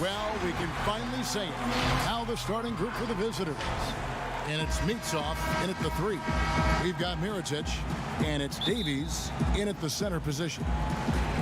Well, we can finally say it. Now the starting group for the visitors. And it's Mitsov in at the 3. We've got Mirotic, and it's Davies in at the center position.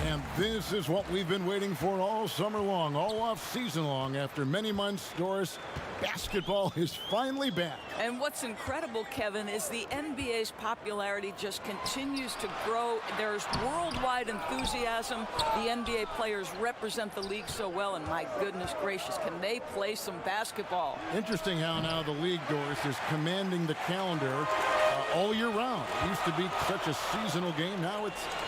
And this is what we've been waiting for all summer long, all off season long. After many months, Doris, basketball is finally back. And what's incredible, Kevin, is the NBA's popularity just continues to grow. There's worldwide enthusiasm. The NBA players represent the league so well, and my goodness gracious, can they play some basketball? Interesting how now the league, Doris, is commanding the calendar all year round. It used to be such a seasonal game. Now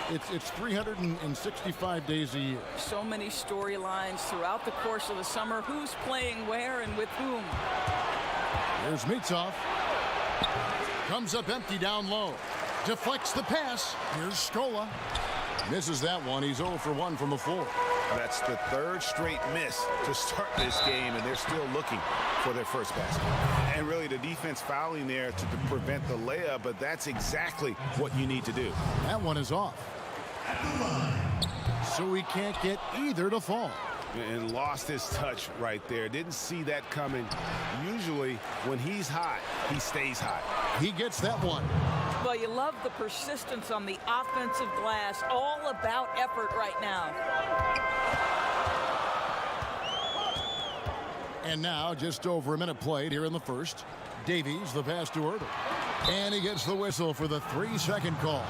it's 365 days a year. So many storylines throughout the course of the summer. Who's playing where and with whom? Here's Mitsov. Comes up empty down low. Deflects the pass. Here's Scola. Misses that one. He's 0 for 1 from the floor. That's the 3rd straight miss to start this game, and they're still looking for their first basket. And really the defense fouling there to prevent the layup, but that's exactly what you need to do. That one is off. So we can't get either to fall. And lost his touch right there. Didn't see that coming. Usually when he's hot, he stays hot. He gets that one. Well, you love the persistence on the offensive glass. All about effort right now. And now just over a minute played here in the first. Davies, the pass to Ertl. And he gets the whistle for the 3-second call.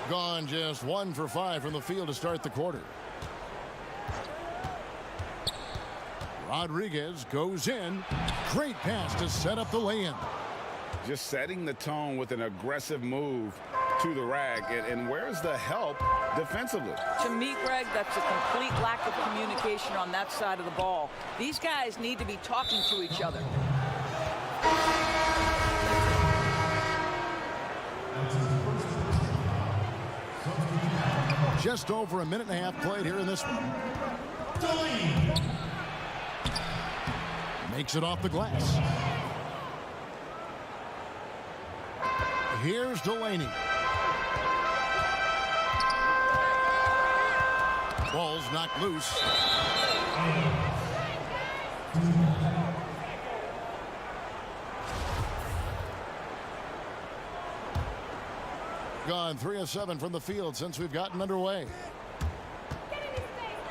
Gone just 1 for 5 from the field to start the quarter. Rodriguez goes in. Great pass to set up the lay-in. Just setting the tone with an aggressive move to the rack. And where's the help defensively? To me, Greg, that's a complete lack of communication on that side of the ball. These guys need to be talking to each other. Just over a minute and a half played here in this one. Makes it off the glass. Here's Delaney. Ball's knocked loose. Gone 3 of 7 from the field since we've gotten underway.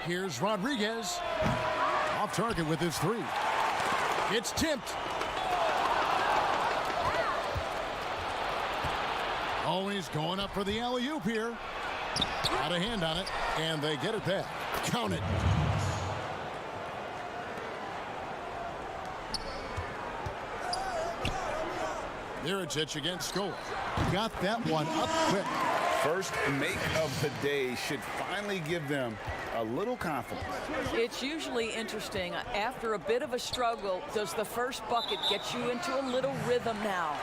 Here's Rodriguez. Off target with his 3. It's tipped. Always going up for the alley-oop here. Out of hand on it, and they get it back. Count it. Mirotic against Scola. Got that one up quick. First make of the day should finally give them a little confidence. It's usually interesting. After a bit of a struggle, does the first bucket get you into a little rhythm now?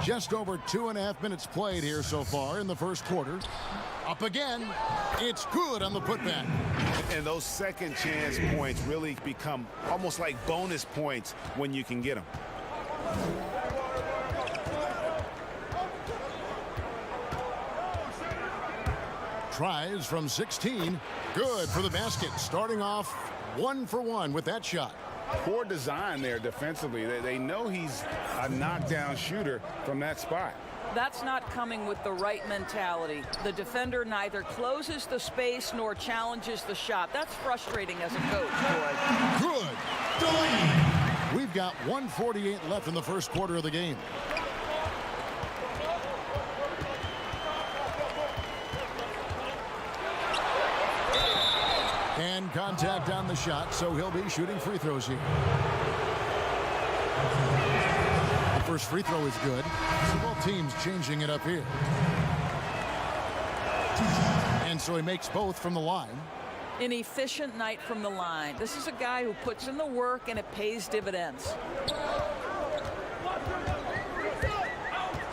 Just over 2.5 minutes played here so far in the first quarter. Up again. It's good on the putback. And those second chance points really become almost like bonus points when you can get them. Tries from 16. Good for the basket. Starting off 1 for 1 with that shot. Poor design there defensively. They know he's a knockdown shooter from that spot. That's not coming with the right mentality. The defender neither closes the space nor challenges the shot. That's frustrating as a coach. Good. We've got 1:48 left in the first quarter of the game. And contact on the shot, so he'll be shooting free throws here. The first free throw is good. So both teams changing it up here. And so he makes both from the line. An efficient night from the line. This is a guy who puts in the work and it pays dividends.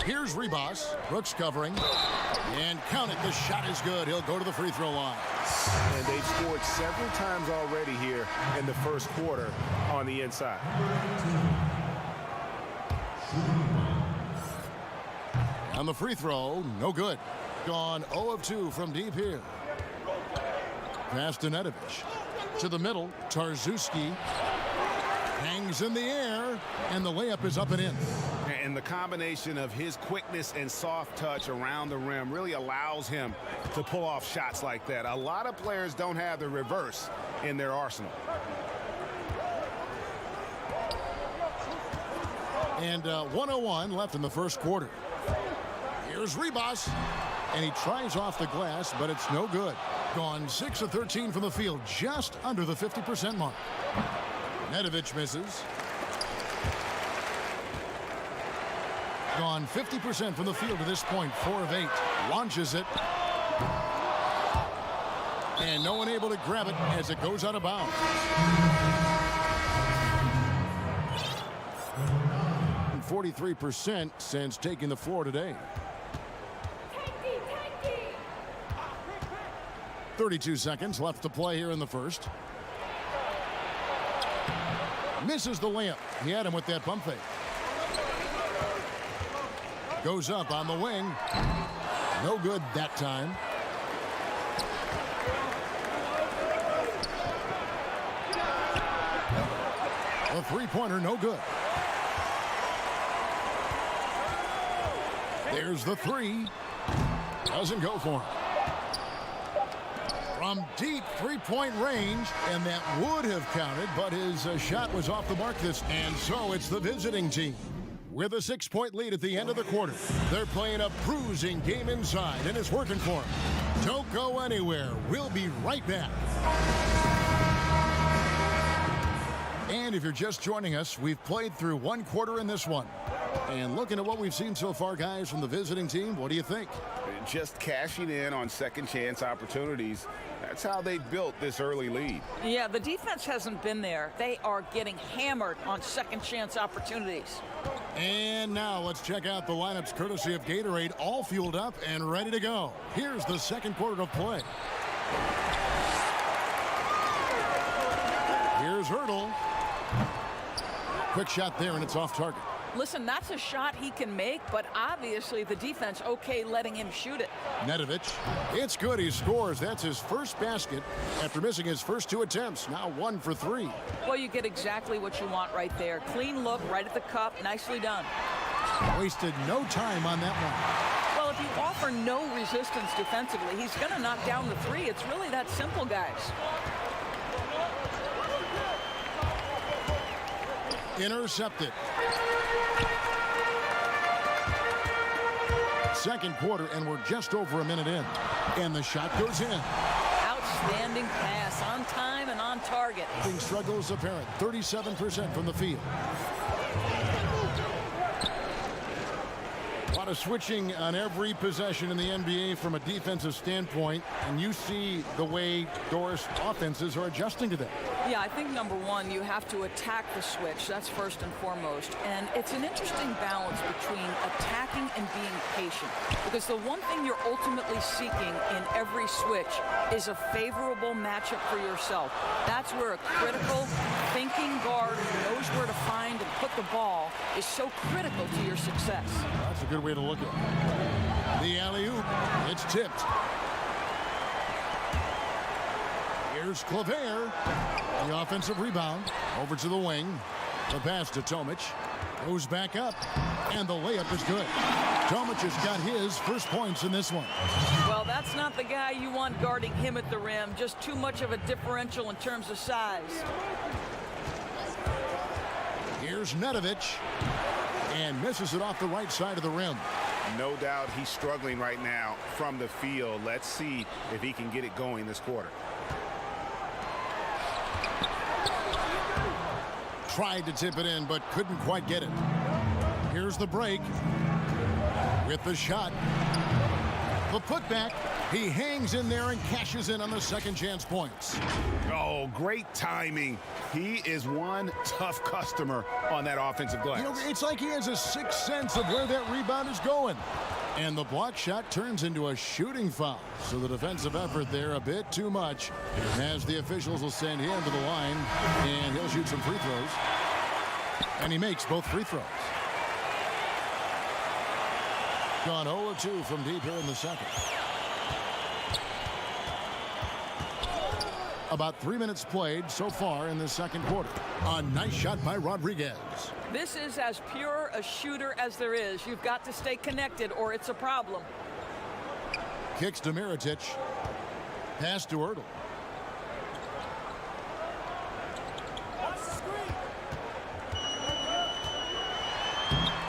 Here's Ribas. Brooks covering. And count it. The shot is good. He'll go to the free throw line. And they've scored several times already here in the first quarter on the inside. On the free throw, no good. Gone 0 of 2 from deep here. Pass to Nedovic. To the middle, Tarzuski hangs in the air, and the layup is up and in. And the combination of his quickness and soft touch around the rim really allows him to pull off shots like that. A lot of players don't have the reverse in their arsenal. And 1:01 left in the first quarter. Here's Ribas, and he tries off the glass, but it's no good. Gone 6 of 13 from the field, just under the 50% mark. Nedovic misses. Gone 50% from the field to this point, 4 of 8. Launches it. And no one able to grab it as it goes out of bounds. And 43% since taking the floor today. 32 seconds left to play here in the first. Misses the layup. He had him with that pump fake. Goes up on the wing. No good that time. A three-pointer, no good. There's the three. Doesn't go for him. From deep three-point range, and that would have counted, but his shot was off the mark and so it's the visiting team with a 6-point lead at the end of the quarter. They're playing a bruising game inside, and it's working for them. Don't go anywhere. We'll be right back. And if you're just joining us, we've played through one quarter in this one. And looking at what we've seen so far, guys, from the visiting team, what do you think? Just cashing in on second chance opportunities. That's how they built this early lead. Yeah, the defense hasn't been there. They are getting hammered on second chance opportunities. And now let's check out the lineups courtesy of Gatorade, all fueled up and ready to go. Here's the second quarter of play. Here's Hurdle. Quick shot there, and it's off target. Listen, that's a shot he can make, but obviously the defense okay letting him shoot it. Nedovic. It's good. He scores. That's his first basket after missing his first 2 attempts. Now 1 for 3. Well, you get exactly what you want right there. Clean look, right at the cup. Nicely done. Wasted no time on that one. Well, if you offer no resistance defensively, he's going to knock down the 3. It's really that simple, guys. Intercepted. Second quarter, and we're just over a minute in. And the shot goes in. Outstanding pass, on time and on target. Struggles apparent, 37% from the field. A lot of switching on every possession in the NBA from a defensive standpoint, and you see the way Doris offenses are adjusting to that. Yeah, I think number one, you have to attack the switch. That's first and foremost. And it's an interesting balance between attacking and being patient. Because the one thing you're ultimately seeking in every switch is a favorable matchup for yourself. That's where a critical thinking guard who knows where to find and put the ball is so critical to your success. That's a good way to look at it. The alley-oop. It's tipped. Here's Claver. The offensive rebound. Over to the wing. The pass to Tomic. Goes back up. And the layup is good. Tomic has got his first points in this one. Well, that's not the guy you want guarding him at the rim. Just too much of a differential in terms of size. Here's Nedovic. And misses it off the right side of the rim. No doubt he's struggling right now from the field. Let's see if he can get it going this quarter. Tried to tip it in, but couldn't quite get it. Here's the break. With the shot. The putback, he hangs in there and cashes in on the second chance points. Oh, great timing. He is one tough customer on that offensive glass. You know, it's like he has a sixth sense of where that rebound is going. And the block shot turns into a shooting foul. So the defensive effort there a bit too much, as the officials will send him to the line, and he'll shoot some free throws. And he makes both free throws. Gone 0-2 from deep here in the second. About 3 minutes played so far in the second quarter. A nice shot by Rodriguez. This is as pure a shooter as there is. You've got to stay connected or it's a problem. Kicks to Mirotic. Pass to Ertl.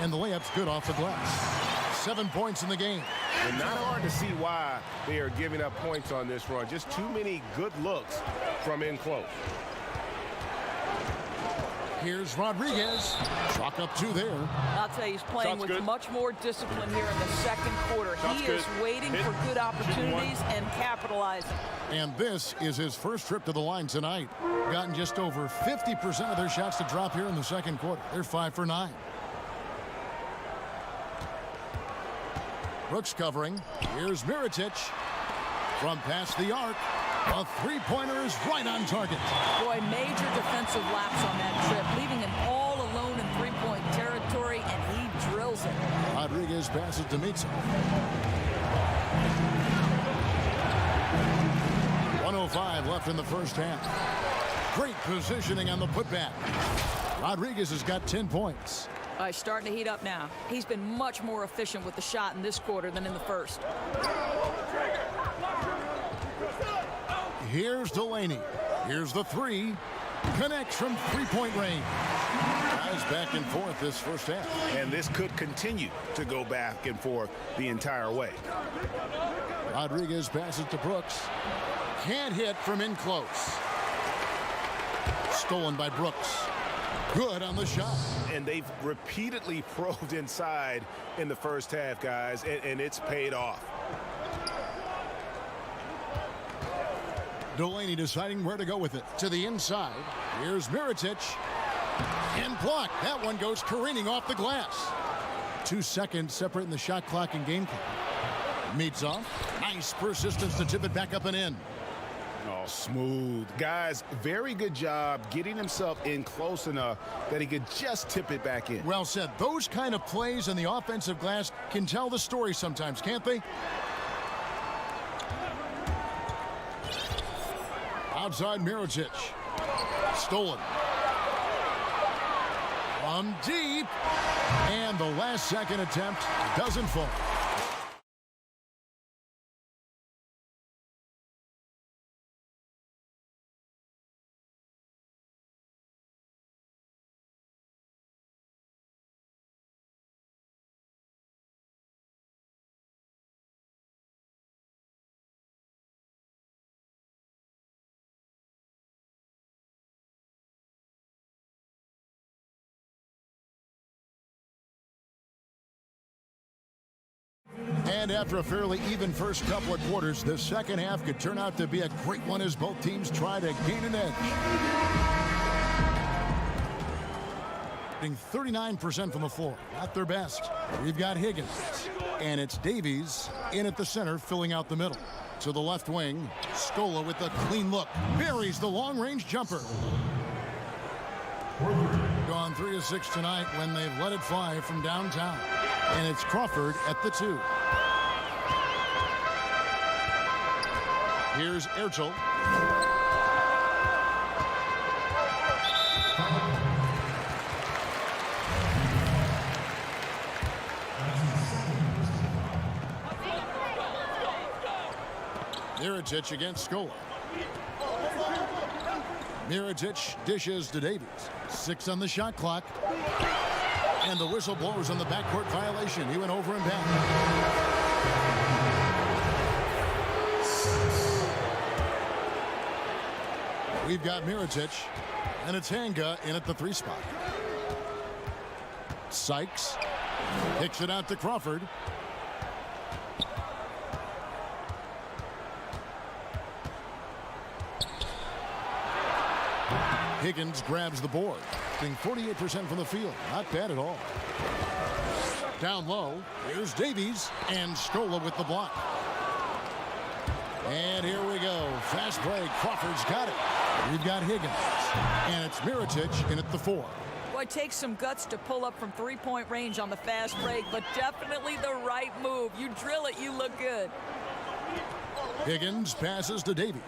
And the layup's good off the glass. 7 points in the game. And not hard to see why they are giving up points on this run. Just too many good looks from in close. Here's Rodriguez. Chalk up 2 there. I'll tell you, he's playing with much more discipline here in the second quarter. He is waiting for good opportunities and capitalizing. And this is his first trip to the line tonight. Gotten just over 50% of their shots to drop here in the second quarter. They're 5 for 9. Brooks covering. Here's Mirotic. From past the arc. A three-pointer is right on target. Boy, major defensive lapse on that trip, leaving him all alone in three-point territory, and he drills it. Rodriguez passes to Mitsa. 1:05 left in the first half. Great positioning on the putback. Rodriguez has got 10 points. He's starting to heat up now. He's been much more efficient with the shot in this quarter than in the first. Here's Delaney. Here's the three. Connects from three-point range. Guys back and forth this first half. And this could continue to go back and forth the entire way. Rodriguez passes to Brooks. Can't hit from in close. Stolen by Brooks. Good on the shot. And they've repeatedly probed inside in the first half, guys, and it's paid off. Delaney deciding where to go with it. To the inside. Here's Mirotic. And blocked. That one goes careening off the glass. 2 seconds separating the shot clock and game clock. Meets off. Nice persistence to tip it back up and in. Oh, smooth. Guys, very good job getting himself in close enough that he could just tip it back in. Well said. Those kind of plays in the offensive glass can tell the story sometimes, can't they? Outside Mirotic. Stolen. From deep. And the last second attempt doesn't fall. And after a fairly even first couple of quarters, the second half could turn out to be a great one as both teams try to gain an edge. 39% from the floor, not their best. We've got Higgins, and it's Davies in at the center, filling out the middle. To the left wing, Scola with a clean look, buries the long-range jumper. Gone 3 of 6 tonight when they've let it fly from downtown. And it's Crawford at the 2. Here's Ertl. Mirotic against Scola. Mirotic dishes to Davies. 6 on the shot clock. And the whistle blows on the backcourt violation. He went over and back. We've got Mirotic, and it's Hanga in at the 3 spot. Sykes kicks it out to Crawford. Higgins grabs the board, shooting 48% from the field. Not bad at all. Down low, here's Davies, and Scola with the block. And here we go. Fast break. Crawford's got it. We've got Higgins. And it's Mirotic in at the 4. Boy, it takes some guts to pull up from three-point range on the fast break, but definitely the right move. You drill it, you look good. Higgins passes to Davies.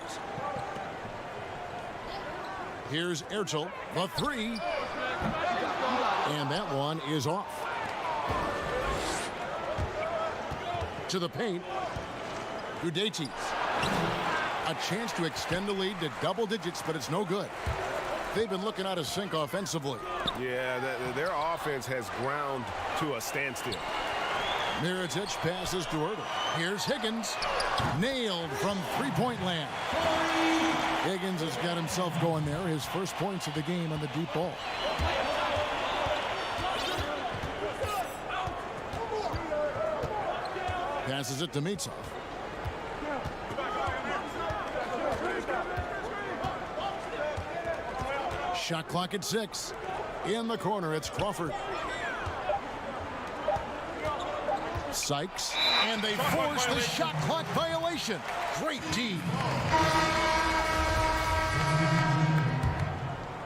Here's Ertel, the 3. And that one is off. To the paint. Udetis. A chance to extend the lead to double digits, but it's no good. They've been looking out of sync offensively. Yeah, their offense has ground to a standstill. Mirotic passes to Ertel. Here's Higgins. Nailed from three-point land. Higgins has got himself going there. His first points of the game on the deep ball. Passes it to Mitsov. Shot clock at 6. In the corner, it's Crawford. Sykes, and they force the shot clock violation. Great D.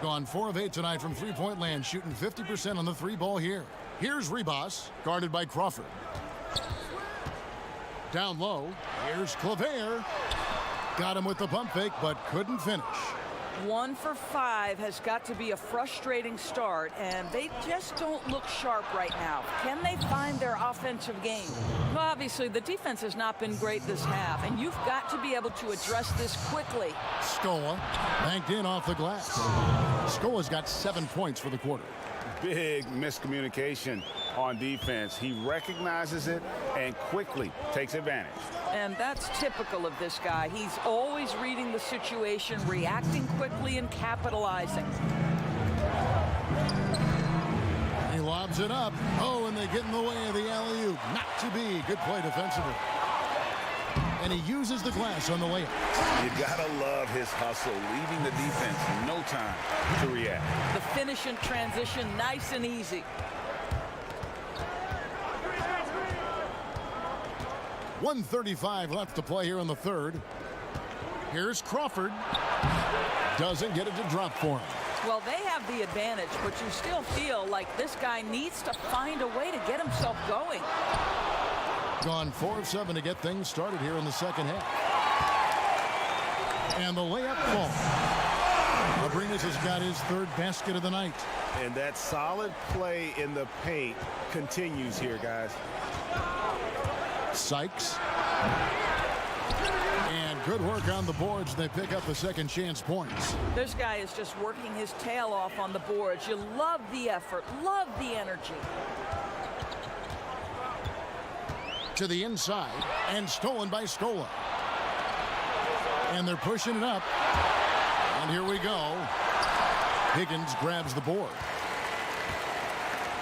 Gone 4 of 8 tonight from three-point land, shooting 50% on the 3 ball here. Here's Ribas, guarded by Crawford. Down low, here's Claver. Got him with the pump fake, but couldn't finish. 1 for 5 has got to be a frustrating start, and they just don't look sharp right now. Can they find their offensive game? Well, obviously, the defense has not been great this half, and you've got to be able to address this quickly. Scola banked in off the glass. Scola's got 7 points for the quarter. Big miscommunication on defense. He recognizes it and quickly takes advantage. And that's typical of this guy. He's always reading the situation, reacting quickly, and capitalizing. He lobs it up. Oh, and they get in the way of the alley-oop. Not to be. Good play defensively. And he uses the glass on the layup. You gotta love his hustle, leaving the defense no time to react. The finish in transition, nice and easy. 1:35 left to play here in the third. Here's Crawford. Doesn't get it to drop for him. Well, they have the advantage, but you still feel like this guy needs to find a way to get himself going. Gone 4 of 7 to get things started here in the second half. And the layup falls. Abrinas has got his 3rd basket of the night. And that solid play in the paint continues here, guys. Sykes. And good work on the boards. They pick up the second chance points. This guy is just working his tail off on the boards. You love the effort, love the energy. To the inside, and stolen by Scola. And they're pushing it up. And here we go. Higgins grabs the board.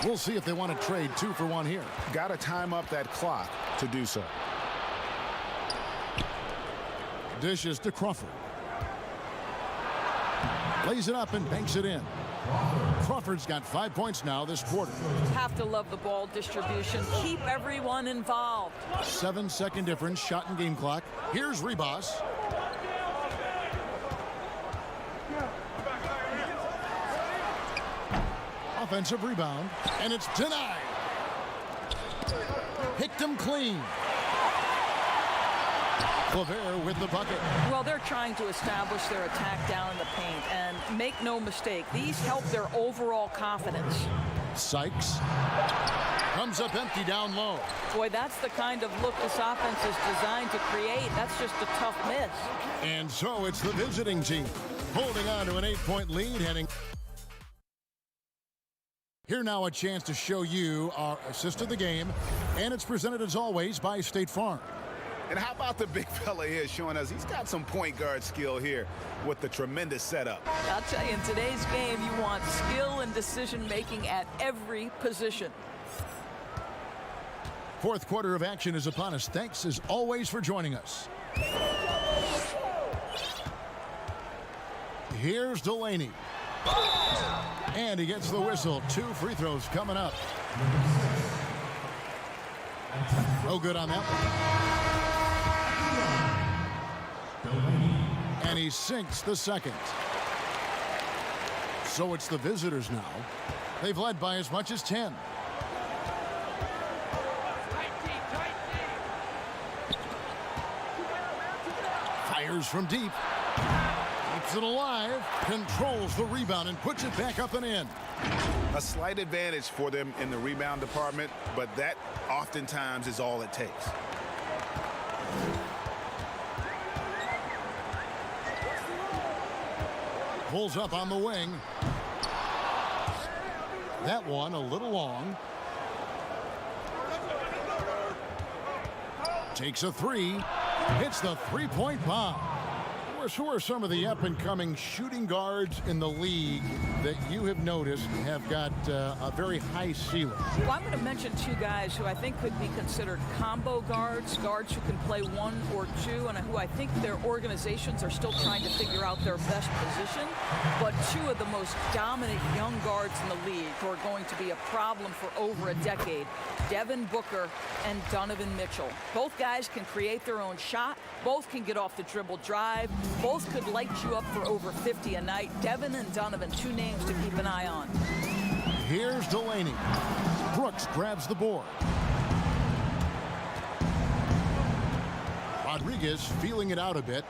We'll see if they want to trade 2 for 1 here. Got to time up that clock to do so. Dishes to Crawford. Lays it up and banks it in. Crawford's got 5 points now this quarter. Have to love the ball distribution. Keep everyone involved. 7-second difference, shot and game clock. Here's Ribas. Offensive rebound, and it's denied. Picked him clean. Claver with the bucket. Well, they're trying to establish their attack down in the paint, and make no mistake, these help their overall confidence. Sykes comes up empty down low. Boy, that's the kind of look this offense is designed to create. That's just a tough miss. And so it's the visiting team holding on to an 8-point lead heading. Here now a chance to show you our assist of the game, and it's presented as always by State Farm. And how about the big fella here showing us he's got some point guard skill here with the tremendous setup. I'll tell you, in today's game, you want skill and decision-making at every position. Fourth quarter of action is upon us. Thanks, as always, for joining us. Here's Delaney. And he gets the whistle. 2 free throws coming up. No good on that one. And he sinks the second. So it's the visitors now. They've led by as much as 10. Fires from deep. Keeps it alive. Controls the rebound and puts it back up and in. A slight advantage for them in the rebound department, but that oftentimes is all it takes. Pulls up on the wing. That one a little long. Takes a 3. Hits the three-point bomb. Who are some of the up-and-coming shooting guards in the league that you have noticed have got a very high ceiling? Well, I'm going to mention 2 guys who I think could be considered combo guards who can play 1 or 2, and who I think their organizations are still trying to figure out their best position. But 2 of the most dominant young guards in the league who are going to be a problem for over a decade, Devin Booker and Donovan Mitchell. Both guys can create their own shot. Both can get off the dribble drive. Both could light you up for over 50 a night. Devin and Donovan, 2 names to keep an eye on. Here's Delaney. Brooks grabs the board. Rodriguez feeling it out a bit.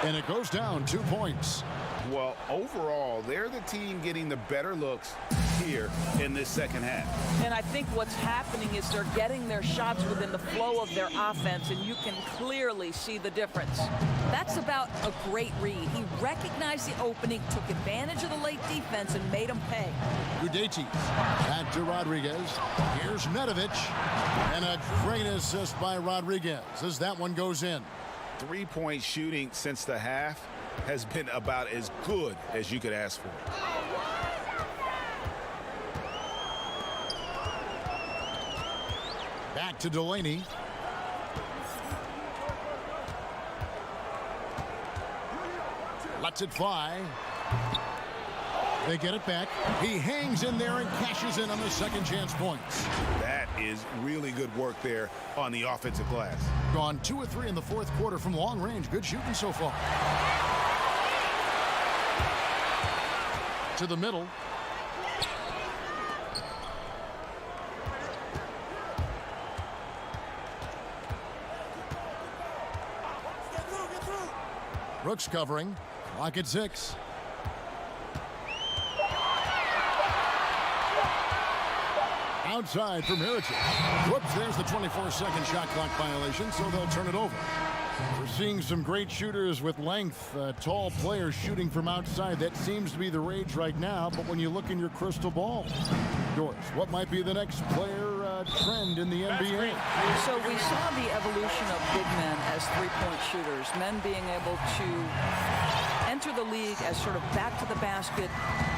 And it goes down 2 points. Well, overall, they're the team getting the better looks here in this second half. And I think what's happening is they're getting their shots within the flow of their offense, and you can clearly see the difference. That's about a great read. He recognized the opening, took advantage of the late defense, and made them pay. Udeti back to Rodriguez. Here's Nedovic. And a great assist by Rodriguez as that one goes in. 3-point shooting since the half has been about as good as you could ask for. Back to Delaney. Lets it fly. They get it back. He hangs in there and cashes in on the second chance points. That is really good work there on the offensive glass. Gone 2 of 3 in the fourth quarter from long range. Good shooting so far. To the middle. Brooks covering. Clock at 6. Outside for Mirotic. Whoops, there's the 24-second shot clock violation, so they'll turn it over. We're seeing some great shooters with length, tall players shooting from outside. That seems to be the rage right now, but when you look in your crystal ball, Doris, what might be the next player trend in the NBA? So we saw the evolution of big men as three-point shooters, men being able to enter the league as sort of back to the basket,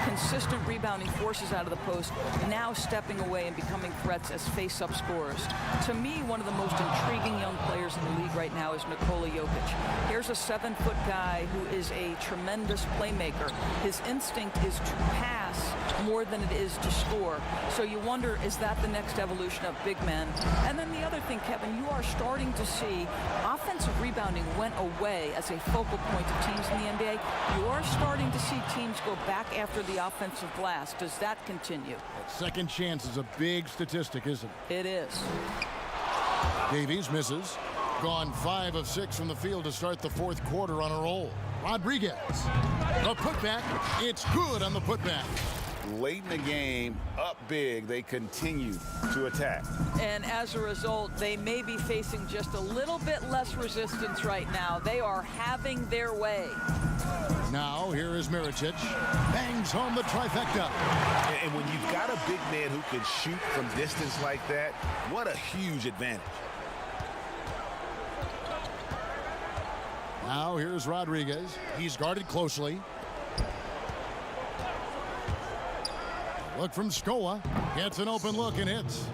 consistent rebounding forces out of the post, now stepping away and becoming threats as face-up scorers. To me, one of the most intriguing young players in the league right now is Nikola Jokic. Here's a 7-foot guy who is a tremendous playmaker. His instinct is to pass more than it is to score. So you wonder, is that the next evolution of big men? And then the other thing, Kevin, you are starting to see offensive rebounding went away as a focal point of teams in the NBA. You are starting to see teams go back after the offensive glass. Does that continue? Second chance is a big statistic, isn't it? It is. Davies misses. Gone 5 of 6 from the field to start the fourth quarter on a roll. Rodriguez. The putback. It's good on the putback. Late in the game, up big, they continue to attack. And as a result, they may be facing just a little bit less resistance right now. They are having their way. Now, here is Mirotic. Bangs home the trifecta. And when you've got a big man who can shoot from distance like that, what a huge advantage. Now, here's Rodriguez. He's guarded closely. Look from Scola. Gets an open look and hits.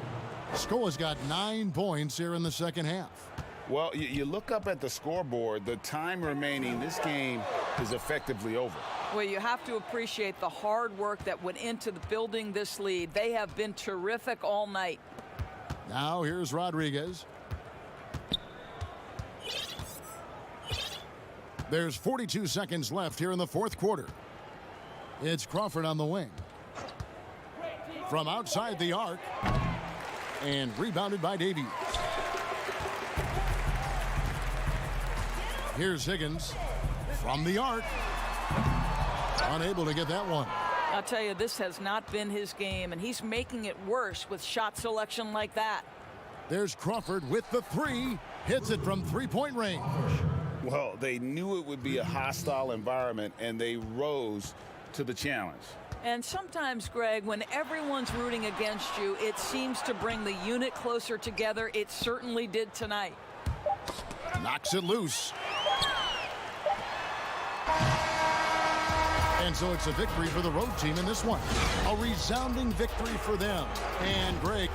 Scola's got 9 points here in the second half. Well, you look up at the scoreboard, the time remaining, this game is effectively over. Well, you have to appreciate the hard work that went into building this lead. They have been terrific all night. Now here's Rodriguez. There's 42 seconds left here in the fourth quarter. It's Crawford on the wing. From outside the arc. And rebounded by Davies. Here's Higgins from the arc. Unable to get that one. I'll tell you, this has not been his game, and he's making it worse with shot selection like that. There's Crawford with the three. Hits it from three-point range. Well, they knew it would be a hostile environment, and they rose to the challenge. And sometimes, Greg, when everyone's rooting against you, it seems to bring the unit closer together. It certainly did tonight. Knocks it loose. And so it's a victory for the road team in this one. A resounding victory for them. And Greg.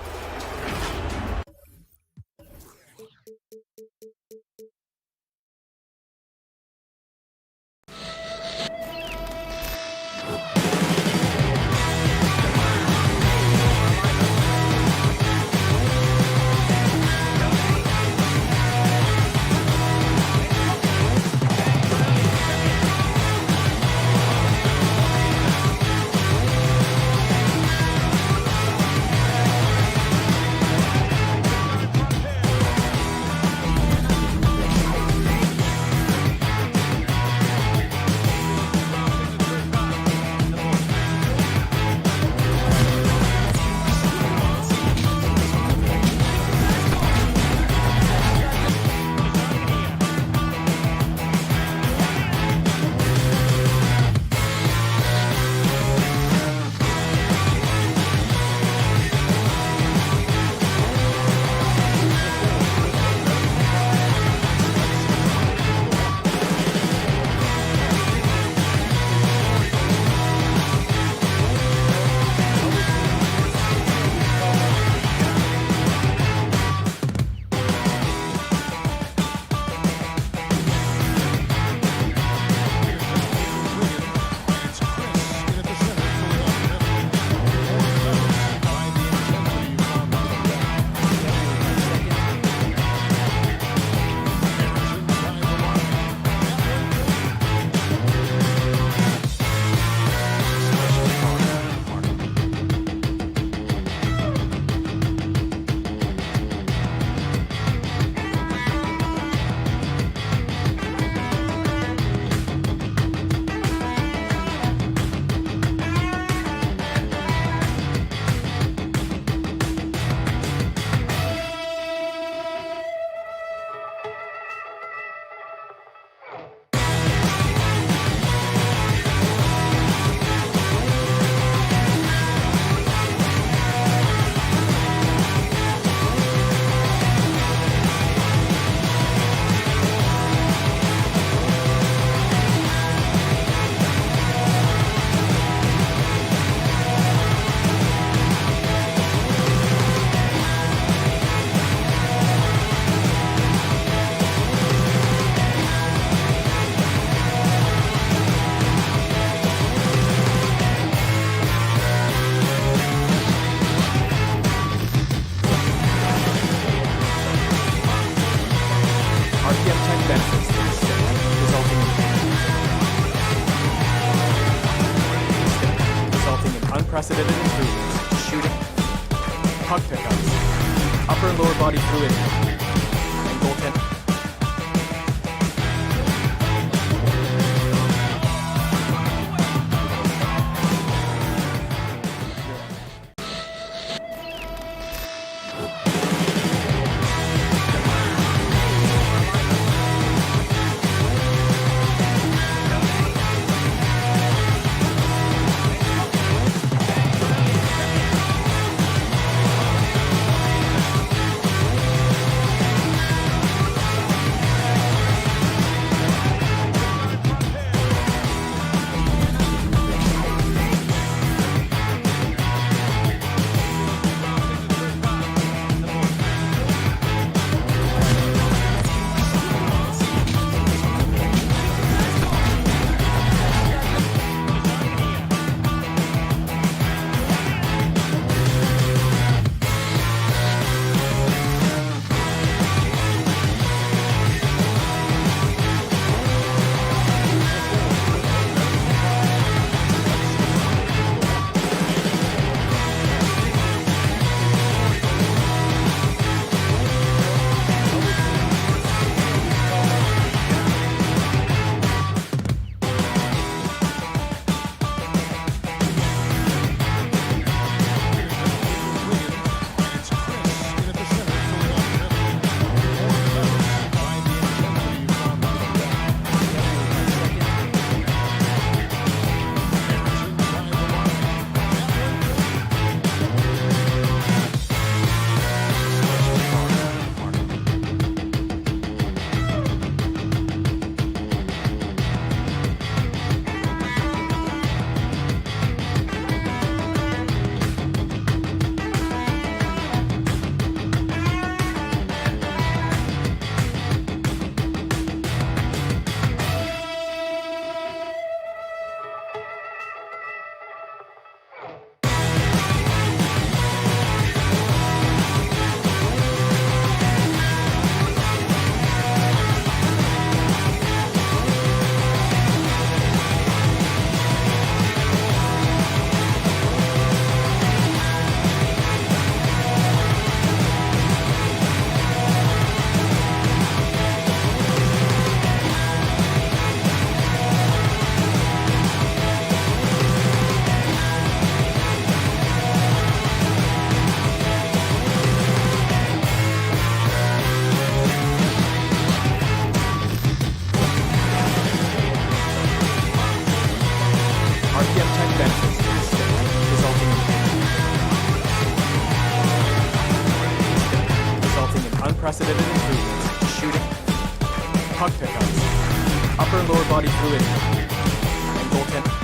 unprecedented improvements, shooting, puck pickups, upper and lower body fluidity, and goaltending. upper and lower body fluidity, and goaltending.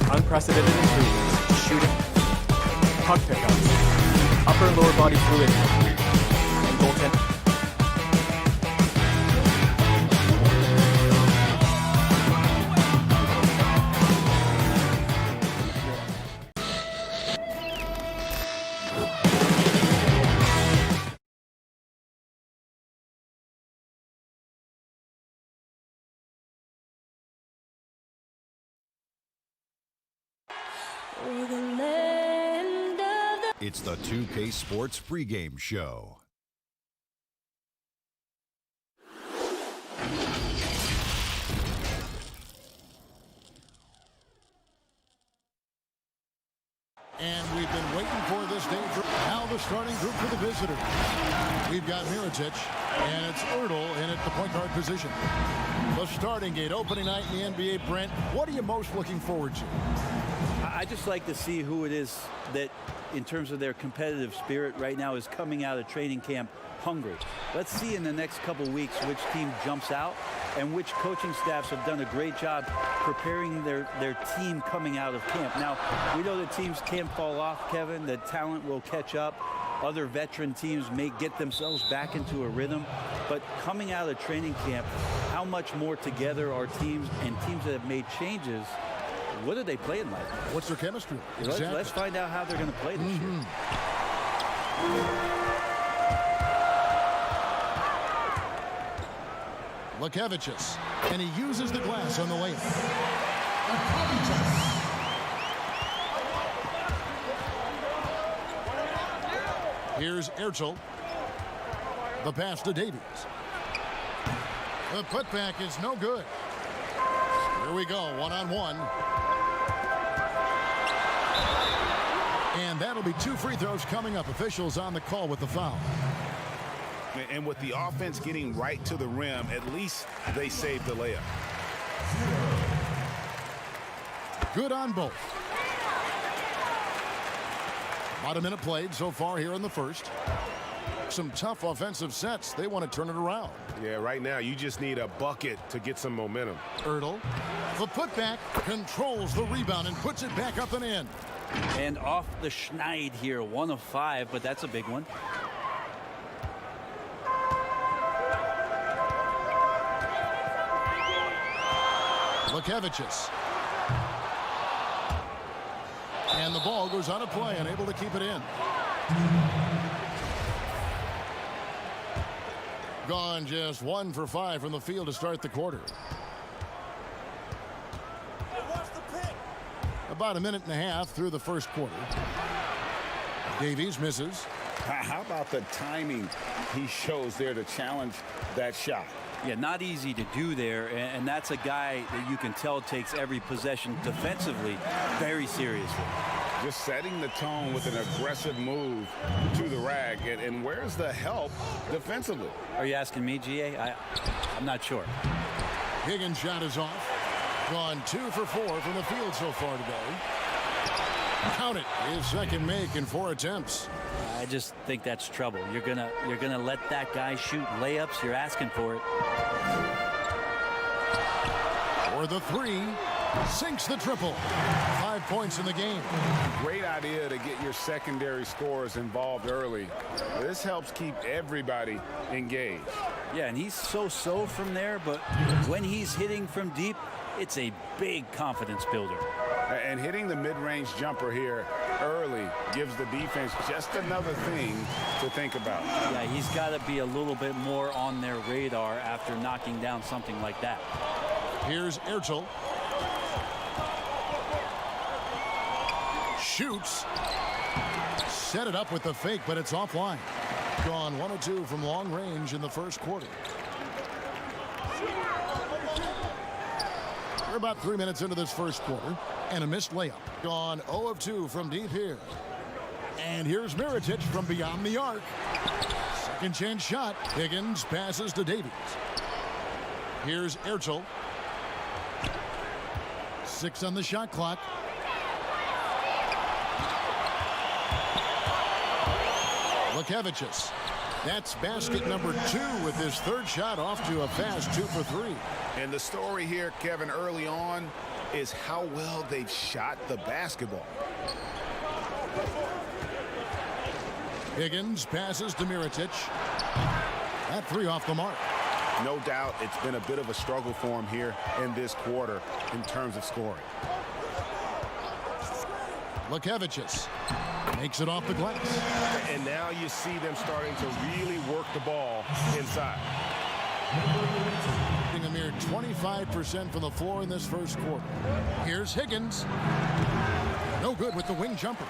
Unprecedented improvements, shooting, puck pickups, upper and lower body fluidity, and goaltending. It's the 2K Sports pregame show. And we've been waiting for this day. Now the starting group for the visitors. We've got Mirotic, and it's Ertl in at the point guard position. The starting gate, opening night in the NBA. Brent, what are you most looking forward to? I just like to see who it is that, in terms of their competitive spirit right now, is coming out of training camp hungry. Let's see in the next couple weeks which team jumps out and which coaching staffs have done a great job preparing their team coming out of camp. Now, we know that teams can't fall off, Kevin. The talent will catch up. Other veteran teams may get themselves back into a rhythm. But coming out of training camp, how much more together are teams, and teams that have made changes, what are they playing like? What's their chemistry? Exactly. Let's find out how they're going to play this year. Lekevicius, and he uses the glass on the layup. Here's Ertl. The pass to Davies. The putback is no good. Here we go, one-on-one. And that'll be 2 free throws coming up. Officials on the call with the foul. And with the offense getting right to the rim, at least they saved the layup. Good on both. About a minute played so far here in the first. Some tough offensive sets. They want to turn it around. Yeah, right now you just need a bucket to get some momentum. Ertl, the putback, controls the rebound and puts it back up and in. And off the schneid here, 1 of 5, but that's a big one. Lukevicius. And the ball goes out of play, unable to keep it in. Gone just 1 for 5 from the field to start the quarter. About a minute and a half through the first quarter. Davies misses. How about the timing he shows there to challenge that shot? Yeah, not easy to do there, and that's a guy that you can tell takes every possession defensively very seriously. Just setting the tone with an aggressive move to the rag. And where's the help defensively? Are you asking me, GA? I'm not sure. Higgins' shot is off. Gone 2 for 4 from the field so far today. Count it. His second make in 4 attempts. I just think that's trouble. You're gonna let that guy shoot layups. You're asking for it. For the 3, sinks the triple. 5 points in the game. Great idea to get your secondary scorers involved early. This helps keep everybody engaged. Yeah, and he's so from there, but when he's hitting from deep, it's a big confidence builder. And hitting the mid-range jumper here early gives the defense just another thing to think about. Yeah, he's got to be a little bit more on their radar after knocking down something like that. Here's Ertl. Shoots. Set it up with the fake, but it's offline. Gone 1 of 2 from long range in the first quarter. We're about 3 minutes into this first quarter, and a missed layup. Gone 0 of 2 from deep here. And here's Mirotic from beyond the arc. Second chance shot. Higgins passes to Davies. Here's Ertl. 6 on the shot clock. Lukevicius. That's basket number 2 with his 3rd shot off to a fast 2 for 3. And the story here, Kevin, early on is how well they've shot the basketball. Higgins passes to Mirotic. That 3 off the mark. No doubt it's been a bit of a struggle for him here in this quarter in terms of scoring. Lukevicius makes it off the glass. And now you see them starting to really work the ball inside. A mere 25% from the floor in this first quarter. Here's Higgins. No good with the wing jumper.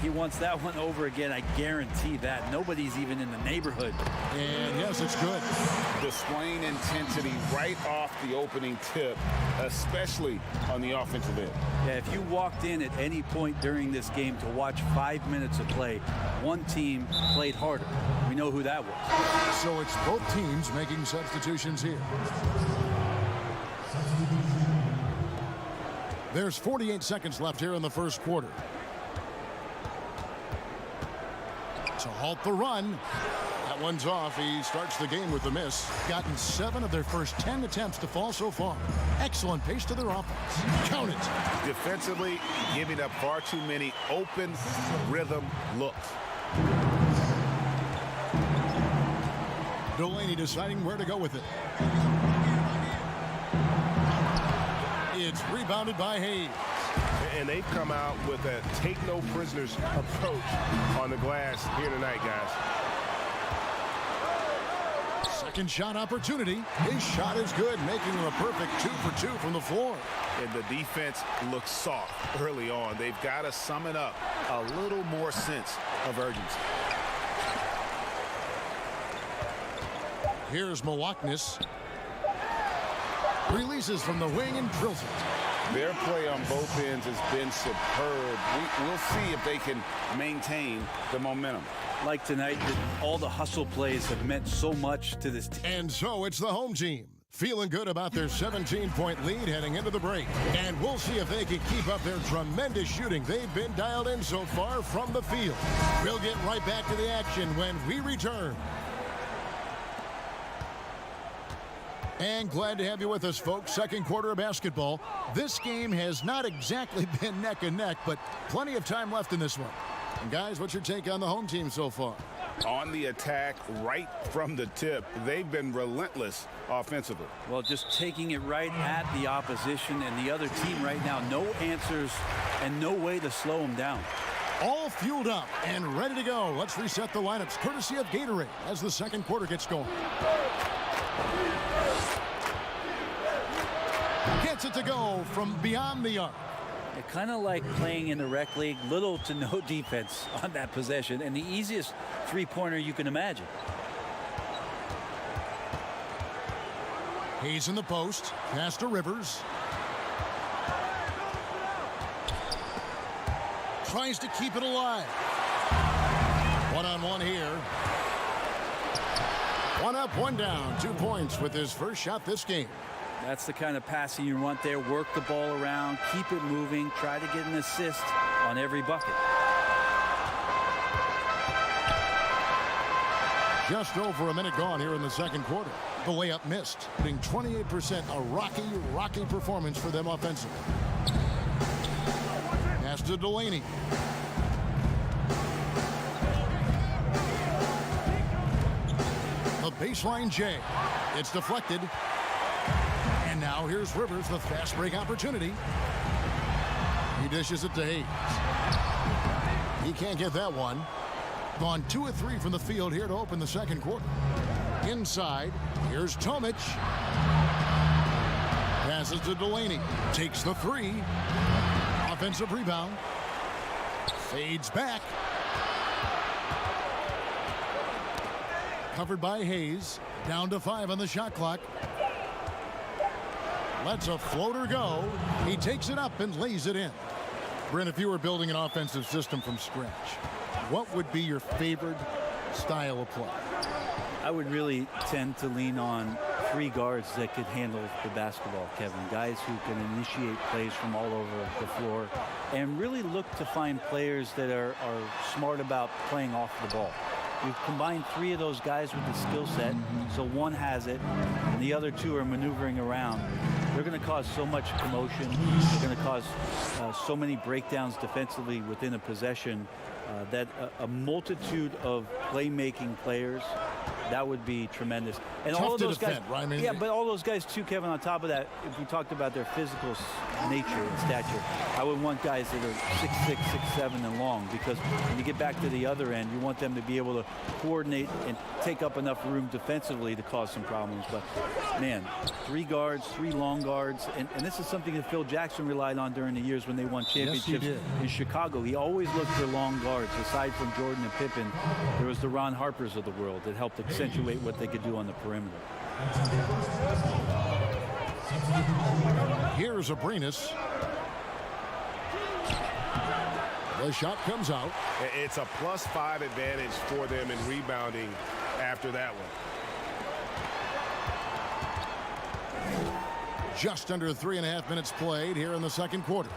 He wants that one over again. I guarantee that. Nobody's even in the neighborhood. And yes, it's good. Displaying intensity right off the opening tip, especially on the offensive end. Yeah, if you walked in at any point during this game to watch 5 minutes of play, one team played harder. We know who that was. So it's both teams making substitutions here. There's 48 seconds left here in the first quarter. To halt the run. That one's off. He starts the game with a miss. Gotten 7 of their first 10 attempts to fall so far. Excellent pace to their offense. Count it. Defensively, giving up far too many open rhythm looks. Delaney deciding where to go with it. It's rebounded by Hayes. And they've come out with a take-no-prisoners approach on the glass here tonight, guys. Second shot opportunity. His shot is good, making him a perfect 2 for 2 from the floor. And the defense looks soft early on. They've got to sum it up. A little more sense of urgency. Here's Milwaukee. Releases from the wing and drills it. Their play on both ends has been superb. We'll see if they can maintain the momentum. Like tonight, all the hustle plays have meant so much to this team. And so it's the home team, feeling good about their 17-point lead heading into the break. And we'll see if they can keep up their tremendous shooting they've been dialed in so far from the field. We'll get right back to the action when we return. And glad to have you with us, folks. Second quarter of basketball. This game has not exactly been neck and neck, but plenty of time left in this one. And guys, what's your take on the home team so far? On the attack right from the tip, they've been relentless offensively. Well, just taking it right at the opposition and the other team right now. No answers and no way to slow them down. All fueled up and ready to go. Let's reset the lineups courtesy of Gatorade as the second quarter gets going. Gets it to go from beyond the arc. It kind of like playing in the rec league, little to no defense on that possession, and the easiest three-pointer you can imagine. Hayes in the post, pass to Rivers. Tries to keep it alive. One-on-one here. One up, one down. 2 points with his first shot this game. That's the kind of passing you want there. Work the ball around, keep it moving, try to get an assist on every bucket. Just over a minute gone here in the second quarter. The layup missed, putting 28%, a rocky performance for them offensively. Pass to Delaney. The baseline J. It's deflected. And now here's Rivers, the fast break opportunity. He dishes it to Hayes. He can't get that one. Gone 2 of 3 from the field here to open the second quarter. Inside, here's Tomic. Passes to Delaney. Takes the 3. Offensive rebound. Fades back. Covered by Hayes. Down to 5 on the shot clock. Lets a floater go. He takes it up and lays it in. Brent, if you were building an offensive system from scratch, what would be your favorite style of play? I would really tend to lean on 3 guards that could handle the basketball, Kevin. Guys who can initiate plays from all over the floor and really look to find players that are smart about playing off the ball. We've combined 3 of those guys with the skill set, so one has it, and the other 2 are maneuvering around. They're going to cause so much commotion. They're going to cause so many breakdowns defensively within a possession that a multitude of playmaking players, that would be tremendous. And Tough all of to those guys, defend, right? I mean, yeah, but all those guys too, Kevin, on top of that, if we talked about their physical nature and stature, I would want guys that are 6'6", 6'7", and long, because when you get back to the other end, you want them to be able to coordinate and take up enough room defensively to cause some problems. But man, 3 guards, 3 long guards, and this is something that Phil Jackson relied on during the years when they won championships in Chicago. He always looked for long guards. Aside from Jordan and Pippen, there was the Ron Harpers of the world that helped accentuate what they could do on the perimeter. Here's Abrinas. The shot comes out. It's a +5 advantage for them in rebounding after that one. Just under 3.5 minutes played here in the second quarter.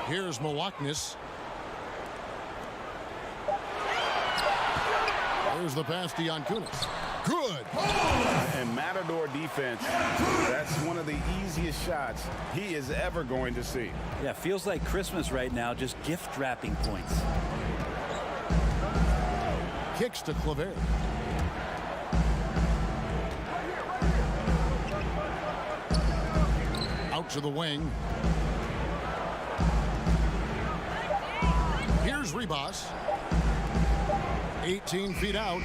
Here's Milwaukee. There's the pass to Yankunis. Good. And Matador defense, that's one of the easiest shots he is ever going to see. Yeah, feels like Christmas right now, just gift wrapping points. Kicks to Claver. Out to the wing. Here's Ribas. 18 feet out.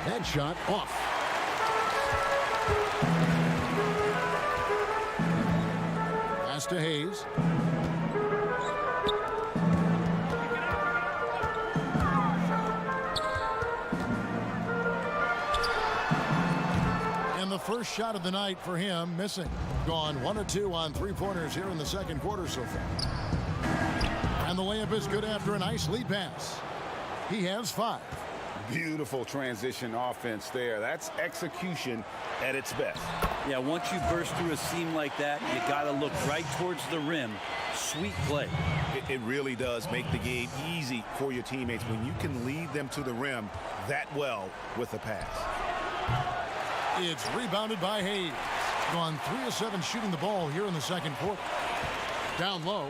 That shot off. Pass to Hayes. first shot of the night for him, missing. Gone 1 of 2 on three-pointers here in the second quarter so far. And the layup is good after a nice lead pass. He has 5. Beautiful transition offense there. That's execution at its best. Yeah, once you burst through a seam like that, you got to look right towards the rim. Sweet play. It really does make the game easy for your teammates when you can lead them to the rim that well with a pass. It's rebounded by Hayes. Gone 3 of 7 shooting the ball here in the second quarter. Down low.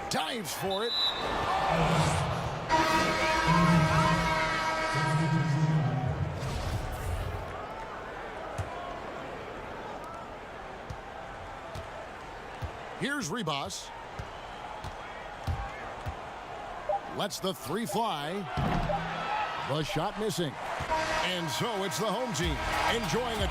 Dives for it. Here's Ribas. Lets the 3 fly. The shot missing. And so it's the home team enjoying it.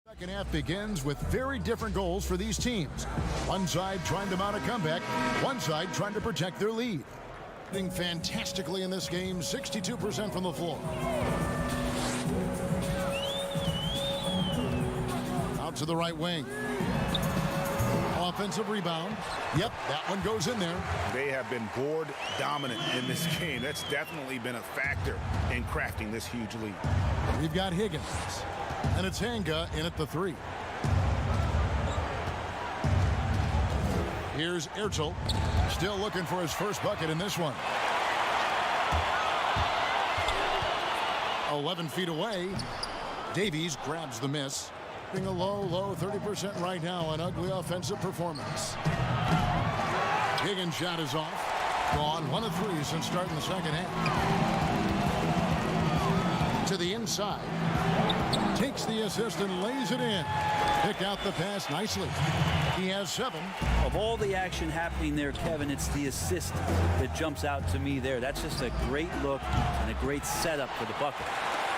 Second half begins with very different goals for these teams. One side trying to mount a comeback, one side trying to protect their lead. Doing fantastically in this game, 62% from the floor. Out to the right wing. Offensive rebound. Yep, that one goes in there. They have been board dominant in this game. That's definitely been a factor in crafting this huge lead. We've got Higgins. And it's Hanga in at the 3. Here's Ertel, still looking for his first bucket in this one. 11 feet away. Davies grabs the miss. Being a low 30% right now. An ugly offensive performance. Higgins' shot is off. Gone 1 of 3 since starting the second half. To the inside. Takes the assist and lays it in. Pick out the pass nicely. He has 7. Of all the action happening there, Kevin, it's the assist that jumps out to me there. That's just a great look and a great setup for the bucket.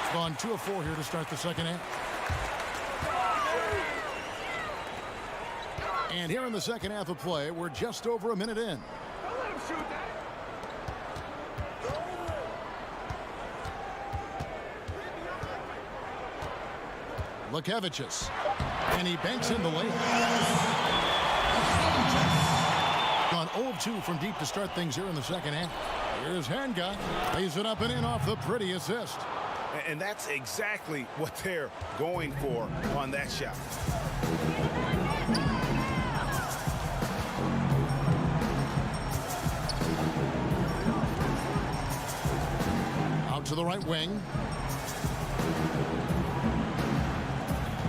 It's gone 2 of 4 here to start the second half. And here in the second half of play, we're just over a minute in. Lekevicius. And he banks in the lane. Gone 0 of 2 from deep to start things here in the second half. Here's Hanga. Lays it up and in off the pretty assist. And that's exactly what they're going for on that shot. Out to the right wing.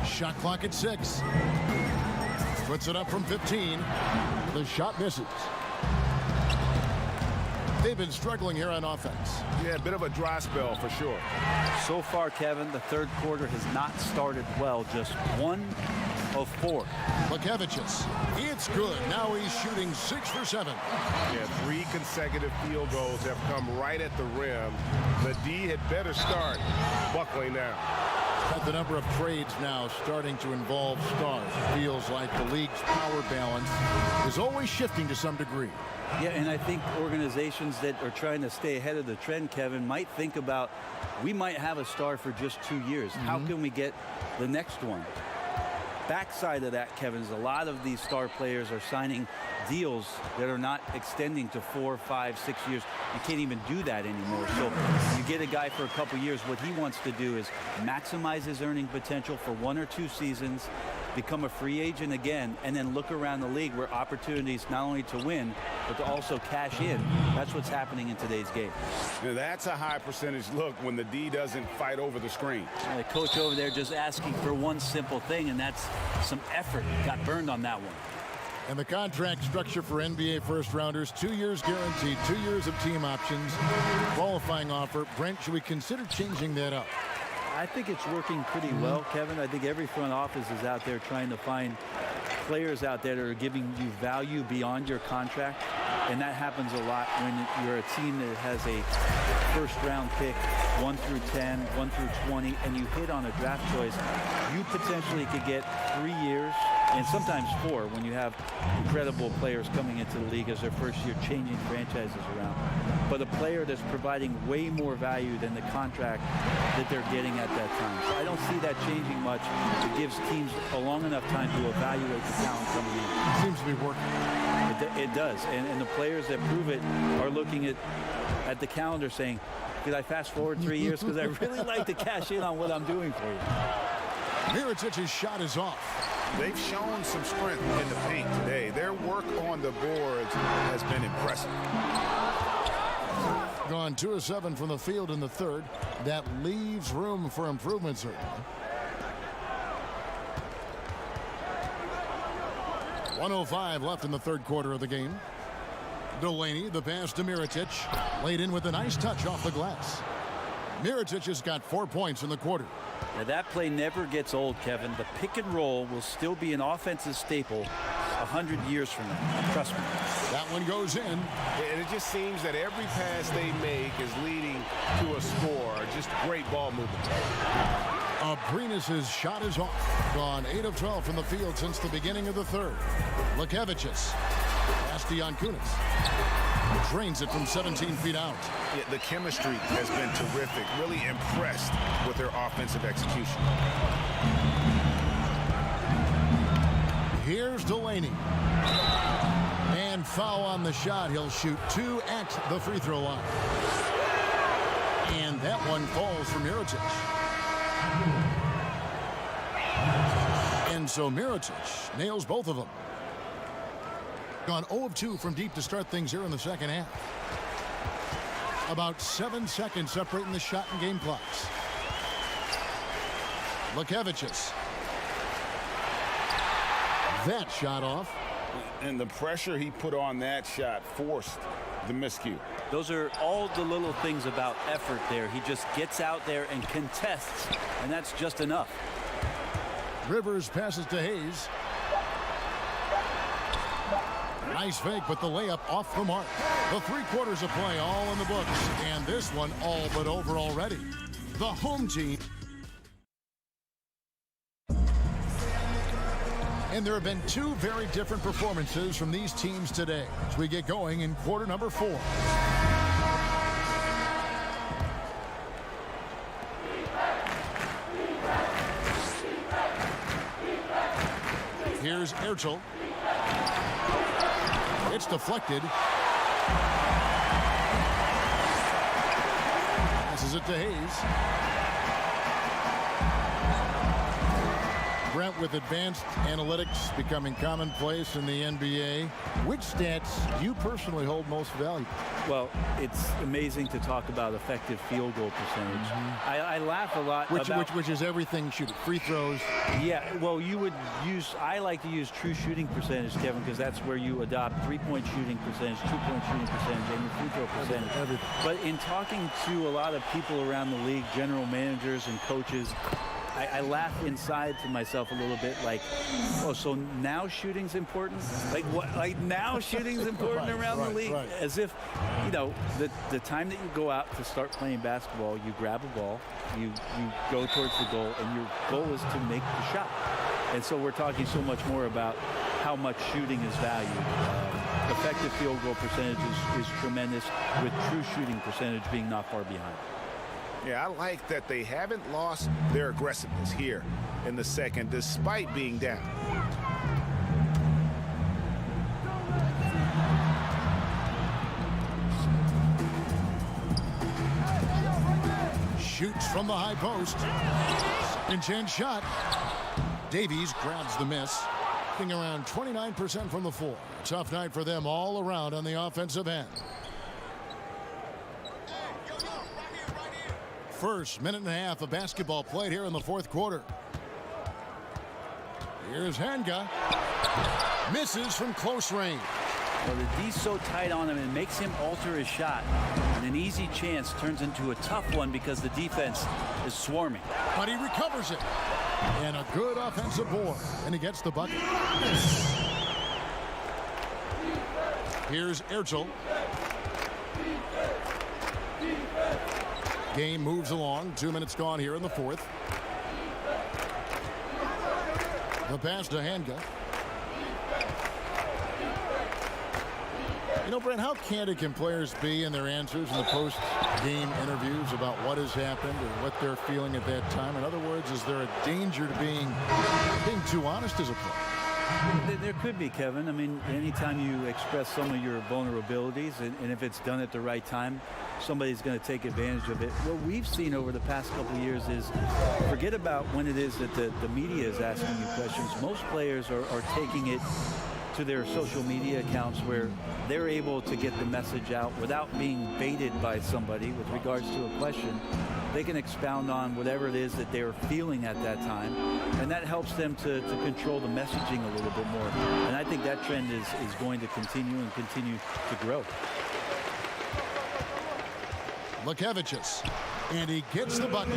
Shot clock at 6. Puts it up from 15. The shot misses. They've been struggling here on offense. Yeah, a bit of a dry spell for sure. So far, Kevin, the third quarter has not started well. Just 1 of 4. Lekevicius. It's good. Now he's shooting 6 for 7. Yeah, 3 consecutive field goals have come right at the rim. The D had better start buckling now. At the number of trades now starting to involve stars. Feels like the league's power balance is always shifting to some degree. Yeah, and I think organizations that are trying to stay ahead of the trend, Kevin, might think about, we might have a star for just 2 years. How can we get the next one? Backside of that, Kevin, is a lot of these star players are signing deals that are not extending to 4, 5, 6 years. You can't even do that anymore. So you get a guy for a couple years. What he wants to do is maximize his earning potential for 1 or 2 seasons, become a free agent again, and then look around the league where opportunities not only to win, but to also cash in. That's what's happening in today's game. Now, that's a high percentage look when the D doesn't fight over the screen. And the coach over there just asking for one simple thing, and that's some effort. Got burned on that one. And the contract structure for NBA first-rounders, 2 years guaranteed, 2 years of team options, qualifying offer. Brent, should we consider changing that up? I think it's working pretty well, Kevin. I think every front office is out there trying to find players out there that are giving you value beyond your contract. And that happens a lot when you're a team that has a first-round pick, 1 through 10, 1 through 20, and you hit on a draft choice. You potentially could get 3 years and sometimes 4 when you have incredible players coming into the league as their first year, changing franchises around. But a player that's providing way more value than the contract that they're getting at that time. So I don't see that changing much. It gives teams a long enough time to evaluate the talent coming in. It seems to be working. It does, and the players that prove it are looking at the calendar saying, could I fast forward 3 years? Because I really like to cash in on what I'm doing for you. Mirotic's shot is off. They've shown some strength in the paint today. Their work on the boards has been impressive. Gone 2 of 7 from the field in the third. That leaves room for improvement, certainly. 1:05 left in the third quarter of the game. Delaney, the pass to Mirotic, laid in with a nice touch off the glass. Mirotic has got 4 points in the quarter. Now that play never gets old, Kevin. The pick and roll will still be an offensive staple 100 years from now. Trust me. That one goes in. And it just seems that every pass they make is leading to a score. Just great ball movement. Abrinas' shot is off. Gone 8 of 12 from the field since the beginning of the third. Lukevicius. Pass to Yankunas. Drains it from 17 feet out. Yeah, the chemistry has been terrific. Really impressed with their offensive execution. Here's Delaney. And foul on the shot. He'll shoot 2 at the free throw line. And that one falls for Mirotic. And so Mirotic nails both of them. Gone 0 of 2 from deep to start things here in the second half. About 7 seconds separating the shot and game clocks. Lukevicius. That shot off. And the pressure he put on that shot forced the miscue. Those are all the little things about effort there. He just gets out there and contests, and that's just enough. Rivers passes to Hayes. Nice fake, but the layup off the mark. The 3 quarters of play all in the books, and this one all but over already. The home team. And there have been 2 very different performances from these teams today as we get going in quarter number 4. Here's Ertel. It's deflected. Passes it to Hayes. Brent, with advanced analytics becoming commonplace in the NBA, which stats do you personally hold most valuable? Well, it's amazing to talk about effective field goal percentage. I laugh a lot which is everything shooting, free throws. Yeah, well, I like to use true shooting percentage, Kevin, because that's where you adopt 3-point shooting percentage, 2-point shooting percentage, and your free throw percentage. Everything. But in talking to a lot of people around the league, general managers and coaches, I laugh inside to myself a little bit, like, oh, so now shooting's important? Like what? Like now shooting's important around the league? Right. As if, you know, the time that you go out to start playing basketball, you grab a ball, you go towards the goal, and your goal is to make the shot. And so we're talking so much more about how much shooting is valued. Effective field goal percentage is tremendous, with true shooting percentage being not far behind. Yeah, I like that they haven't lost their aggressiveness here in the second, despite being down. Shoots from the high post. Second chance shot. Davies grabs the miss. Shooting around 29% from the floor. Tough night for them all around on the offensive end. First minute and a half of basketball played here in the fourth quarter. Here's Hanga. Misses from close range. Well, the D's so tight on him, it makes him alter his shot. And an easy chance turns into a tough one because the defense is swarming. But he recovers it. And a good offensive board. And he gets the bucket. Here's Ertel. Game moves along. 2 minutes gone here in the fourth. The pass to Hanga. You know, Brent, how candid can players be in their answers in the post-game interviews about what has happened or what they're feeling at that time? In other words, is there a danger to being too honest as a player? There could be, Kevin. I mean, anytime you express some of your vulnerabilities, and if it's done at the right time, somebody's going to take advantage of it. What we've seen over the past couple of years is, forget about when it is that the media is asking you questions. Most players are taking it to their social media accounts where they're able to get the message out without being baited by somebody with regards to a question. They can expound on whatever it is that they're feeling at that time, and that helps them to control the messaging a little bit more. And I think that trend is going to continue and continue to grow. Lukevicius, and he gets the bucket.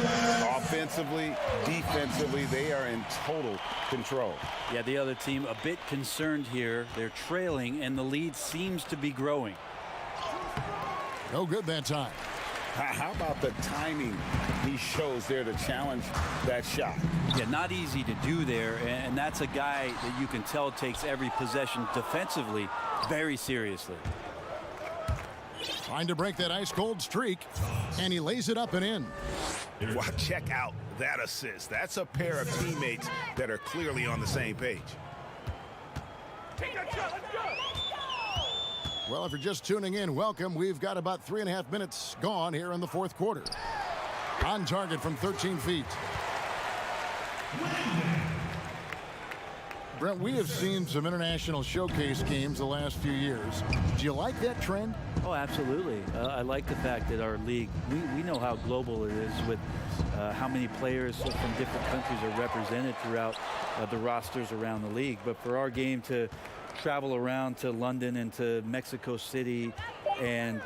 Offensively, defensively, they are in total control. Yeah, the other team a bit concerned here. They're trailing, and the lead seems to be growing. No good that time. How about the timing he shows there to challenge that shot? Yeah, not easy to do there, and that's a guy that you can tell takes every possession defensively very seriously. Trying to break that ice-cold streak, and he lays it up and in. Well, check out that assist. That's a pair of teammates that are clearly on the same page. Well, if you're just tuning in, welcome. We've got about 3.5 minutes gone here in the fourth quarter. On target from 13 feet. Brent, we have seen some international showcase games the last few years. Do you like that trend? Oh, absolutely. I like the fact that our league, we know how global it is with how many players from different countries are represented throughout the rosters around the league. But for our game to travel around to London and to Mexico City and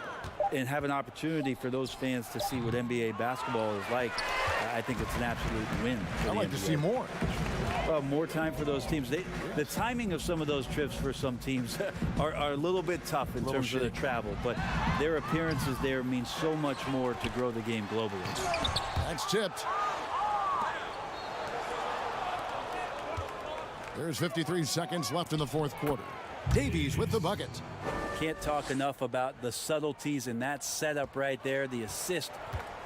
have an opportunity for those fans to see what NBA basketball is like, I think it's an absolute win. I'd like to see more. More time for those teams. The timing of some of those trips for some teams are a little bit tough in terms of the travel, but their appearances there mean so much more to grow the game globally. That's tipped. There's 53 seconds left in the fourth quarter. Davies with the bucket. Can't talk enough about the subtleties in that setup right there. The assist,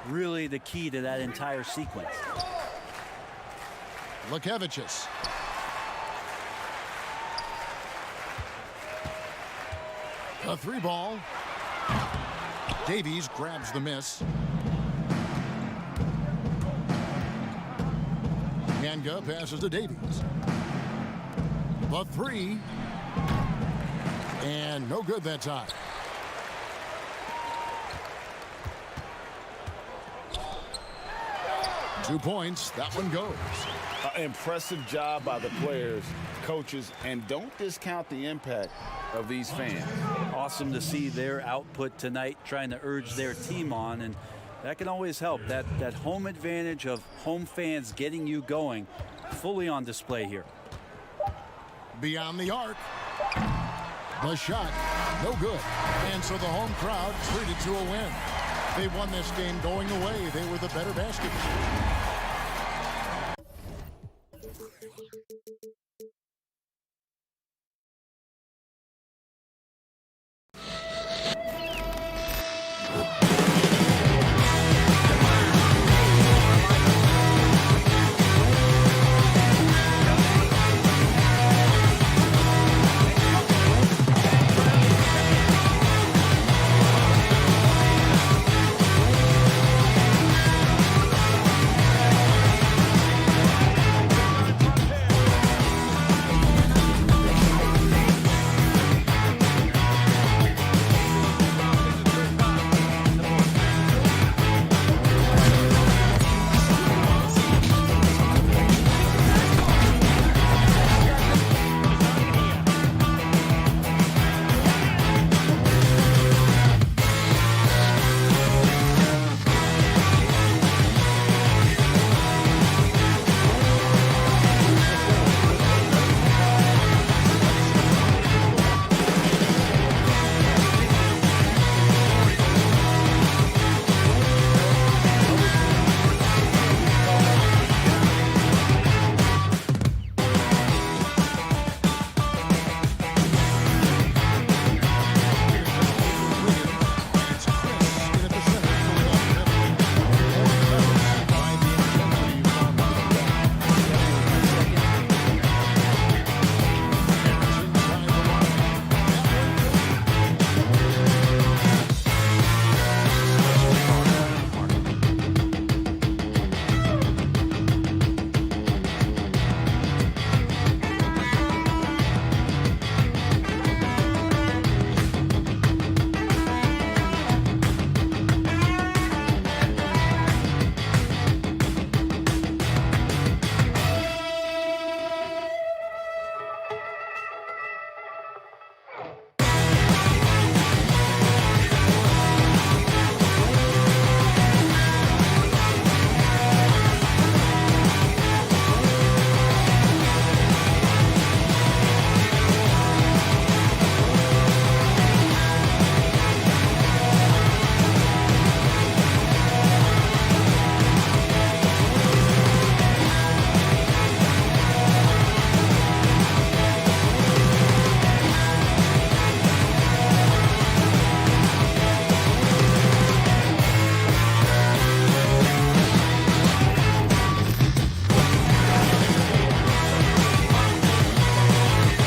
really the key to that entire sequence. Lukevicius. A three ball. Davies grabs the miss. Hanga passes to Davies. The three. And no good that time. Two points. That one goes. Impressive job by the players, coaches, and don't discount the impact of these fans. Awesome to see their output tonight, trying to urge their team on, and that can always help. That home advantage of home fans getting you going, fully on display here. Beyond the arc. The shot, no good. And so the home crowd treated to a win. They won this game going away. They were the better basket.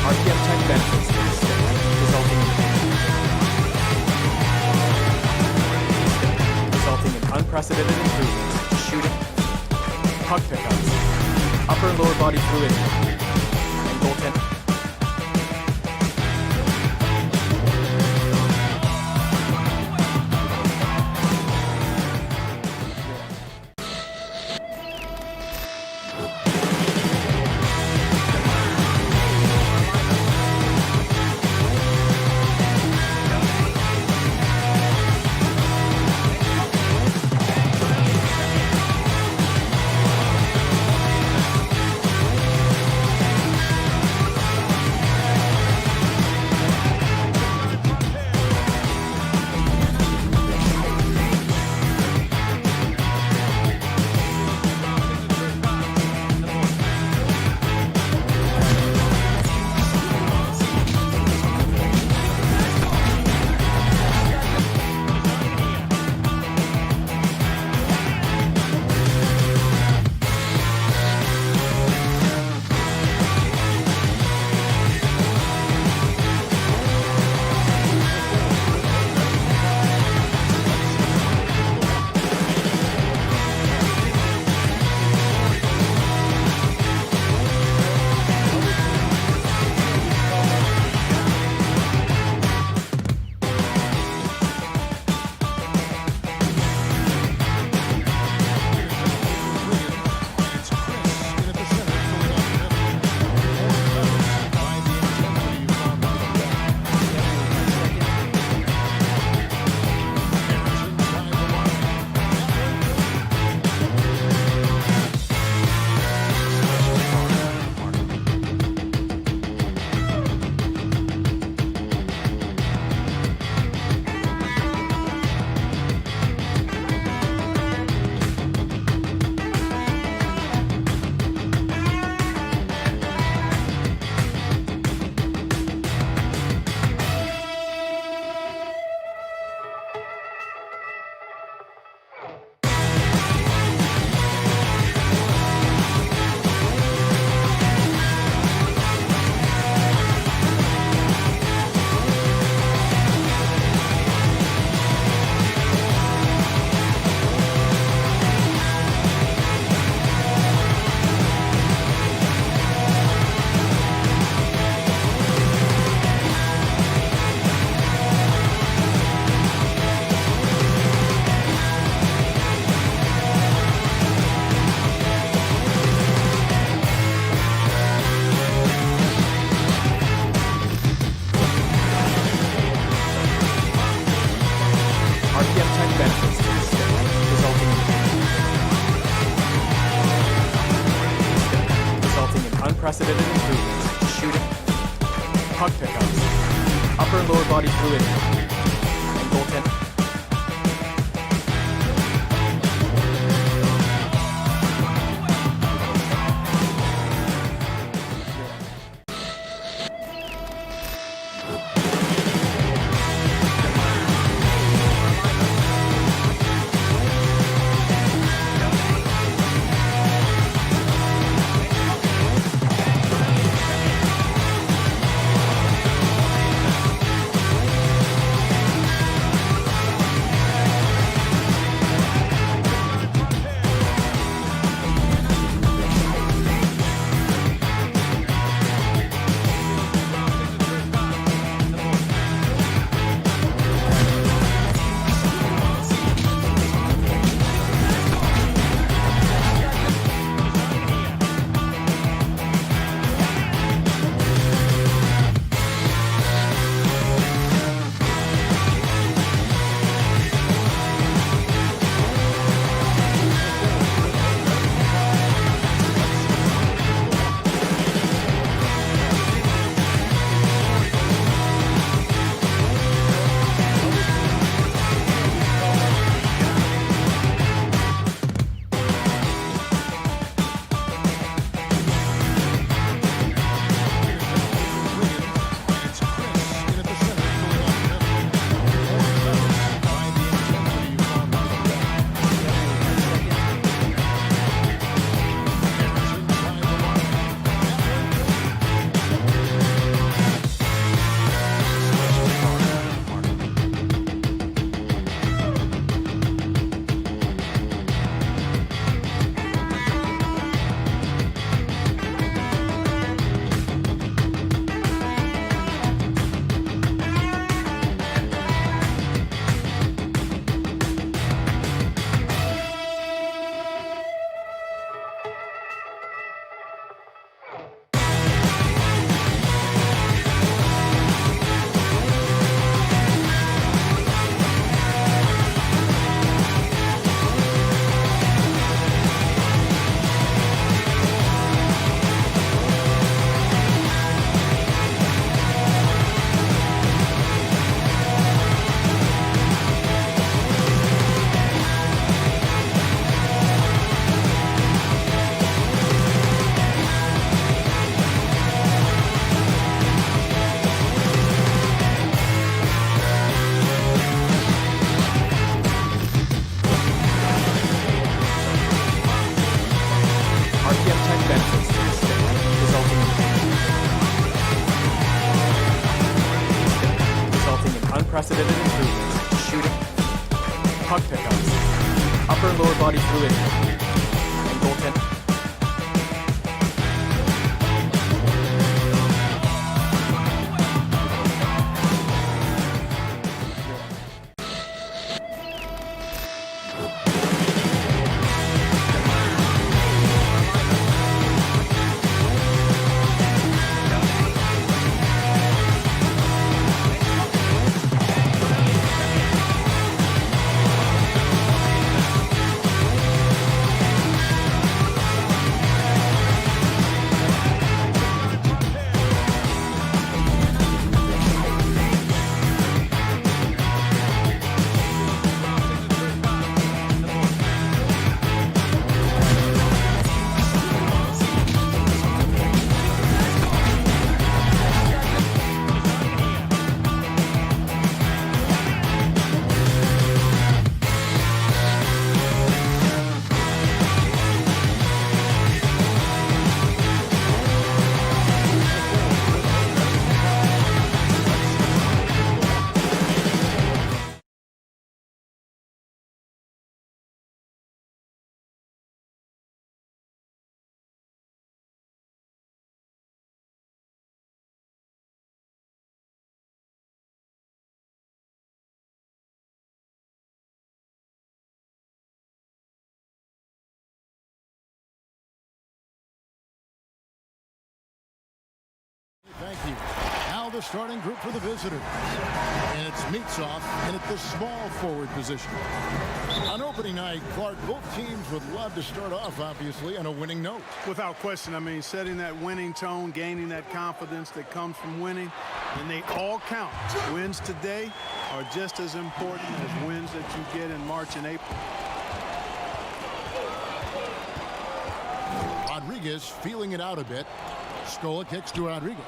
RPM tech benefits to the stick, resulting in unprecedented improvements to shooting, puck pickups, upper and lower body fluidity, and goaltending. unprecedented improvements to shooting, puck pickups, upper and lower body fluidity, and goaltending. unprecedented improvements, shooting, puck pickups, upper and lower body fluidity, and goaltending. Thank you. Now the starting group for the visitors. And it's Meets-Off in at the small forward position. On opening night, Clark, both teams would love to start off, obviously, on a winning note. Without question, I mean, setting that winning tone, gaining that confidence that comes from winning, and they all count. Wins today are just as important as wins that you get in March and April. Rodriguez feeling it out a bit. Scola kicks to Rodriguez.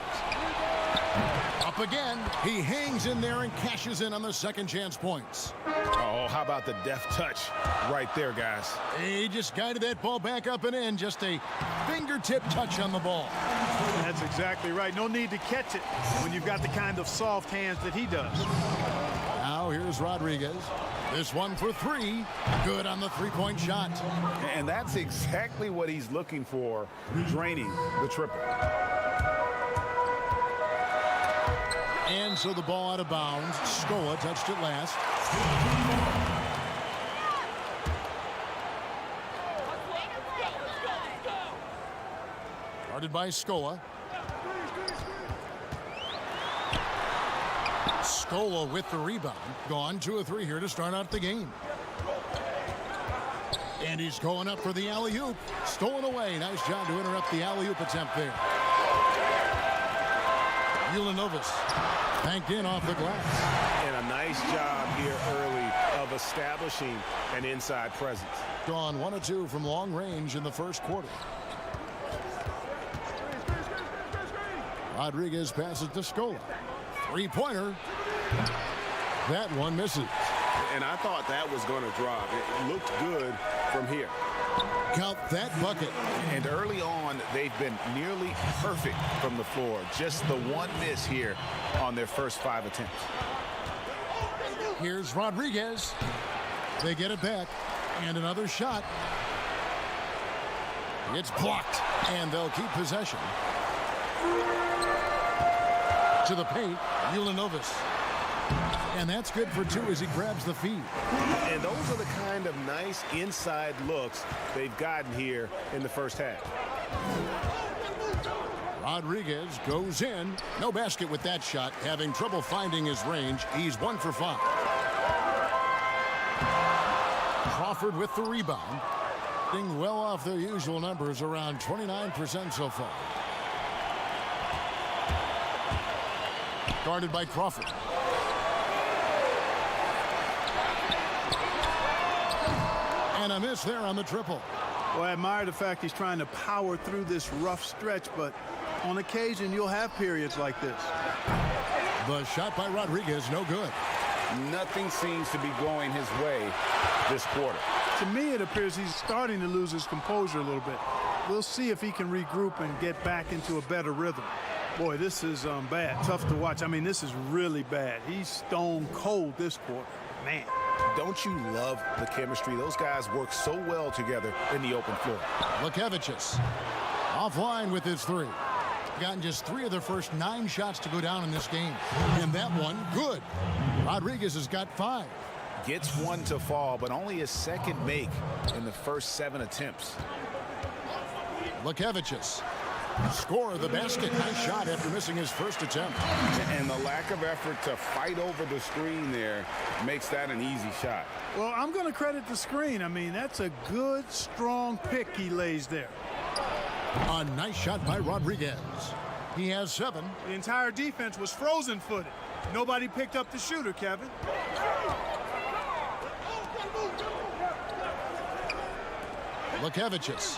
Up again. He hangs in there and cashes in on the second chance points. Oh, how about the deft touch right there, guys? He just guided that ball back up and in. Just a fingertip touch on the ball. That's exactly right. No need to catch it when you've got the kind of soft hands that he does. Now here's Rodriguez. This one for three. Good on the three-point shot. And that's exactly what he's looking for, draining the triple. And so the ball out of bounds. Scola touched it last. Guarded by Scola. Scola with the rebound. Gone 2-3 here to start out the game. And he's going up for the alley-oop. Stolen away. Nice job to interrupt the alley-oop attempt there. Ulanovas banked in off the glass. And a nice job here early of establishing an inside presence. Gone 1 of 2 from long range in the first quarter. Rodriguez passes to Scola. Three-pointer. That one misses. And I thought that was going to drop. It looked good from here. Count that bucket. And early on, they've been nearly perfect from the floor. Just the one miss here on their first 5 attempts. Here's Rodriguez. They get it back. And another shot. It's blocked. And they'll keep possession. To the paint, Ulanovas. And that's good for 2 as he grabs the feed. And those are the kind of nice inside looks they've gotten here in the first half. Rodriguez goes in. No basket with that shot. Having trouble finding his range. He's 1 for 5. Crawford with the rebound. Being well off their usual numbers, around 29% so far. Guarded by Crawford. And a miss there on the triple. Well, I admire the fact he's trying to power through this rough stretch, but on occasion you'll have periods like this. The shot by Rodriguez, no good. Nothing seems to be going his way this quarter. To me, it appears he's starting to lose his composure a little bit. We'll see if he can regroup and get back into a better rhythm. Boy, this is bad. Tough to watch. I mean, this is really bad. He's stone cold this quarter. Man. Don't you love the chemistry? Those guys work so well together in the open floor. Lekevicius offline with his three. Gotten just 3 of their first 9 shots to go down in this game. And that one, good. Rodriguez has got 5. Gets one to fall, but only his second make in the first 7 attempts. Lekevicius. Score the basket. Nice shot after missing his first attempt. And the lack of effort to fight over the screen there makes that an easy shot. Well, I'm going to credit the screen. I mean, that's a good, strong pick he lays there. A nice shot by Rodriguez. He has 7. The entire defense was frozen-footed. Nobody picked up the shooter, Kevin. Lekevicius.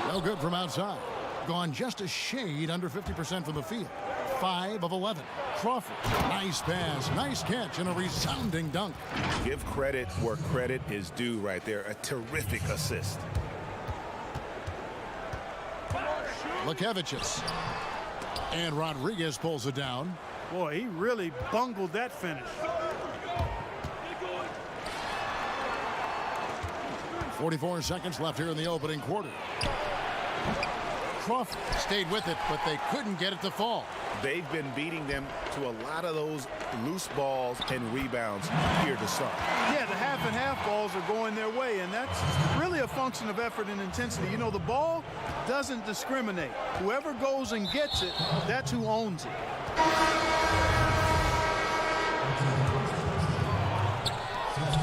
No good from outside. Gone just a shade under 50% from the field. 5 of 11. Crawford. Nice pass. Nice catch and a resounding dunk. Give credit where credit is due right there. A terrific assist. Lekevicius. And Rodriguez pulls it down. Boy, he really bungled that finish. 44 seconds left here in the opening quarter. Crawford stayed with it, but they couldn't get it to fall. They've been beating them to a lot of those loose balls and rebounds here to start. Yeah, the half and half balls are going their way, and that's really a function of effort and intensity. You know, the ball doesn't discriminate. Whoever goes and gets it, that's who owns it.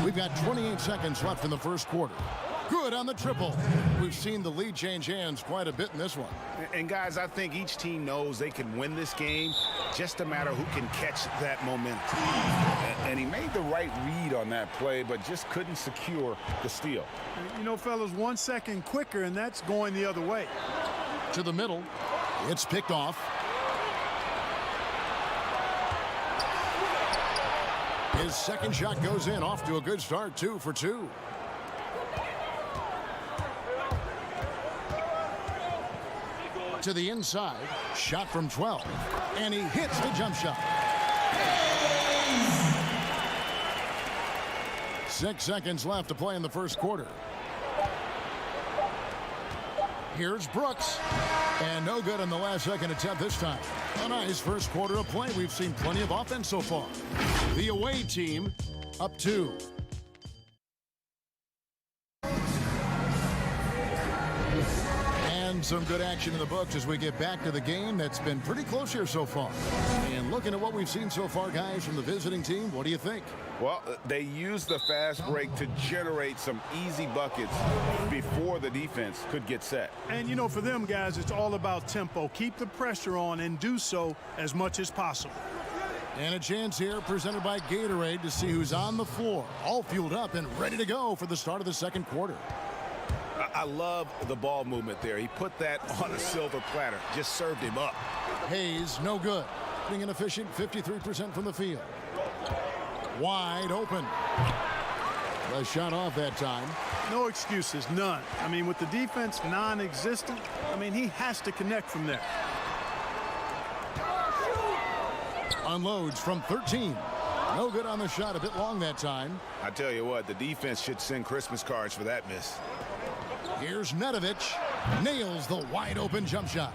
We've got 28 seconds left in the first quarter. Good on the triple. We've seen the lead change hands quite a bit in this one. And guys, I think each team knows they can win this game, just a matter who can catch that momentum. And he made the right read on that play, but just couldn't secure the steal. You know, fellas, 1 second quicker, and that's going the other way. To the middle. It's picked off. His second shot goes in, off to a good start, 2 for 2. To the inside, shot from 12, and he hits the jump shot. 6 seconds left to play in the first quarter. Here's Brooks, and no good on the last second attempt this time. A nice first quarter of play. We've seen plenty of offense so far. The away team up 2. And some good action in the books as we get back to the game that's been pretty close here so far. And looking at what we've seen so far, guys, from the visiting team, what do you think? Well, they used the fast break to generate some easy buckets before the defense could get set. And, you know, for them, guys, it's all about tempo. Keep the pressure on and do so as much as possible. And a chance here presented by Gatorade to see who's on the floor, all fueled up and ready to go for the start of the second quarter. I love the ball movement there. He put that on a silver platter, just served him up. Hayes, no good. Being an efficient 53% from the field. Wide open. The shot off that time. No excuses, none. I mean, with the defense non-existent, I mean, he has to connect from there. Unloads from 13. No good on the shot, a bit long that time. I tell you what, the defense should send Christmas cards for that miss. Here's Nedovic. Nails the wide open jump shot.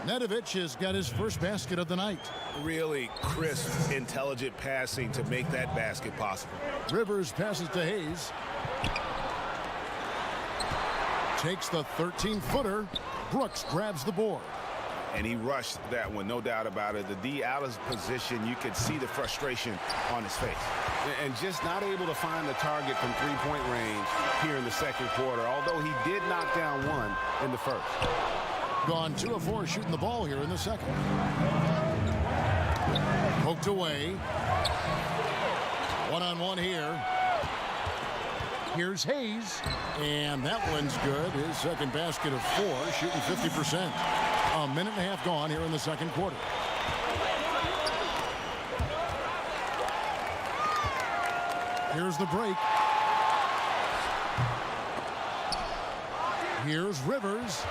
Nedovic has got his first basket of the night. Really crisp, intelligent passing to make that basket possible. Rivers passes to Hayes. Takes the 13-footer. Brooks grabs the board. And he rushed that one, no doubt about it. The D out of position, you could see the frustration on his face. And just not able to find the target from three-point range here in the second quarter, although he did knock down one in the first. Gone 2 of 4 shooting the ball here in the second. Poked away. One-on-one here. Here's Hayes, and that one's good. His second basket of 4, shooting 50%. A minute and a half gone here in the second quarter. Here's the break. Here's Rivers.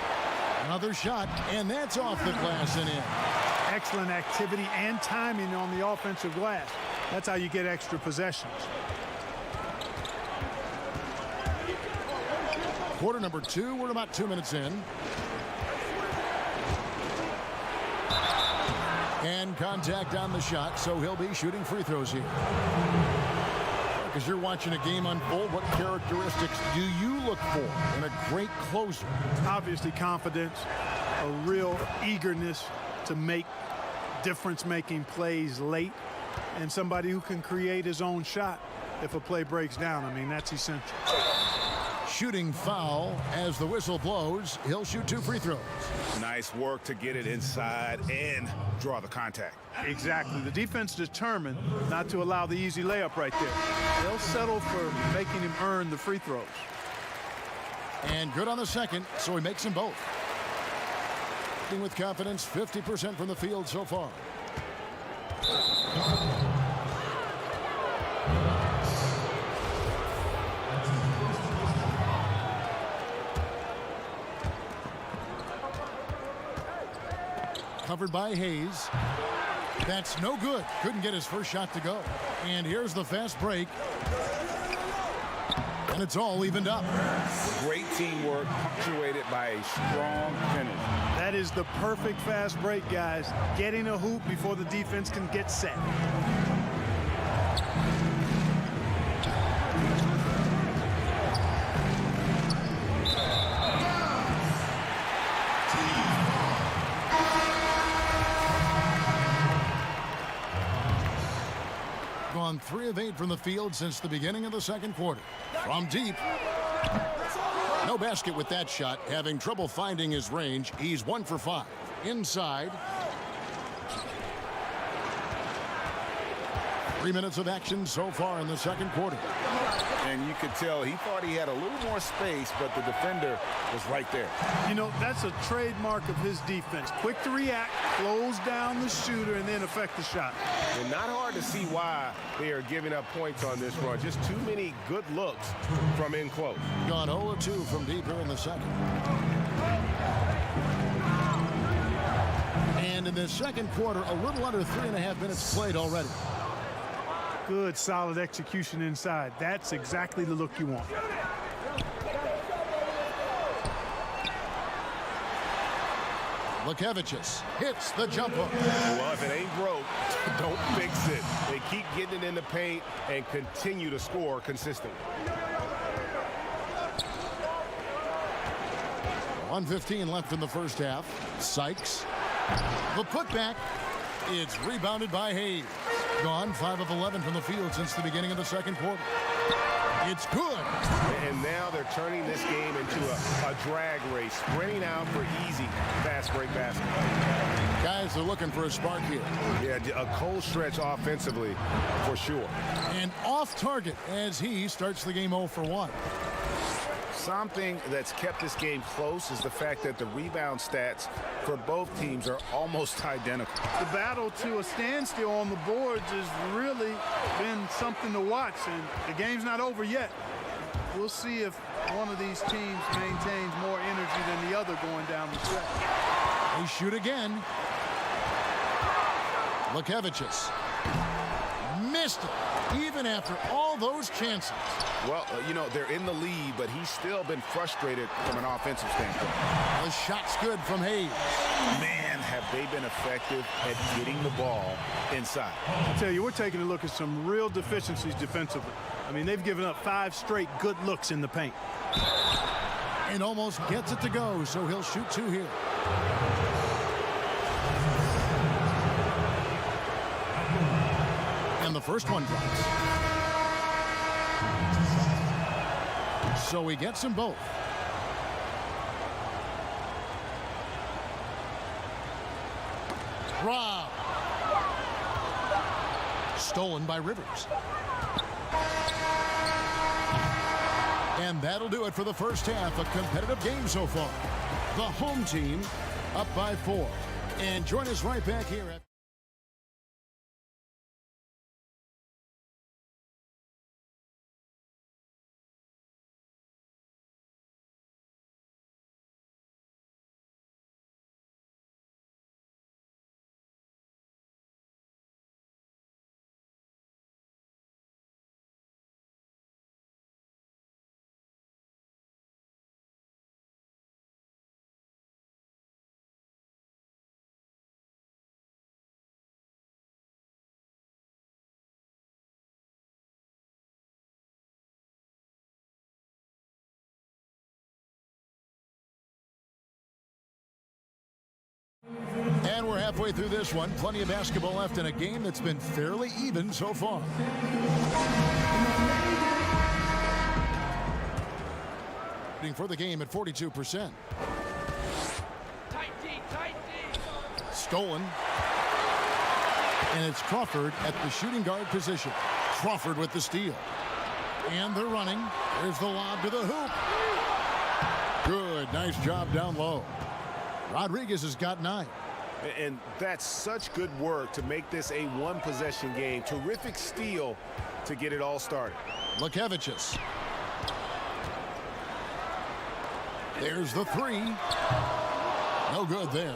Another shot, and that's off the glass and in. Excellent activity and timing on the offensive glass. That's how you get extra possessions. Quarter number 2, we're about 2 minutes in. And contact on the shot, so he'll be shooting free throws here. As you're watching a game unfold, what characteristics do you look for in a great closer? Obviously confidence, a real eagerness to make difference-making plays late, and somebody who can create his own shot if a play breaks down. I mean, that's essential. Shooting foul as the whistle blows. He'll shoot 2 free throws. Nice work to get it inside and draw the contact. Exactly. The defense determined not to allow the easy layup right there. They'll settle for making him earn the free throws. And good on the second, so he makes them both. With confidence, 50% from the field so far. Covered by Hayes. That's no good. Couldn't get his first shot to go. And here's the fast break. And it's all evened up. Great teamwork, punctuated by a strong finish. That is the perfect fast break, guys. Getting a hoop before the defense can get set. Gone 3 of 8 from the field since the beginning of the second quarter. From deep. No basket with that shot. Having trouble finding his range. He's 1 for 5. Inside. 3 minutes of action so far in the second quarter. And you could tell he thought he had a little more space, but the defender was right there. You know, that's a trademark of his defense. Quick to react, close down the shooter, and then affect the shot. And not hard to see why they are giving up points on this run. Just too many good looks from in close. Gone 0 of 2 from deep here in the second. And in the second quarter, a little under 3.5 minutes played already. Good, solid execution inside. That's exactly the look you want. Lukevicius hits the jumper. Well, if it ain't broke, don't fix it. They keep getting it in the paint and continue to score consistently. 1:15 left in the first half. Sykes. The putback. It's rebounded by Hayes. Gone 5 of 11 from the field since the beginning of the second quarter. It's good. And now they're turning this game into a drag race, sprinting out for easy fast break basket. Guys are looking for a spark here. Yeah, a cold stretch offensively for sure. And off target as he starts the game 0 for 1. Something that's kept this game close is the fact that the rebound stats for both teams are almost identical. The battle to a standstill on the boards has really been something to watch, and the game's not over yet. We'll see if one of these teams maintains more energy than the other going down the stretch. They shoot again. Lukevicius missed it, even after all those chances. Well, you know, they're in the lead, but he's still been frustrated from an offensive standpoint. The shot's good from Hayes. Man, have they been effective at getting the ball inside. I tell you, we're taking a look at some real deficiencies defensively. I mean, they've given up 5 straight good looks in the paint. And almost gets it to go, so he'll shoot 2 here. And the first one drops. So he gets them both. Rob. Stolen by Rivers. And that'll do it for the first half. A competitive game so far. The home team up by 4. And join us right back here at And we're halfway through this one. Plenty of basketball left in a game that's been fairly even so far. For the game at 42%. Stolen. And it's Crawford at the shooting guard position. Crawford with the steal. And they're running. There's the lob to the hoop. Good. Nice job down low. Rodriguez has got 9. And that's such good work to make this a one-possession game. Terrific steal to get it all started. Lekevicius. There's the 3. No good there.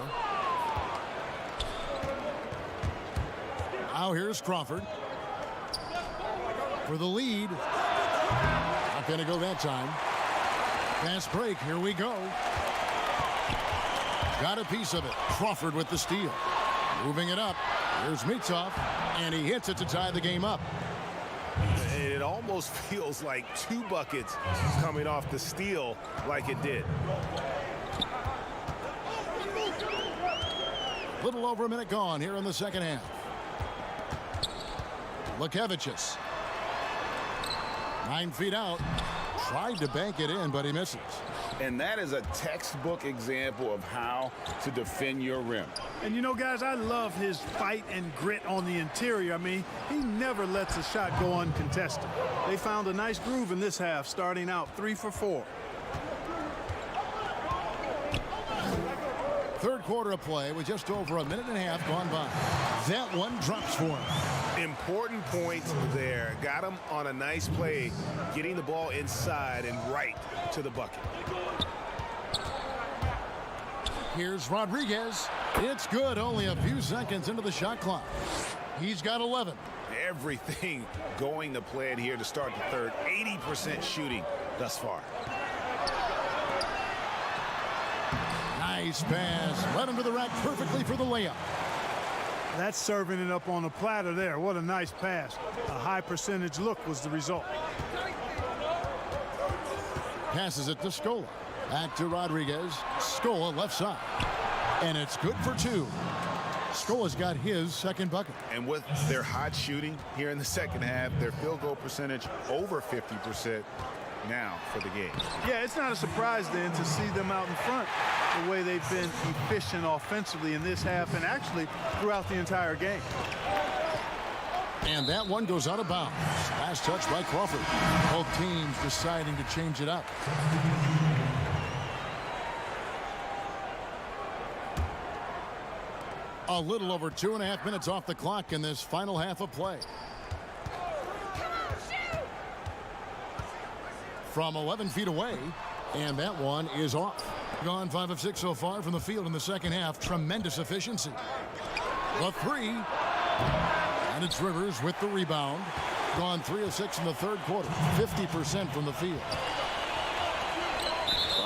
Now here's Crawford for the lead. Not going to go that time. Fast break. Here we go. Got a piece of it. Crawford with the steal. Moving it up. Here's Mitsov. And he hits it to tie the game up. It almost feels like 2 buckets coming off the steal like it did. Little over a minute gone here in the second half. Lekevicius. 9 feet out. Tried to bank it in, but he misses. And that is a textbook example of how to defend your rim. And you know, guys, I love his fight and grit on the interior. I mean, he never lets a shot go uncontested. They found a nice groove in this half, starting out 3 for 4. Third quarter of play with just over a minute and a half gone by. That one drops for him. Important points there. Got him on a nice play, getting the ball inside and right to the bucket. Here's Rodriguez. It's good. Only a few seconds into the shot clock. He's got 11. Everything going to plan here to start the third. 80% shooting thus far. Nice pass. Led him to the rack perfectly for the layup. That's serving it up on a platter there. What a nice pass. A high percentage look was the result. Passes it to Scola. Back to Rodriguez. Scola left side. And it's good for 2. Scola's got his second bucket. And with their hot shooting here in the second half, their field goal percentage over 50% now for the game. Yeah, it's not a surprise then to see them out in front the way they've been efficient offensively in this half and actually throughout the entire game. And that one goes out of bounds. Last touch by Crawford. Both teams deciding to change it up. A little over 2.5 minutes off the clock in this final half of play. From 11 feet away, and that one is off. Gone 5 of 6 so far from the field in the second half. Tremendous efficiency. The 3. And it's Rivers with the rebound. Gone 3 of 6 in the third quarter. 50% from the field.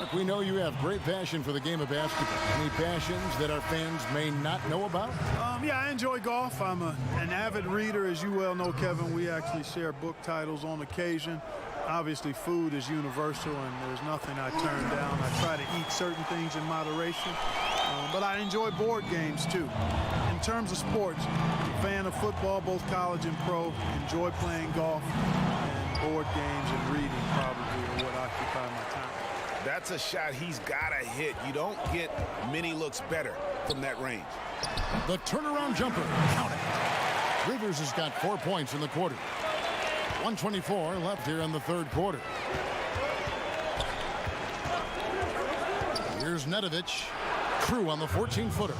Mark, we know you have great passion for the game of basketball. Any passions that our fans may not know about? Yeah, I enjoy golf. I'm an avid reader, as you well know, Kevin. We actually share book titles on occasion. Obviously, food is universal, and there's nothing I turn down. I try to eat certain things in moderation, but I enjoy board games, too. In terms of sports, I'm a fan of football, both college and pro. Enjoy playing golf, and board games and reading probably are what occupy my time. That's a shot he's got to hit. You don't get many looks better from that range. The turnaround jumper. Count it. Rivers has got 4 points in the quarter. 1:24 left here in the third quarter. Here's Nedovic. Crew on the 14-footer.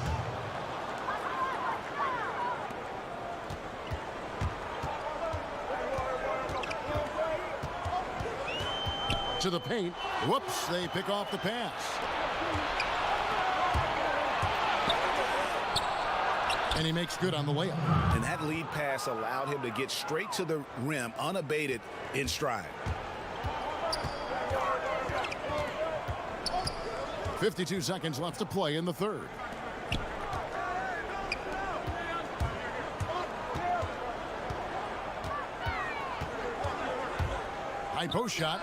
To the paint. Whoops, they pick off the pass. And he makes good on the layup. And that lead pass allowed him to get straight to the rim unabated in stride. 52 seconds left to play in the third. High post shot.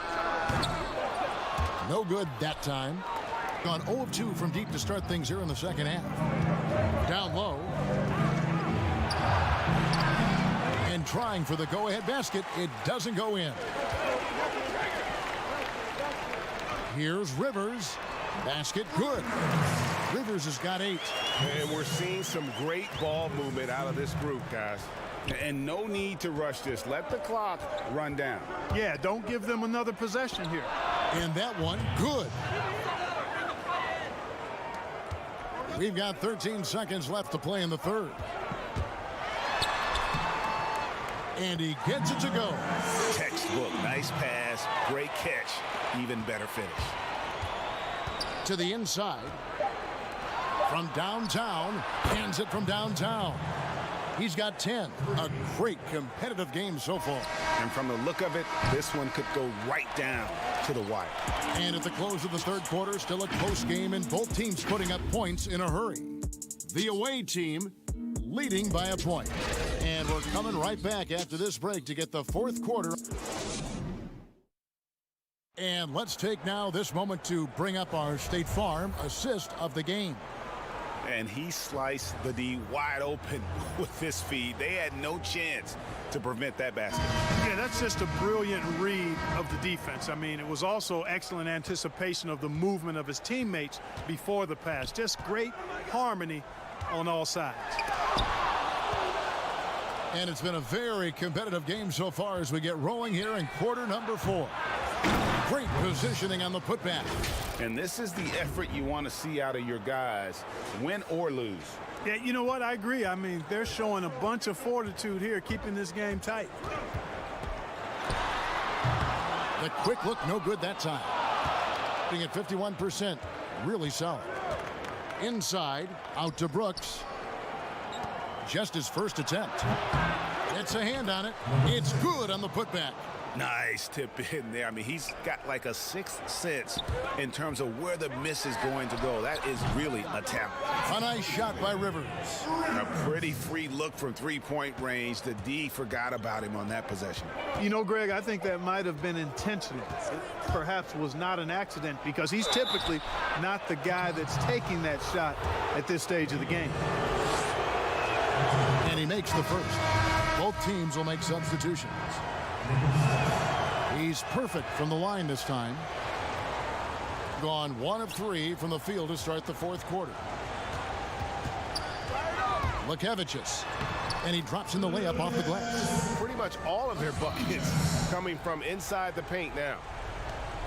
No good that time. Gone 0 of 2 from deep to start things here in the second half. Down low. And trying for the go-ahead basket. It doesn't go in. Here's Rivers. Basket good. Rivers has got 8. And we're seeing some great ball movement out of this group, guys. And no need to rush this. Let the clock run down. Yeah, don't give them another possession here. And that one, good. We've got 13 seconds left to play in the third. And he gets it to go. Textbook. Nice pass. Great catch. Even better finish. To the inside. From downtown. Hands it from downtown. He's got 10. A great competitive game so far. And from the look of it, this one could go right down to the wire. And at the close of the third quarter, still a close game, and both teams putting up points in a hurry. The away team leading by a point. And we're coming right back after this break to get the fourth quarter. And let's take now this moment to bring up our State Farm assist of the game. And he sliced the D wide open with this feed. They had no chance to prevent that basket. Yeah, that's just a brilliant read of the defense. I mean, it was also excellent anticipation of the movement of his teammates before the pass. Just great harmony on all sides. And it's been a very competitive game so far as we get rolling here in quarter number 4. Great positioning on the putback. And this is the effort you want to see out of your guys, win or lose. Yeah, you know what? I agree. I mean, they're showing a bunch of fortitude here, keeping this game tight. The quick look, no good that time. Being at 51%, really solid. Inside, out to Brooks. Just his first attempt. Gets a hand on it. It's good on the putback. Nice tip in there. I mean, he's got like a sixth sense in terms of where the miss is going to go. That is really a talent. A nice shot by Rivers. A pretty free look from three-point range. The D forgot about him on that possession. You know, Greg, I think that might have been intentional. It perhaps was not an accident because he's typically not the guy that's taking that shot at this stage of the game. And he makes the first. Both teams will make substitutions. He's perfect from the line this time. Gone 1 of 3 from the field to start the fourth quarter. Lukevicius. And he drops in the layup off the glass. Pretty much all of their buckets coming from inside the paint now.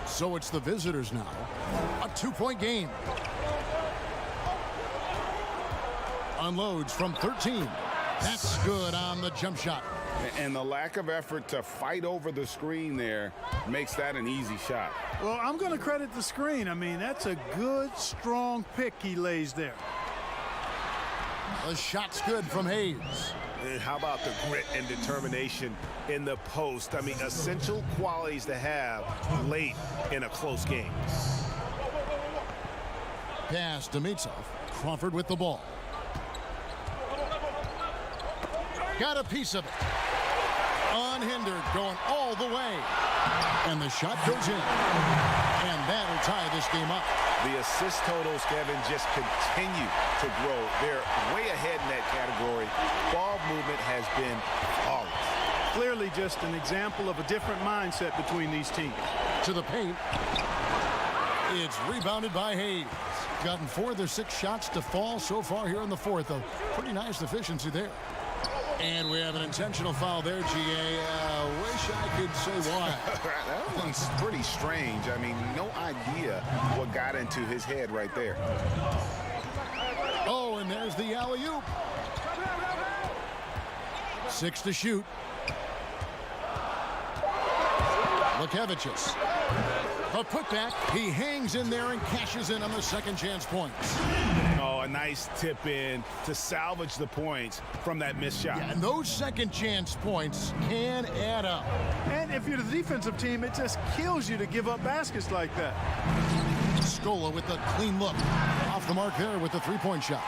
So it's the visitors now. A 2-point game. Unloads from 13. That's good on the jump shot. And the lack of effort to fight over the screen there makes that an easy shot. Well, I'm going to credit the screen. I mean, that's a good, strong pick he lays there. The shot's good from Hayes. And how about the grit and determination in the post? I mean, essential qualities to have late in a close game. Pass to Mitsov. Crawford with the ball. Got a piece of it. Unhindered, going all the way. And the shot goes in. And that'll tie this game up. The assist totals, Kevin, just continue to grow. They're way ahead in that category. Ball movement has been flawless. Clearly just an example of a different mindset between these teams. To the paint. It's rebounded by Hayes. Gotten 4 of their 6 shots to fall so far here in the fourth. A pretty nice efficiency there. And we have an intentional foul there, GA. Wish I could say why. That one's pretty strange. I mean, no idea what got into his head right there. Oh, and there's the alley-oop. 6 to shoot. Lukevicius. A putback. He hangs in there and cashes in on the second chance points. Oh, a nice tip in to salvage the points from that missed shot. Yeah, and those second chance points can add up. And if you're the defensive team, it just kills you to give up baskets like that. Scola with a clean look. Off the mark there with the three-point shot.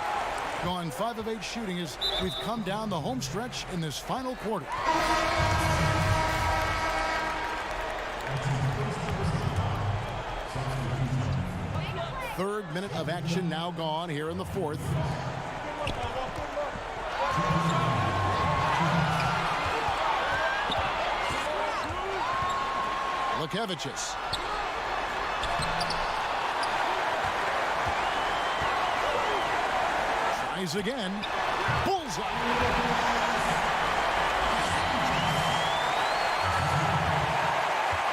Gone 5 of 8 shooting as we've come down the home stretch in this final quarter. Third minute of action now gone here in the fourth. Lukevicius. Tries again. Bullseye.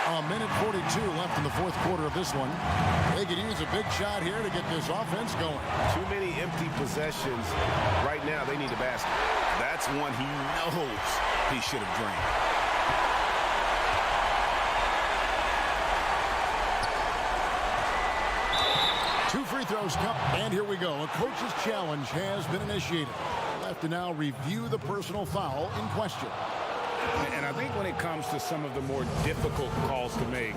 A minute 42 left in the fourth quarter of this one. They could use a big shot here to get this offense going. Too many empty possessions. Right now, they need a basket. That's one he knows he should have drained. Two free throws come, and here we go. A coach's challenge has been initiated. We'll have to now review the personal foul in question. And I think when it comes to some of the more difficult calls to make,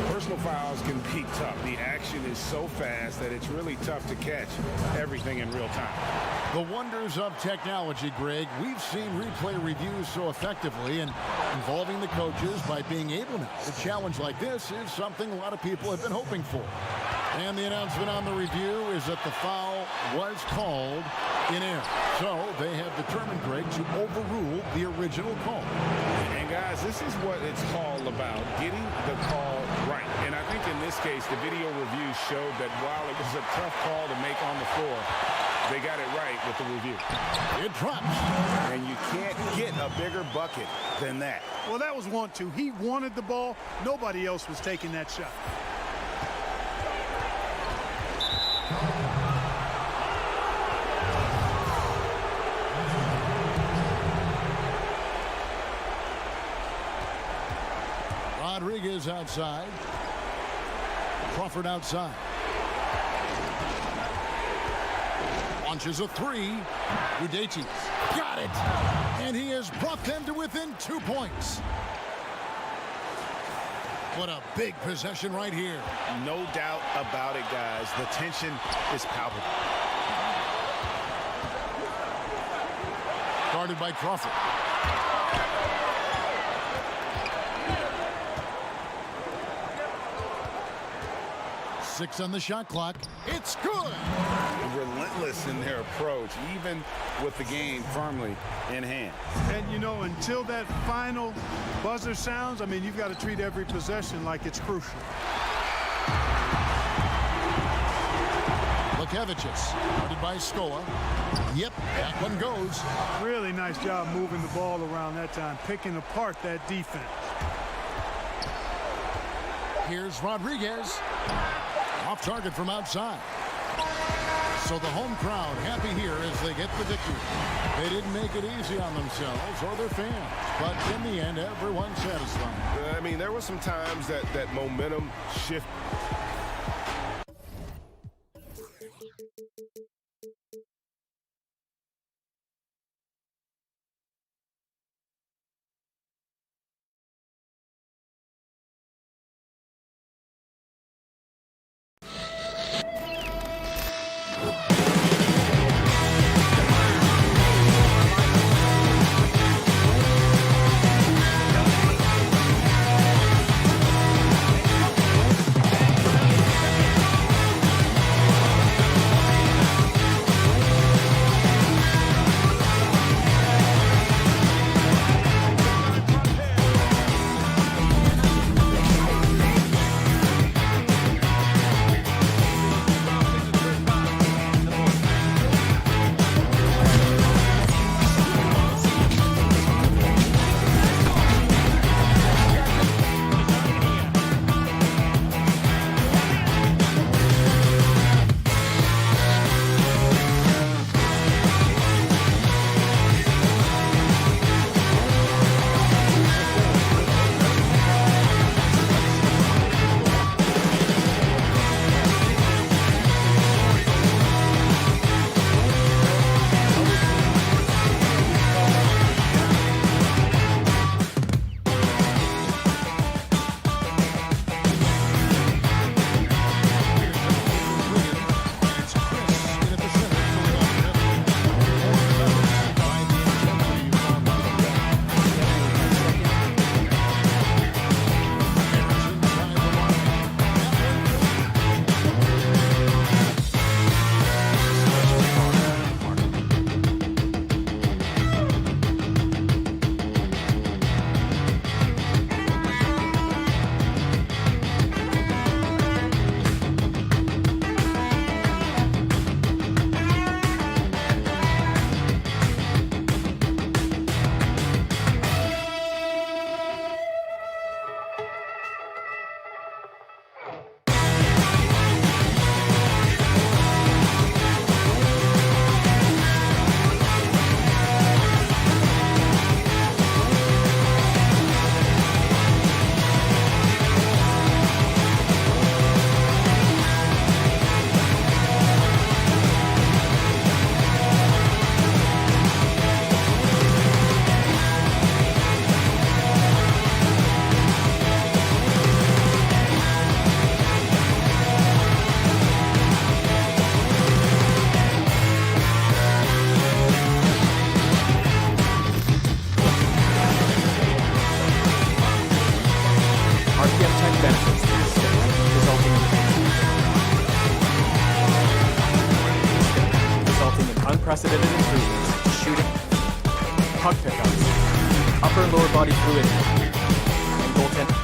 personal fouls can be tough. The action is so fast that it's really tough to catch everything in real time. The wonders of technology, Greg. We've seen replay reviews so effectively, and involving the coaches by being able to challenge like this is something a lot of people have been hoping for. And the announcement on the review is that the foul was called in error. So they have determined, Greg, to overrule the original call. And guys, this is what it's all about, getting the call right. And I think in this case, the video review showed that while it was a tough call to make on the floor, they got it right with the review. It drops. And you can't get a bigger bucket than that. Well, that was 1-2. He wanted the ball. Nobody else was taking that shot. Rodriguez outside. Crawford outside. Launches a three. Udete got it. And he has brought them to within 2 points. What a big possession right here. No doubt about it, guys. The tension is palpable. Guarded by Crawford. Six on the shot clock. It's good. Relentless in their approach, even with the game firmly in hand. And, you know, until that final buzzer sounds, I mean, you've got to treat every possession like it's crucial. Lukevicius, guarded by Scola. Yep, that one goes. Really nice job moving the ball around that time, picking apart that defense. Here's Rodriguez. Off target from outside. So the home crowd happy here as they get the victory. They didn't make it easy on themselves or their fans, but in the end, everyone's satisfied. I mean, there were some times that momentum shifted. puck pickups, upper and lower body fluidity, and goaltending.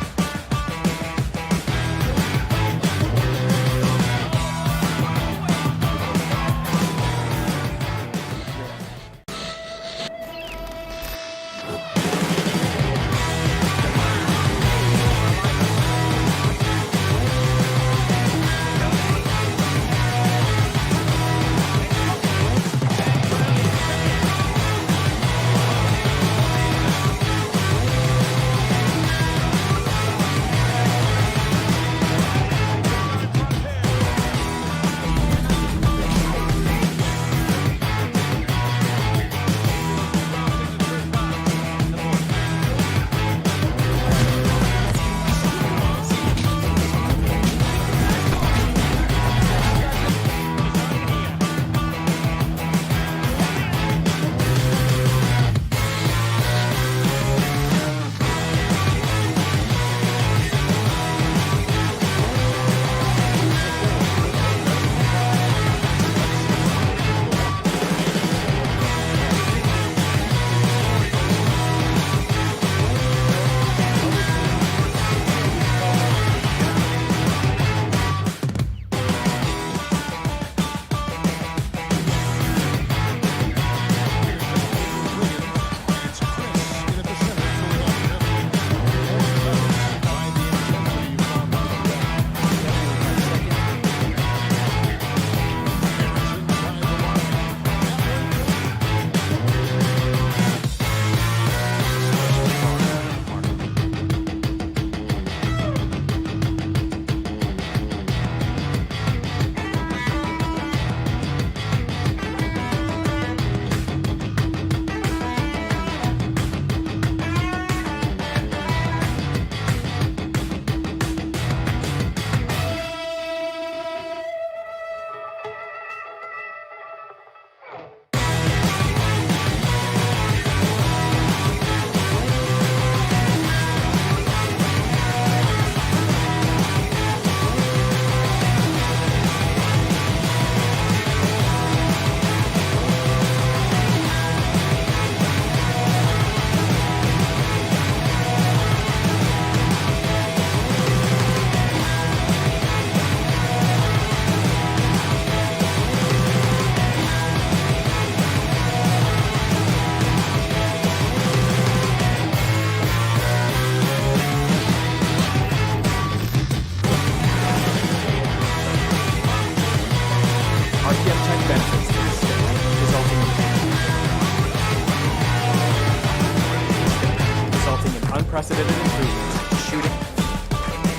Unprecedented improvements in shooting,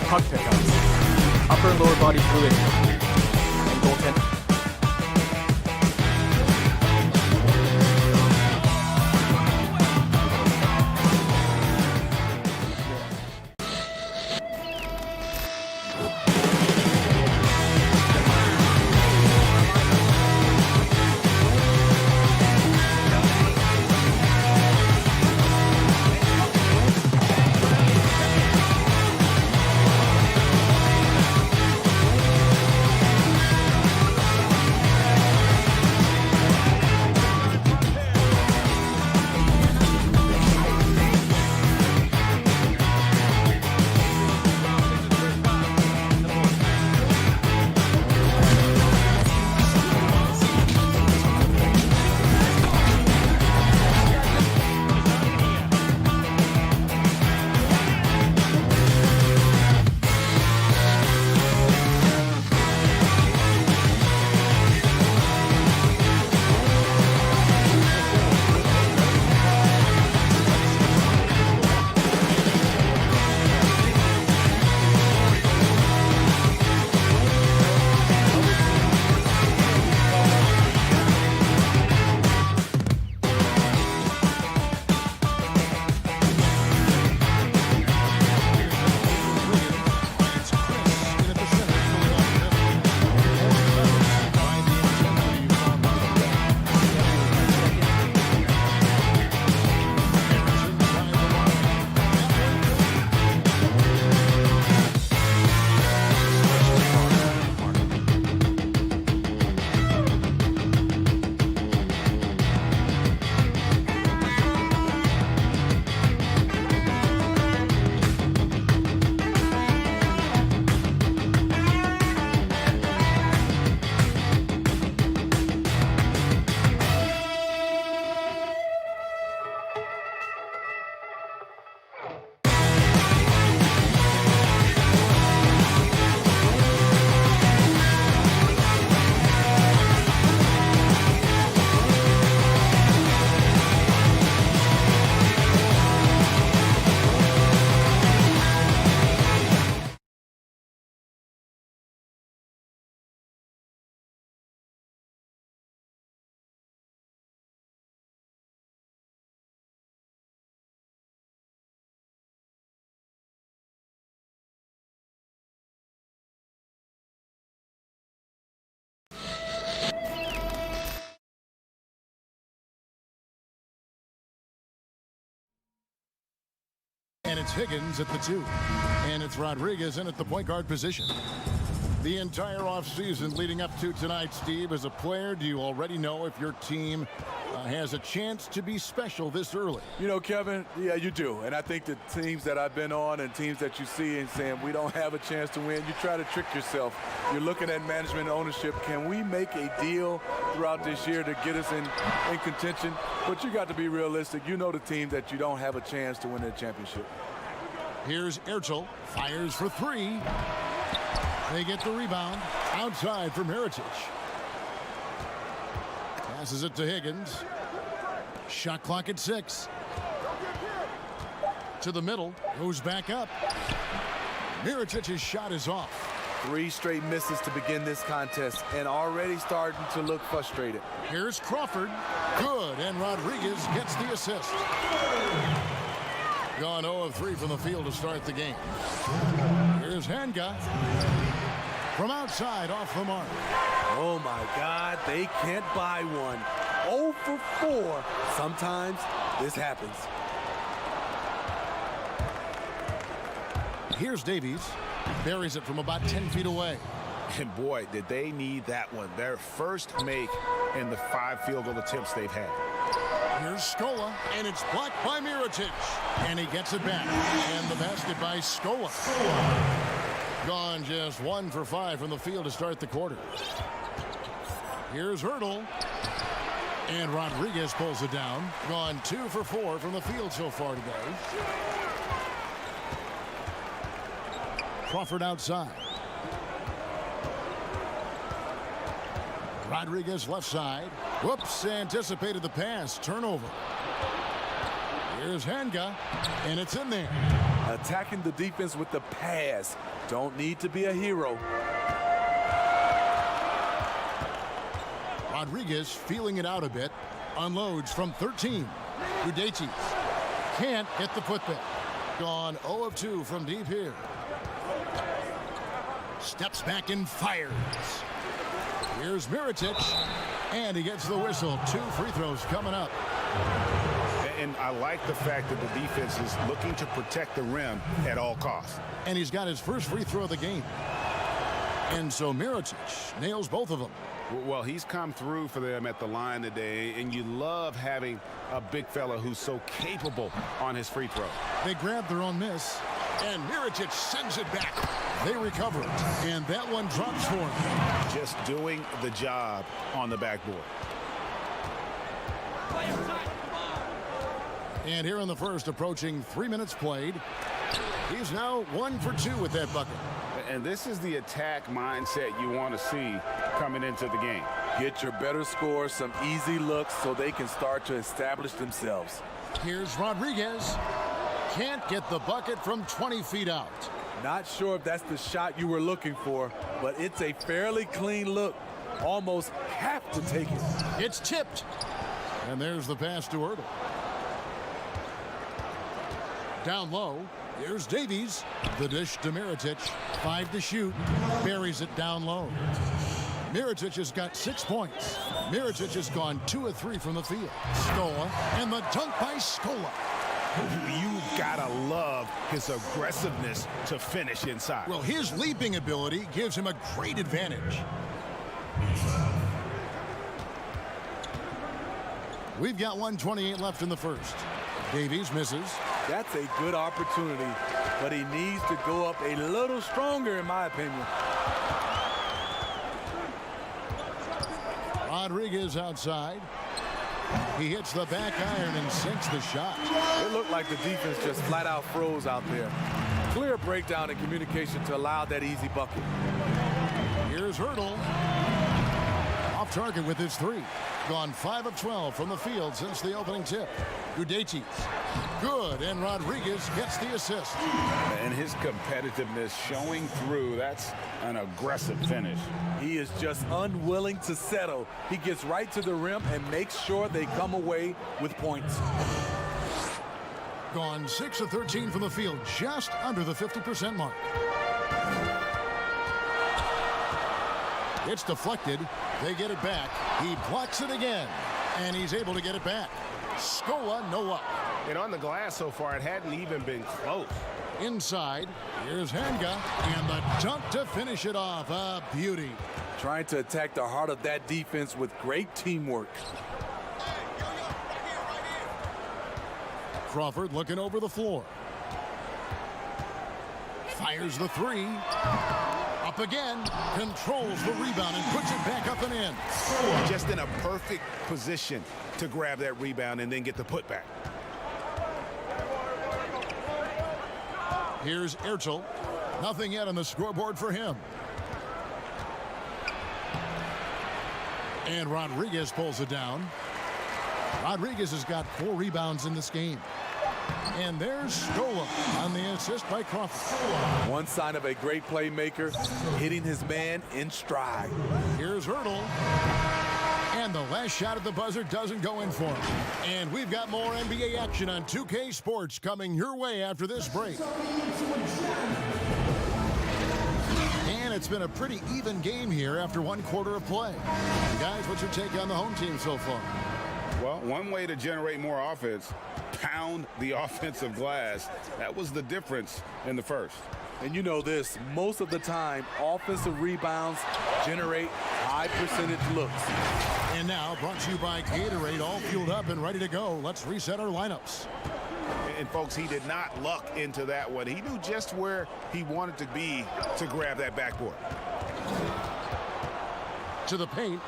puck pickups, upper and lower body fluidity, and goaltending. And it's Higgins at the 2. And it's Rodriguez in at the point guard position. The entire offseason leading up to tonight, Steve, as a player, do you already know if your team has a chance to be special this early? You know, Kevin, yeah, you do. And I think the teams that I've been on and teams that you see and saying we don't have a chance to win, you try to trick yourself. You're looking at management and ownership. Can we make a deal throughout this year to get us in contention? But you got to be realistic. You know the team that you don't have a chance to win the championship. Here's Ertel, fires for 3. They get the rebound outside for Mirotic. Passes it to Higgins. Shot clock at 6. To the middle, goes back up. Mirocic's shot is off. 3 straight misses to begin this contest and already starting to look frustrated. Here's Crawford. Good, and Rodriguez gets the assist. Gone 0 of 3 from the field to start the game. Here's Hanga. From outside, off the mark. Oh, my God, they can't buy one. 0 for 4. Sometimes this happens. Here's Davies. Buries it from about 10 feet away. And boy, did they need that one. Their first make in the 5 field goal attempts they've had. Here's Scola, and it's blocked by Mirotic. And he gets it back. And the basket by Scola. Gone just 1 for 5 from the field to start the quarter. Here's Hurdle. And Rodriguez pulls it down. Gone 2 for 4 from the field so far today. Crawford outside. Rodriguez left side. Whoops, anticipated the pass. Turnover. Here's Hanga, and it's in there. Attacking the defense with the pass. Don't need to be a hero. Rodriguez feeling it out a bit. Unloads from 13. Udaitis can't get the putback. Gone 0 of 2 from deep here. Steps back and fires. Here's Mirotic, and he gets the whistle. 2 free throws coming up. And I like the fact that the defense is looking to protect the rim at all costs. And he's got his first free throw of the game. And so Mirotic nails both of them. Well, he's come through for them at the line today, and you love having a big fella who's so capable on his free throw. They grab their own miss, and Mirotic sends it back. They recover it, and that one drops for him. Just doing the job on the backboard. And here in the first, approaching 3 minutes played, he's now 1 for 2 with that bucket. And this is the attack mindset you want to see coming into the game. Get your better scores, some easy looks so they can start to establish themselves. Here's Rodriguez. Can't get the bucket from 20 feet out. Not sure if that's the shot you were looking for, but it's a fairly clean look. Almost have to take it. It's tipped. And there's the pass to Ertel. Down low, here's Davies. The dish to Mirotic. 5 to shoot. Buries it down low. Mirotic has got 6 points. Mirotic has gone 2 of 3 from the field. Scola, and the dunk by Scola. You've got to love his aggressiveness to finish inside. Well, his leaping ability gives him a great advantage. We've got 1:28 left in the first. Davies misses. That's a good opportunity, but he needs to go up a little stronger, in my opinion. Rodriguez outside. He hits the back iron and sinks the shot. It looked like the defense just flat out froze out there. Clear breakdown in communication to allow that easy bucket. Here's Hurdle. Off target with his 3. Gone 5 of 12 from the field since the opening tip. Udaitis. Good, and Rodriguez gets the assist. And his competitiveness showing through. That's an aggressive finish. He is just unwilling to settle. He gets right to the rim and makes sure they come away with points. Gone 6 of 13 from the field, just under the 50% mark. It's deflected. They get it back. He blocks it again, and he's able to get it back. Scola, no luck. And on the glass so far, it hadn't even been close. Inside, here's Hanga, and the dunk to finish it off. A beauty. Trying to attack the heart of that defense with great teamwork. Crawford looking over the floor. Fires the three. Up again. Controls the rebound and puts it back up and in. Just in a perfect position to grab that rebound and then get the putback. Here's Ertel. Nothing yet on the scoreboard for him. And Rodriguez pulls it down. Rodriguez has got 4 rebounds in this game. And there's Stola on the assist by Crawford. One sign of a great playmaker, hitting his man in stride. Here's Ertel. And the last shot at the buzzer doesn't go in for him. And we've got more NBA action on 2K Sports coming your way after this break. And it's been a pretty even game here after 1 quarter of play. Guys, what's your take on the home team so far? Well, one way to generate more offense, pound the offensive glass. That was the difference in the first. And you know this, most of the time, offensive rebounds generate high percentage looks. And now, brought to you by Gatorade, all fueled up and ready to go. Let's reset our lineups. And folks, he did not luck into that one. He knew just where he wanted to be to grab that backboard. To the paint.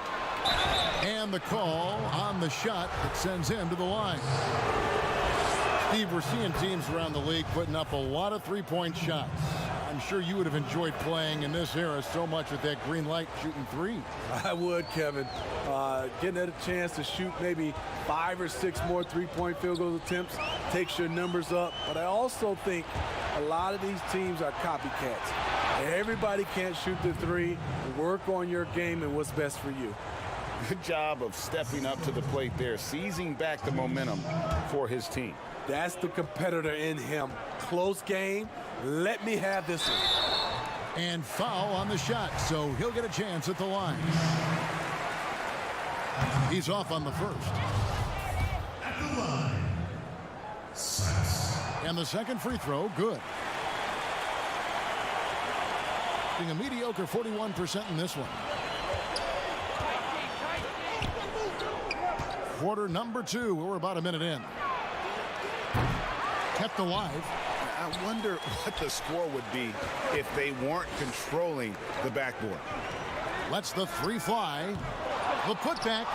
And the call on the shot that sends him to the line. Steve, we're seeing teams around the league putting up a lot of three-point shots. I'm sure you would have enjoyed playing in this era so much with that green light shooting 3. I would, Kevin. Getting a chance to shoot maybe 5 or 6 more three-point field goal attempts takes your numbers up. But I also think a lot of these teams are copycats. Everybody can't shoot the 3. Work on your game and what's best for you. Good job of stepping up to the plate there, seizing back the momentum for his team. That's the competitor in him. Close game. Let me have this one. And foul on the shot, so he'll get a chance at the line. He's off on the first. At the line. And the second free throw, good. Being a mediocre 41% in this one. Quarter number 2. We're about a minute in. Kept alive. I wonder what the score would be if they weren't controlling the backboard. Lets the 3 fly. The putback.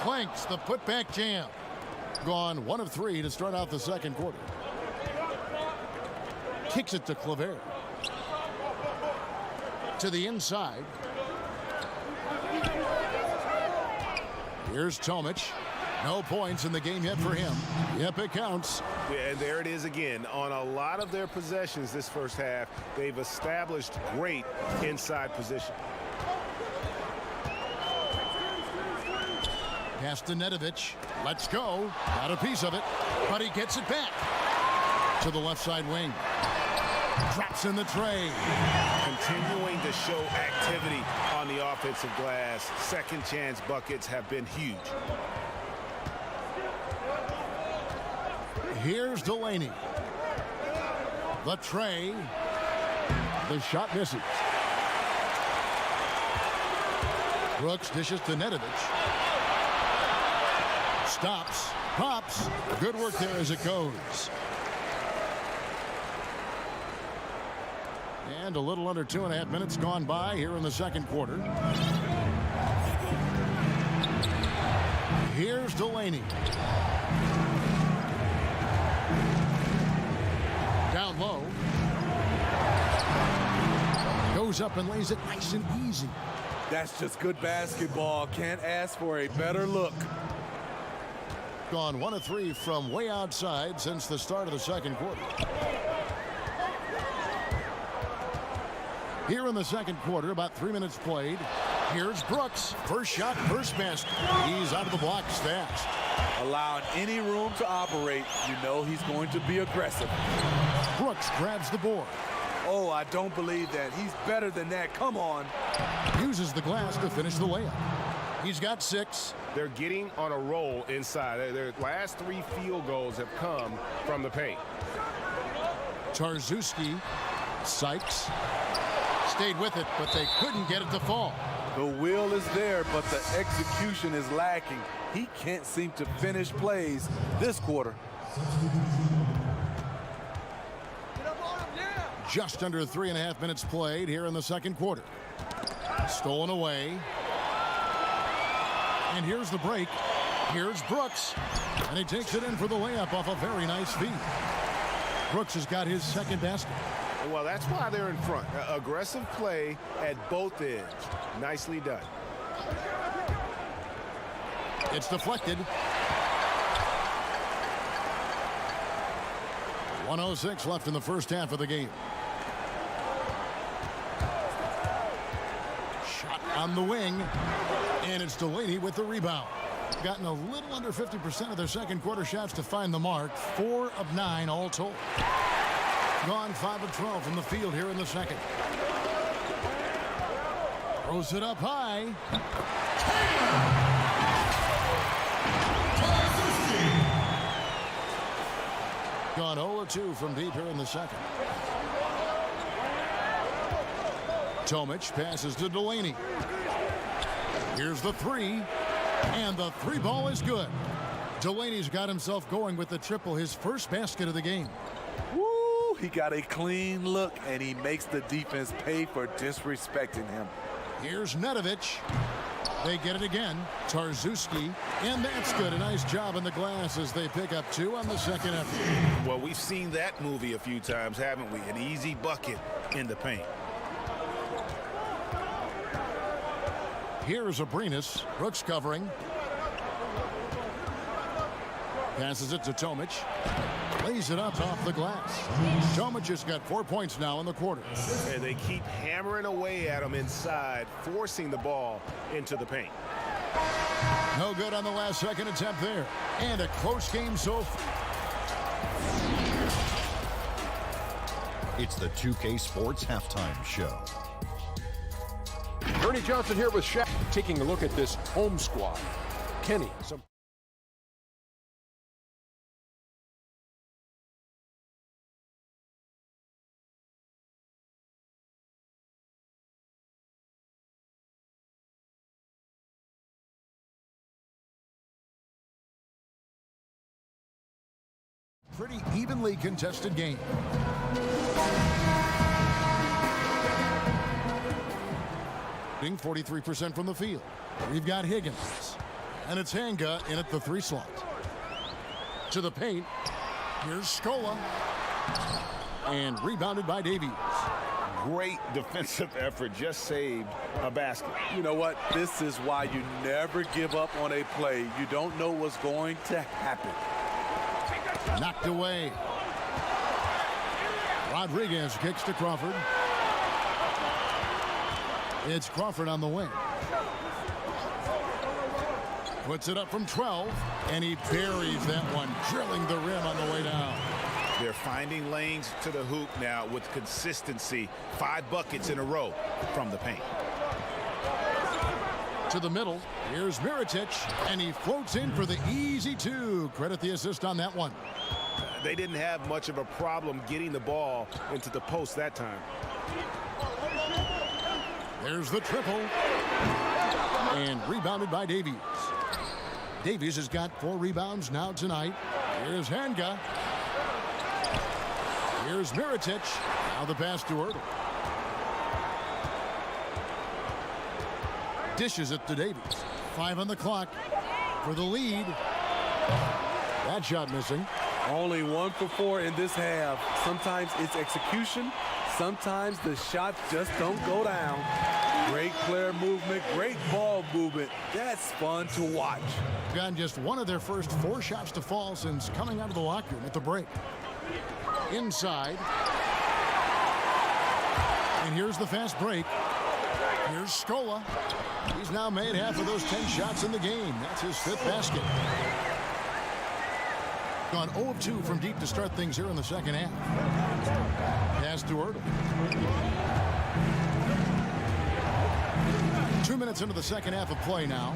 Clanks the putback jam. Gone 1 of 3 to start out the second quarter. Kicks it to Claver. To the inside. Here's Tomic. No points in the game yet for him. Yep, it counts. Yeah, and there it is again. On a lot of their possessions this first half, they've established great inside position. Pass to Nedovic. Let's go. Got a piece of it, but he gets it back. To the left side wing. Drops in the tray. Continuing to show activity on the offensive glass. Second chance buckets have been huge. Here's Delaney. The tray. The shot misses. Brooks dishes to Nedovic. Stops. Pops. Good work there as it goes. And a little under 2.5 minutes gone by here in the second quarter. Here's Delaney. Down low. Goes up and lays it nice and easy. That's just good basketball. Can't ask for a better look. Gone 1 of 3 from way outside since the start of the second quarter. Here in the second quarter, about 3 minutes played. Here's Brooks. First shot, first basket. He's out of the blocks fast. Allowing any room to operate, you know he's going to be aggressive. Brooks grabs the board. Oh, I don't believe that. He's better than that. Come on. Uses the glass to finish the layup. He's got 6. They're getting on a roll inside. Their last 3 field goals have come from the paint. Tarczewski, Sykes, stayed with it, but they couldn't get it to fall. The will is there, but the execution is lacking. He can't seem to finish plays this quarter. Just under 3.5 minutes played here in the second quarter. Stolen away. And here's the break. Here's Brooks. And he takes it in for the layup off a very nice feed. Brooks has got his second basket. Well, that's why they're in front. Aggressive play at both ends. Nicely done. It's deflected. 1:06 left in the first half of the game. Shot on the wing. And it's Delaney with the rebound. Gotten a little under 50% of their second quarter shots to find the mark. 4 of 9 all told. Gone 5 of 12 from the field here in the second. Throws it up high. Gone 0 of 2 from deep here in the second. Tomic passes to Delaney. Here's the 3. And the 3 ball is good. Delaney's got himself going with the triple, his first basket of the game. Woo! He got a clean look, and he makes the defense pay for disrespecting him. Here's Nedovic. They get it again. Tarczewski. And that's good. A nice job on the glass as they pick up 2 on the second effort. Well, we've seen that movie a few times, haven't we? An easy bucket in the paint. Here's Abrinas. Brooks covering. Passes it to Tomic. Lays it up off the glass. Tomic has got 4 points now in the quarter. And they keep hammering away at him inside, forcing the ball into the paint. No good on the last second attempt there. And a close game so far. It's the 2K Sports Halftime Show. Ernie Johnson here with Shaq, taking a look at this home squad. Kenny. Pretty evenly contested game. Being 43% from the field. We've got Higgins. And it's Hanga in at the 3 slot. To the paint. Here's Scola. And rebounded by Davies. Great defensive effort. Just saved a basket. You know what? This is why you never give up on a play. You don't know what's going to happen. Knocked away. Rodriguez kicks to Crawford. It's Crawford on the wing. Puts it up from 12, and he buries that one, drilling the rim on the way down. They're finding lanes to the hoop now with consistency. 5 buckets in a row from the paint. To the middle. Here's Mirotic, and he floats in for the easy 2. Credit the assist on that one. They didn't have much of a problem getting the ball into the post that time. There's the triple. And rebounded by Davies. Davies has got 4 rebounds now tonight. Here's Hanga. Here's Mirotic. Now the pass to Ertl. Dishes it to Davies. 5 on the clock for the lead. That shot missing. Only 1 for 4 in this half. Sometimes it's execution. Sometimes the shots just don't go down. Great player movement, great ball movement. That's fun to watch. Gotten just 1 of their first 4 shots to fall since coming out of the locker room at the break. Inside. And here's the fast break. Here's Scola. He's now made half of those 10 shots in the game. That's his 5th basket. Gone 0 of 2 from deep to start things here in the second half. Pass to Ertl. 2 minutes into the second half of play now.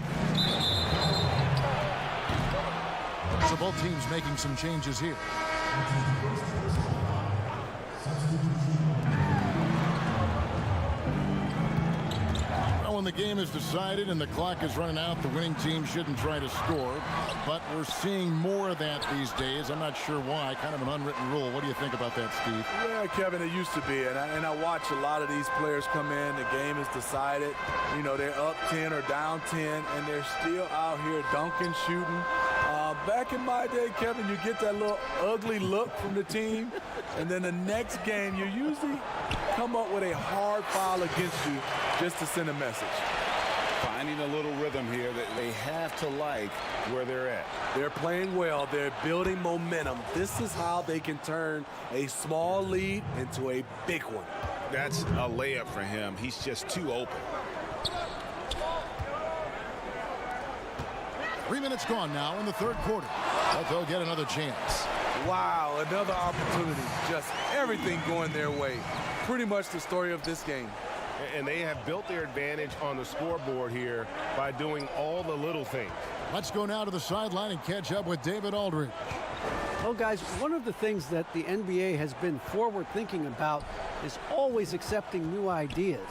So both teams making some changes here. When the game is decided and the clock is running out, the winning team shouldn't try to score. But we're seeing more of that these days. I'm not sure why. Kind of an unwritten rule. What do you think about that, Steve? Yeah, Kevin, it used to be. And I watch a lot of these players come in. The game is decided. You know, they're up 10 or down 10, and they're still out here dunking, shooting. Back in my day, Kevin, you get that little ugly look from the team, and then the next game, you usually come up with a hard foul against you just to send a message. Finding a little rhythm here that they have to like where they're at. They're playing well. They're building momentum. This is how they can turn a small lead into a big one. That's a layup for him. He's just too open. 3 minutes gone now in the third quarter. But they'll get another chance. Wow, another opportunity. Just everything going their way. Pretty much the story of this game. And they have built their advantage on the scoreboard here by doing all the little things. Let's go now to the sideline and catch up with David Aldridge. Well, guys, one of the things that the NBA has been forward thinking about is always accepting new ideas.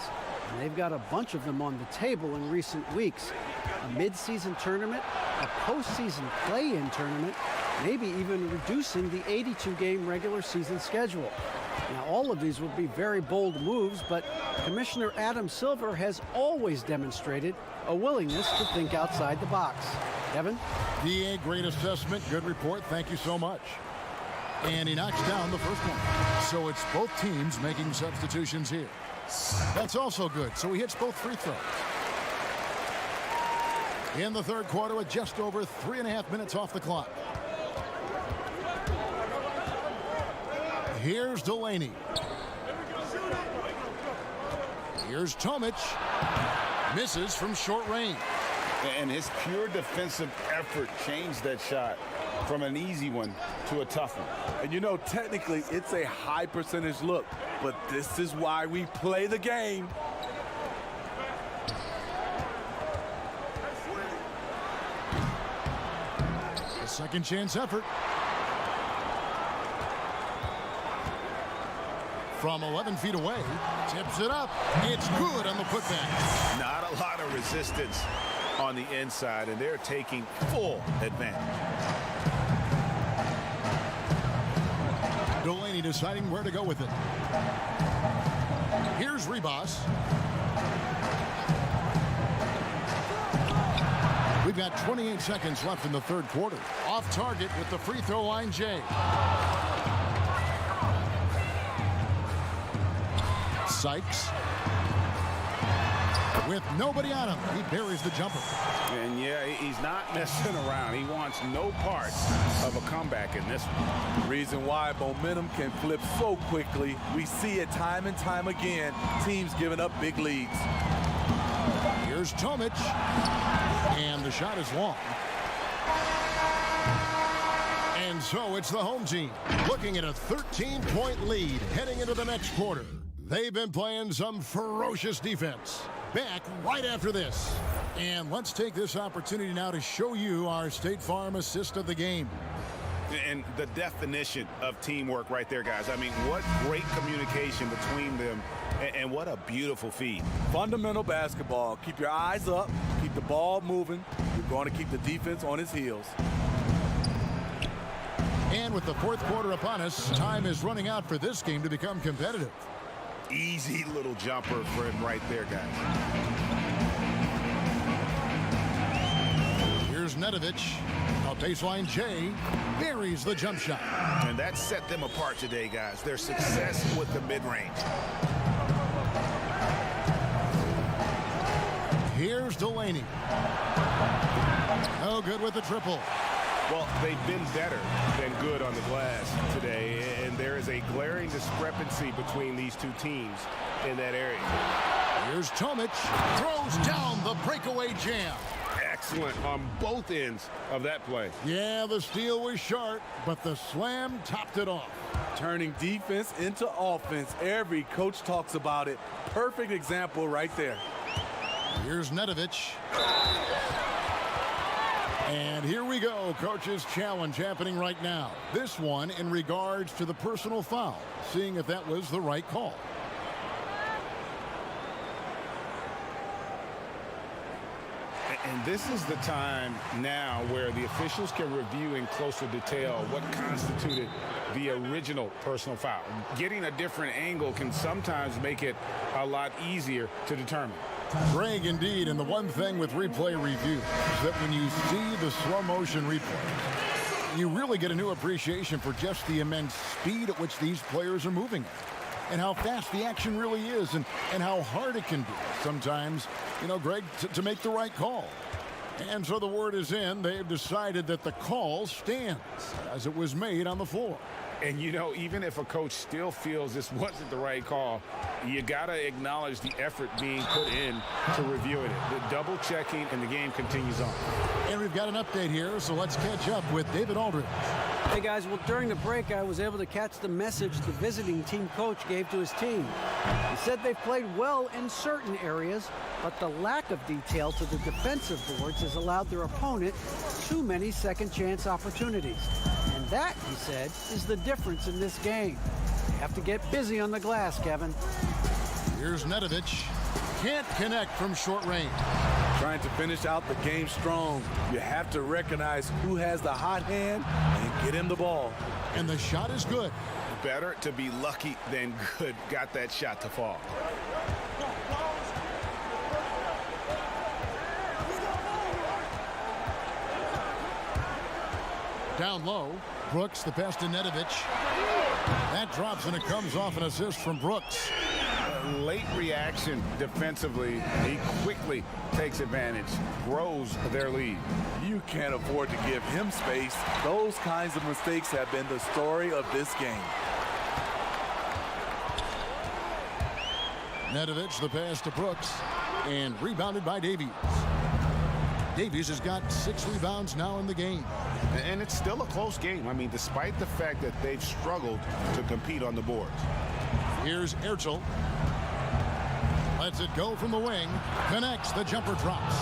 And they've got a bunch of them on the table in recent weeks. A mid-season tournament, a postseason play-in tournament, maybe even reducing the 82-game regular season schedule. Now, all of these would be very bold moves, but Commissioner Adam Silver has always demonstrated a willingness to think outside the box. Kevin? DA, great assessment, good report. Thank you so much. And he knocks down the first one. So it's both teams making substitutions here. That's also good. So he hits both free throws. In the third quarter with just over 3.5 minutes off the clock. Here's Delaney. Here's Tomic. Misses from short range. And his pure defensive effort changed that shot from an easy one to a tough one. And you know, technically, it's a high percentage look, but this is why we play the game. A second chance effort. From 11 feet away, tips it up. It's good on the putback. Not a lot of resistance on the inside, and they're taking full advantage. Delaney deciding where to go with it. Here's Ribas. We've got 28 seconds left in the third quarter. Off target with the free throw line, Jay. Sykes. With nobody on him, he buries the jumper. And yeah, he's not messing around. He wants no part of a comeback in this one. Reason why momentum can flip so quickly. We see it time and time again. Teams giving up big leads. Here's Tomic. And the shot is long. And so it's the home team looking at a 13-point lead heading into the next quarter. They've been playing some ferocious defense. Back right after this. And let's take this opportunity now to show you our State Farm assist of the game. And the definition of teamwork right there, guys. I mean, what great communication between them, and what a beautiful feed. Fundamental basketball. Keep your eyes up. Keep the ball moving. You're going to keep the defense on its heels. And with the fourth quarter upon us, time is running out for this game to become competitive. Easy little jumper for him right there, guys. Here's Nedovic. A baseline J buries the jump shot. And that set them apart today, guys. Their success with the mid-range. Here's Delaney. No good with the triple. Well, they've been better than good on the glass today, and there is a glaring discrepancy between these two teams in that area. Here's Tomic. Throws down the breakaway jam. Excellent on both ends of that play. Yeah, the steal was short, but the slam topped it off. Turning defense into offense. Every coach talks about it. Perfect example right there. Here's Nedovich. And here we go. Coach's challenge happening right now. This one in regards to the personal foul. Seeing if that was the right call. And this is the time now where the officials can review in closer detail what constituted the original personal foul. Getting a different angle can sometimes make it a lot easier to determine. Greg, indeed, and the one thing with replay review is that when you see the slow motion replay, you really get a new appreciation for just the immense speed at which these players are moving at, and how fast the action really is, and how hard it can be sometimes, you know, Greg, to make the right call. And so the word is in. They've decided that the call stands as it was made on the floor. And, you know, even if a coach still feels this wasn't the right call, you got to acknowledge the effort being put in to reviewing it. The double checking, and the game continues on. And we've got an update here, so let's catch up with David Aldridge. Hey, guys, well, during the break, I was able to catch the message the visiting team coach gave to his team. He said they've played well in certain areas, but the lack of detail to the defensive boards has allowed their opponent too many second-chance opportunities. And that, he said, is the difference in this game. They have to get busy on the glass, Kevin. Here's Nedovich. Can't connect from short range. Trying to finish out the game strong. You have to recognize who has the hot hand and get him the ball. And the shot is good. Better to be lucky than good. Got that shot to fall. Down low, Brooks, the pass to Nedovich. That drops, and it comes off an assist from Brooks. Late reaction defensively. He quickly takes advantage, grows their lead. You can't afford to give him space. Those kinds of mistakes have been the story of this game. Nedovich, the pass to Brooks, and rebounded by Davies. Davies has got 6 rebounds now in the game. And it's still a close game. I mean, despite the fact that they've struggled to compete on the boards. Here's Ertel. Lets it go from the wing. Connects. The jumper drops.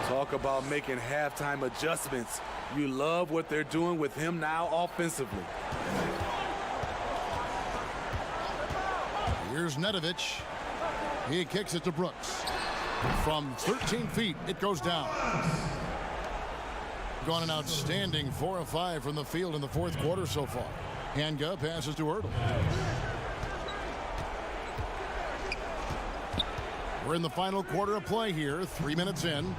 Talk about making halftime adjustments. You love what they're doing with him now offensively. Here's Nedovich. He kicks it to Brooks. From 13 feet, it goes down. Gone an outstanding 4 of 5 from the field in the fourth quarter so far. Hanga passes to Ertel. We're in the final quarter of play here, 3 minutes in.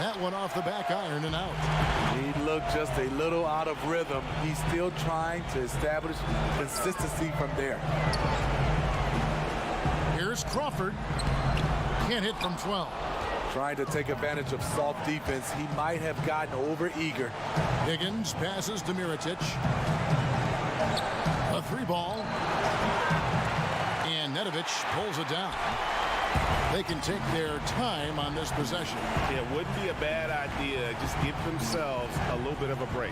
That one off the back iron and out. He looked just a little out of rhythm. He's still trying to establish consistency from there. Here's Crawford. Can't hit from 12. Trying to take advantage of soft defense. He might have gotten over-eager. Higgins passes to Mirotic. A 3-ball. And Nedovich pulls it down. They can take their time on this possession. It wouldn't be a bad idea. Just give themselves a little bit of a break.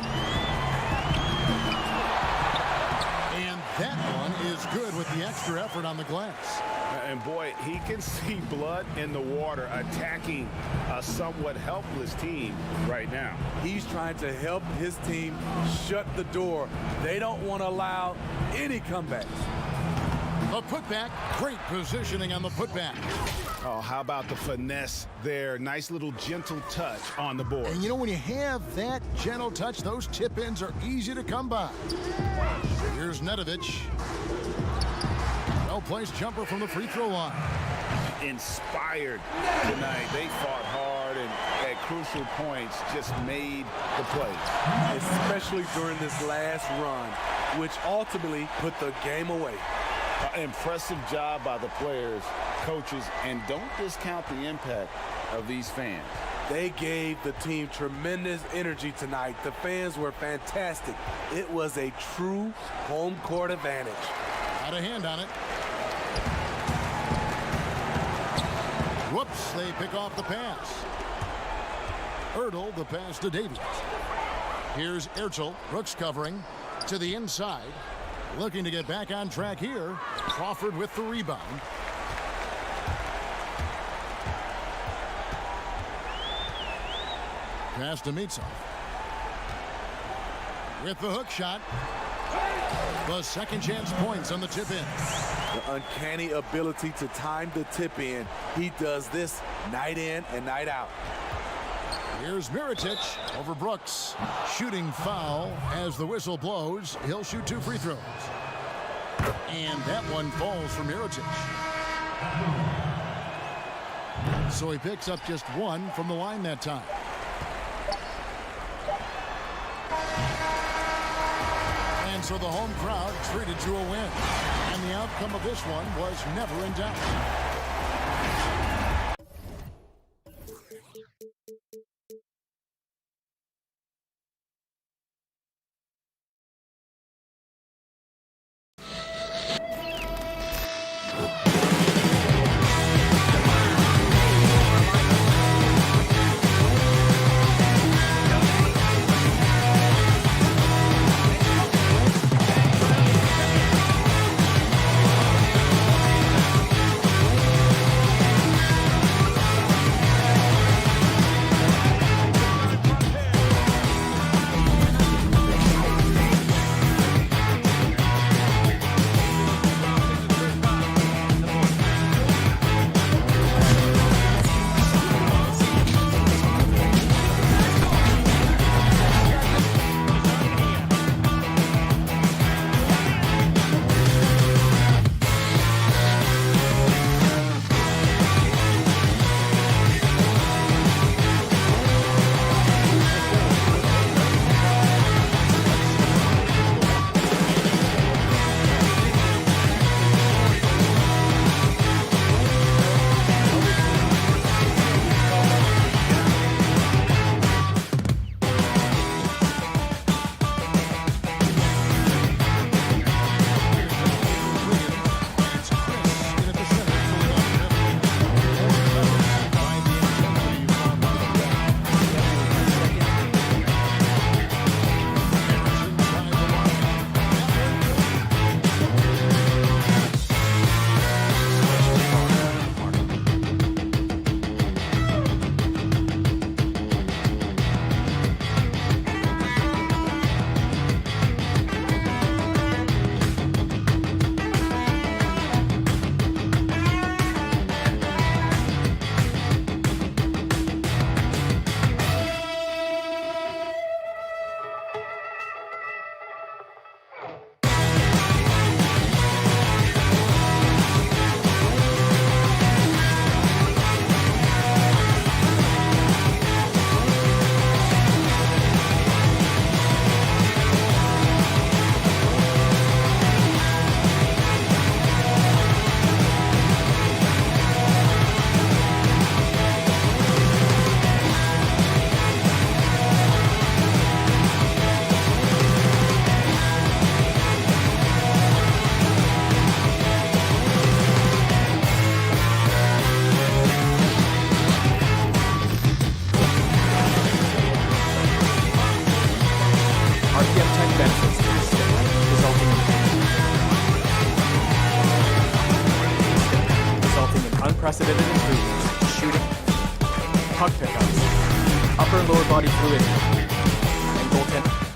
And that one is good with the extra effort on the glass. And boy, he can see blood in the water attacking a somewhat helpless team right now. He's trying to help his team shut the door. They don't want to allow any comebacks. The putback, great positioning on the putback. Oh, how about the finesse there? Nice little gentle touch on the board. And you know, when you have that gentle touch, those tip-ins are easy to come by. Here's Nedovich. Well-placed jumper from the free throw line. Inspired tonight. They fought hard and at crucial points just made the play. Especially during this last run, which ultimately put the game away. Impressive job by the players, coaches, and don't discount the impact of these fans. They gave the team tremendous energy tonight. The fans were fantastic. It was a true home court advantage. Got a hand on it. Whoops, they pick off the pass. Ertel, the pass to Davies. Here's Ertel, Brooks covering to the inside. Looking to get back on track here. Crawford with the rebound. pass to Mitsov. With the hook shot. The second chance points on the tip in. The uncanny ability to time the tip in. He does this night in and night out. Here's Mirotic over Brooks. Shooting foul as the whistle blows. He'll shoot 2 free throws. And that one falls for Mirotic. So he picks up just 1 from the line that time. And so the home crowd treated to a win. And the outcome of this one was never in doubt. unprecedented improvements, shooting, puck pickups, upper and lower body fluidity, and goaltending.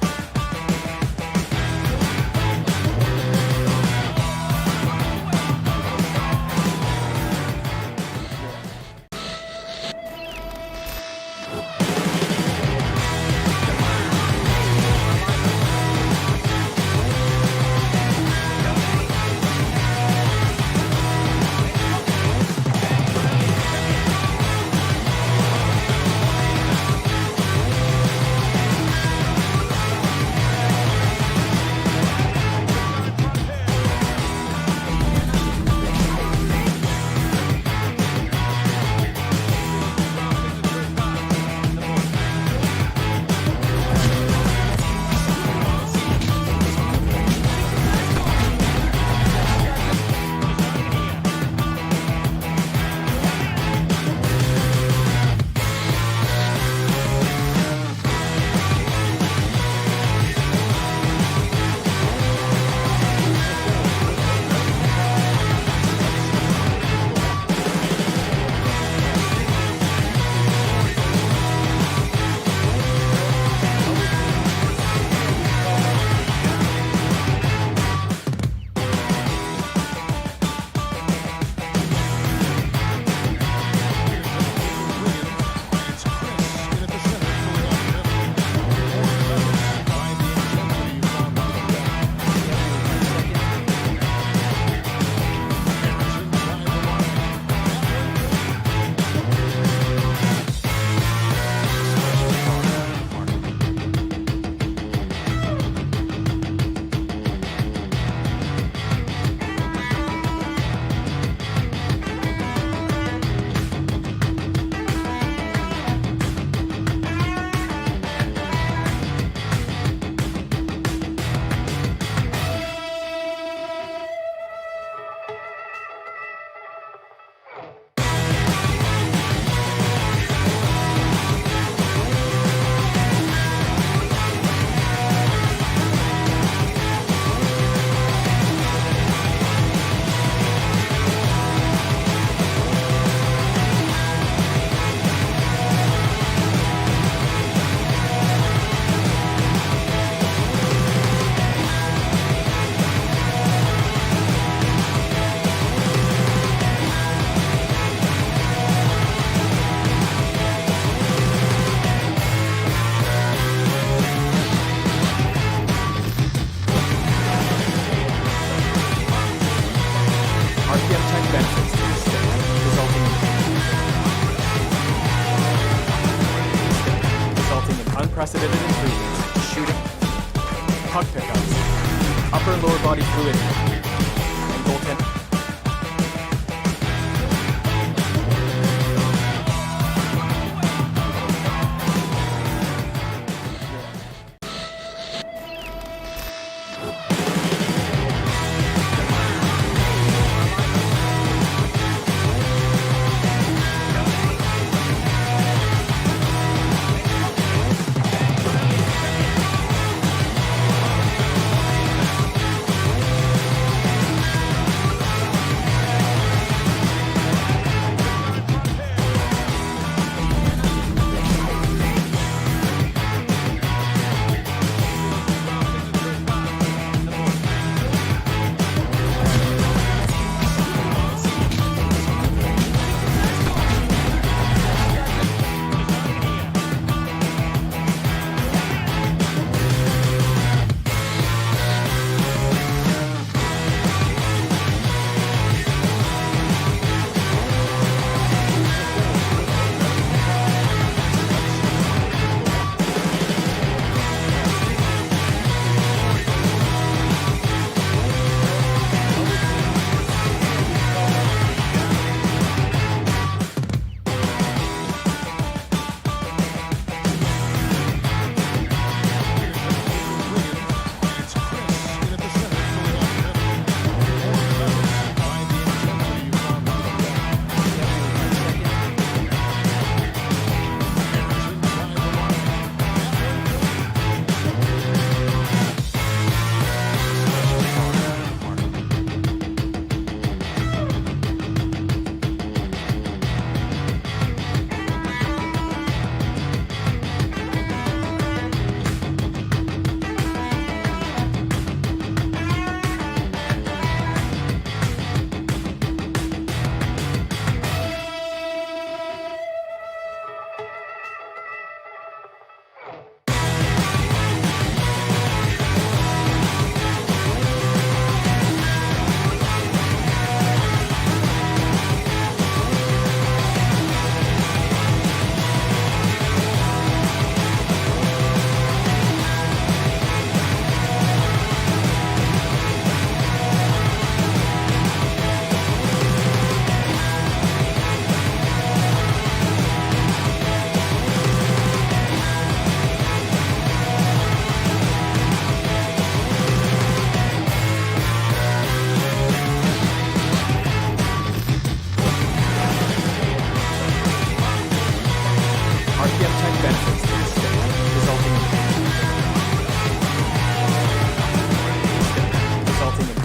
pickups, upper and lower body fluidity, and goaltending.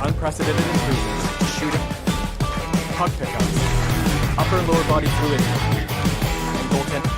Unprecedented improvements to shooting, puck pickups, upper and lower body fluidity, and goaltending.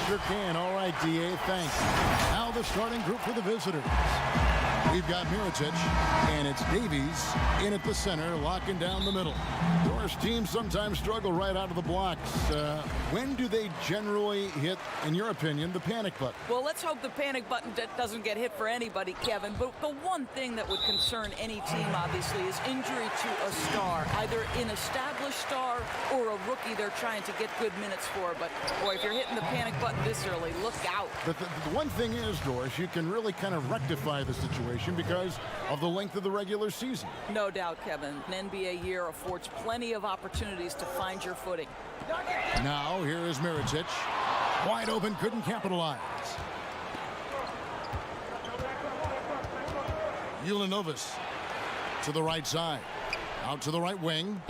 Sure can. All right, DA, thanks. Now the starting group for the visitors. We've got Mirotic, and it's Davies in at the center, locking down the middle. Of course, teams sometimes struggle right out of the blocks. When do they generally hit, in your opinion, the panic button? Well, let's hope the panic button doesn't get hit for anybody, Kevin. But the one thing that would concern any team, obviously, is injury to a star, either an established star or a rookie they're trying to get good minutes for. But, boy, if you're hitting the panic button this early, look out. But the one thing is, Doris, you can really kind of rectify the situation because of the length of the regular season. No doubt, Kevin. An NBA year affords plenty of opportunities to find your footing. Now, here is Mirotic. Wide open, couldn't capitalize. Ulanovas to the right side. Out to the right wing.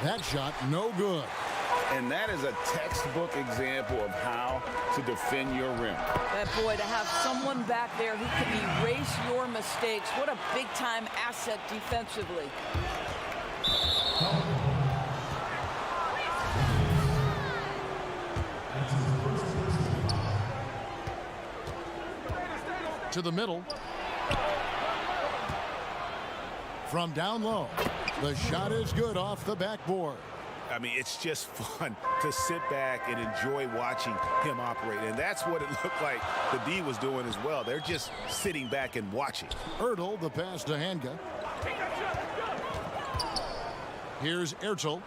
That shot, no good. And that is a textbook example of how to defend your rim. That boy, to have someone back there who can erase your mistakes, what a big-time asset defensively. To the middle. From down low. The shot is good off the backboard. I mean, it's just fun to sit back and enjoy watching him operate. And that's what it looked like the D was doing as well. They're just sitting back and watching. Ertl, the pass to Hanga. Here's Ertl.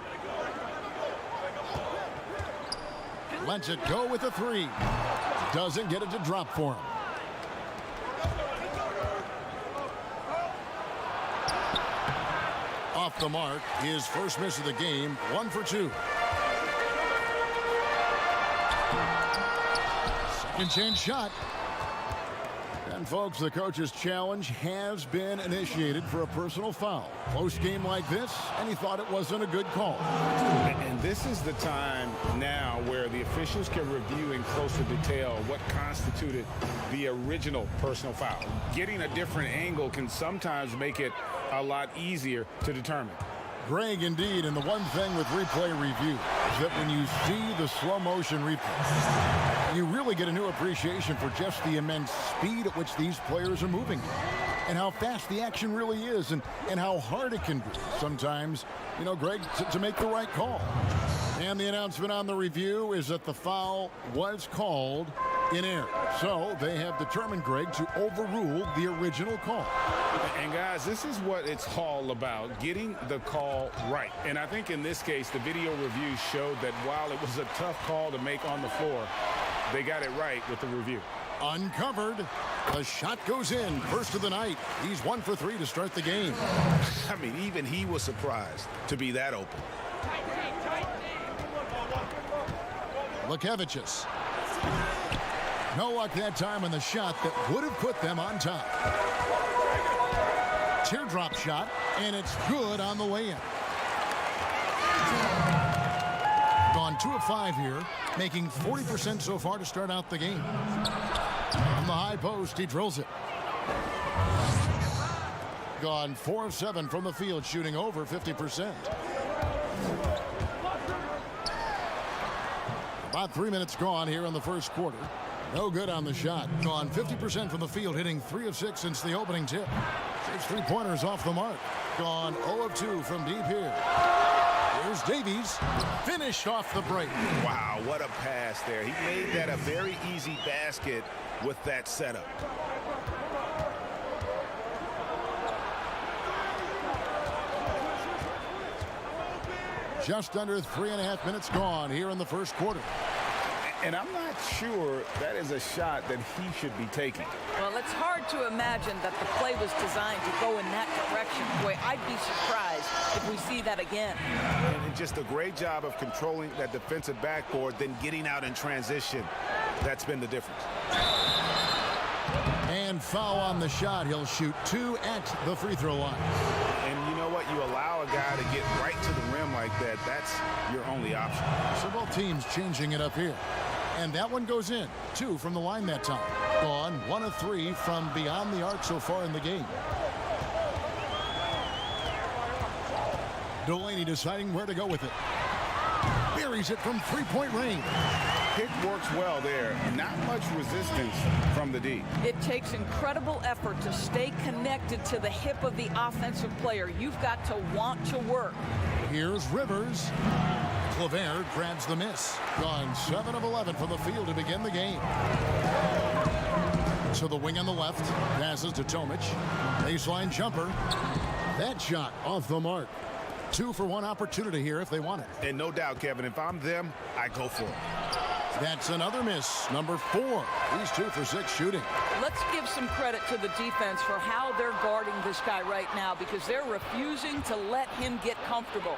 Lets it go with a three. Doesn't get it to drop for him. Off the mark, his first miss of the game, 1 for 2. Second chance shot. And folks, the coach's challenge has been initiated for a personal foul. Close game like this, and he thought it wasn't a good call. And this is the time now where the officials can review in closer detail what constituted the original personal foul. Getting a different angle can sometimes make it a lot easier to determine. Greg, indeed, and the one thing with replay review is that when you see the slow motion replay, you really get a new appreciation for just the immense speed at which these players are moving and how fast the action really is and how hard it can be sometimes, you know, Greg, to make the right call. And the announcement on the review is that the foul was called in error. So they have determined, Greg, to overrule the original call. And guys, this is what it's all about, getting the call right. And I think in this case, the video review showed that while it was a tough call to make on the floor, they got it right with the review. Uncovered. The shot goes in. First of the night. He's 1 for 3 to start the game. I mean, even he was surprised to be that open. Lukevicius. No luck that time on the shot that would have put them on top. Teardrop shot, and it's good on the way in. Gone 2 of 5 here, making 40% so far to start out the game. From the high post, he drills it. Gone 4 of 7 from the field, shooting over 50%. About 3 minutes gone here in the first quarter. No good on the shot. Gone 50% from the field, hitting 3 of 6 since the opening tip. 6 3-pointers off the mark. Gone 0 of 2 from deep here. Here's Davies. Finished off the break. Wow, what a pass there. He made that a very easy basket with that setup. Just under 3.5 minutes gone here in the first quarter. And I'm not sure that is a shot that he should be taking. Well, it's hard to imagine that the play was designed to go in that direction. Boy, I'd be surprised if we see that again. And just a great job of controlling that defensive backboard, then getting out in transition. That's been the difference. And foul on the shot. He'll shoot 2 at the free throw line. And you know what? You allow a guy to get right to the rim like that. That's your only option. So both teams changing it up here. And that one goes in. 2 from the line that time. Gone 1 of 3 from beyond the arc so far in the game. Delaney deciding where to go with it. Buries it from 3-point range. Pick works well there. Not much resistance from the D. It takes incredible effort to stay connected to the hip of the offensive player. You've got to want to work. Here's Rivers. Claver grabs the miss. Gone 7 of 11 from the field to begin the game. To the wing on the left. Passes to Tomic. Baseline jumper. That shot off the mark. 2 for 1 opportunity here if they want it. And no doubt, Kevin, if I'm them, I go for it. That's another miss. Number 4. He's 2 for 6 shooting. Let's give some credit to the defense for how they're guarding this guy right now because they're refusing to let him get comfortable.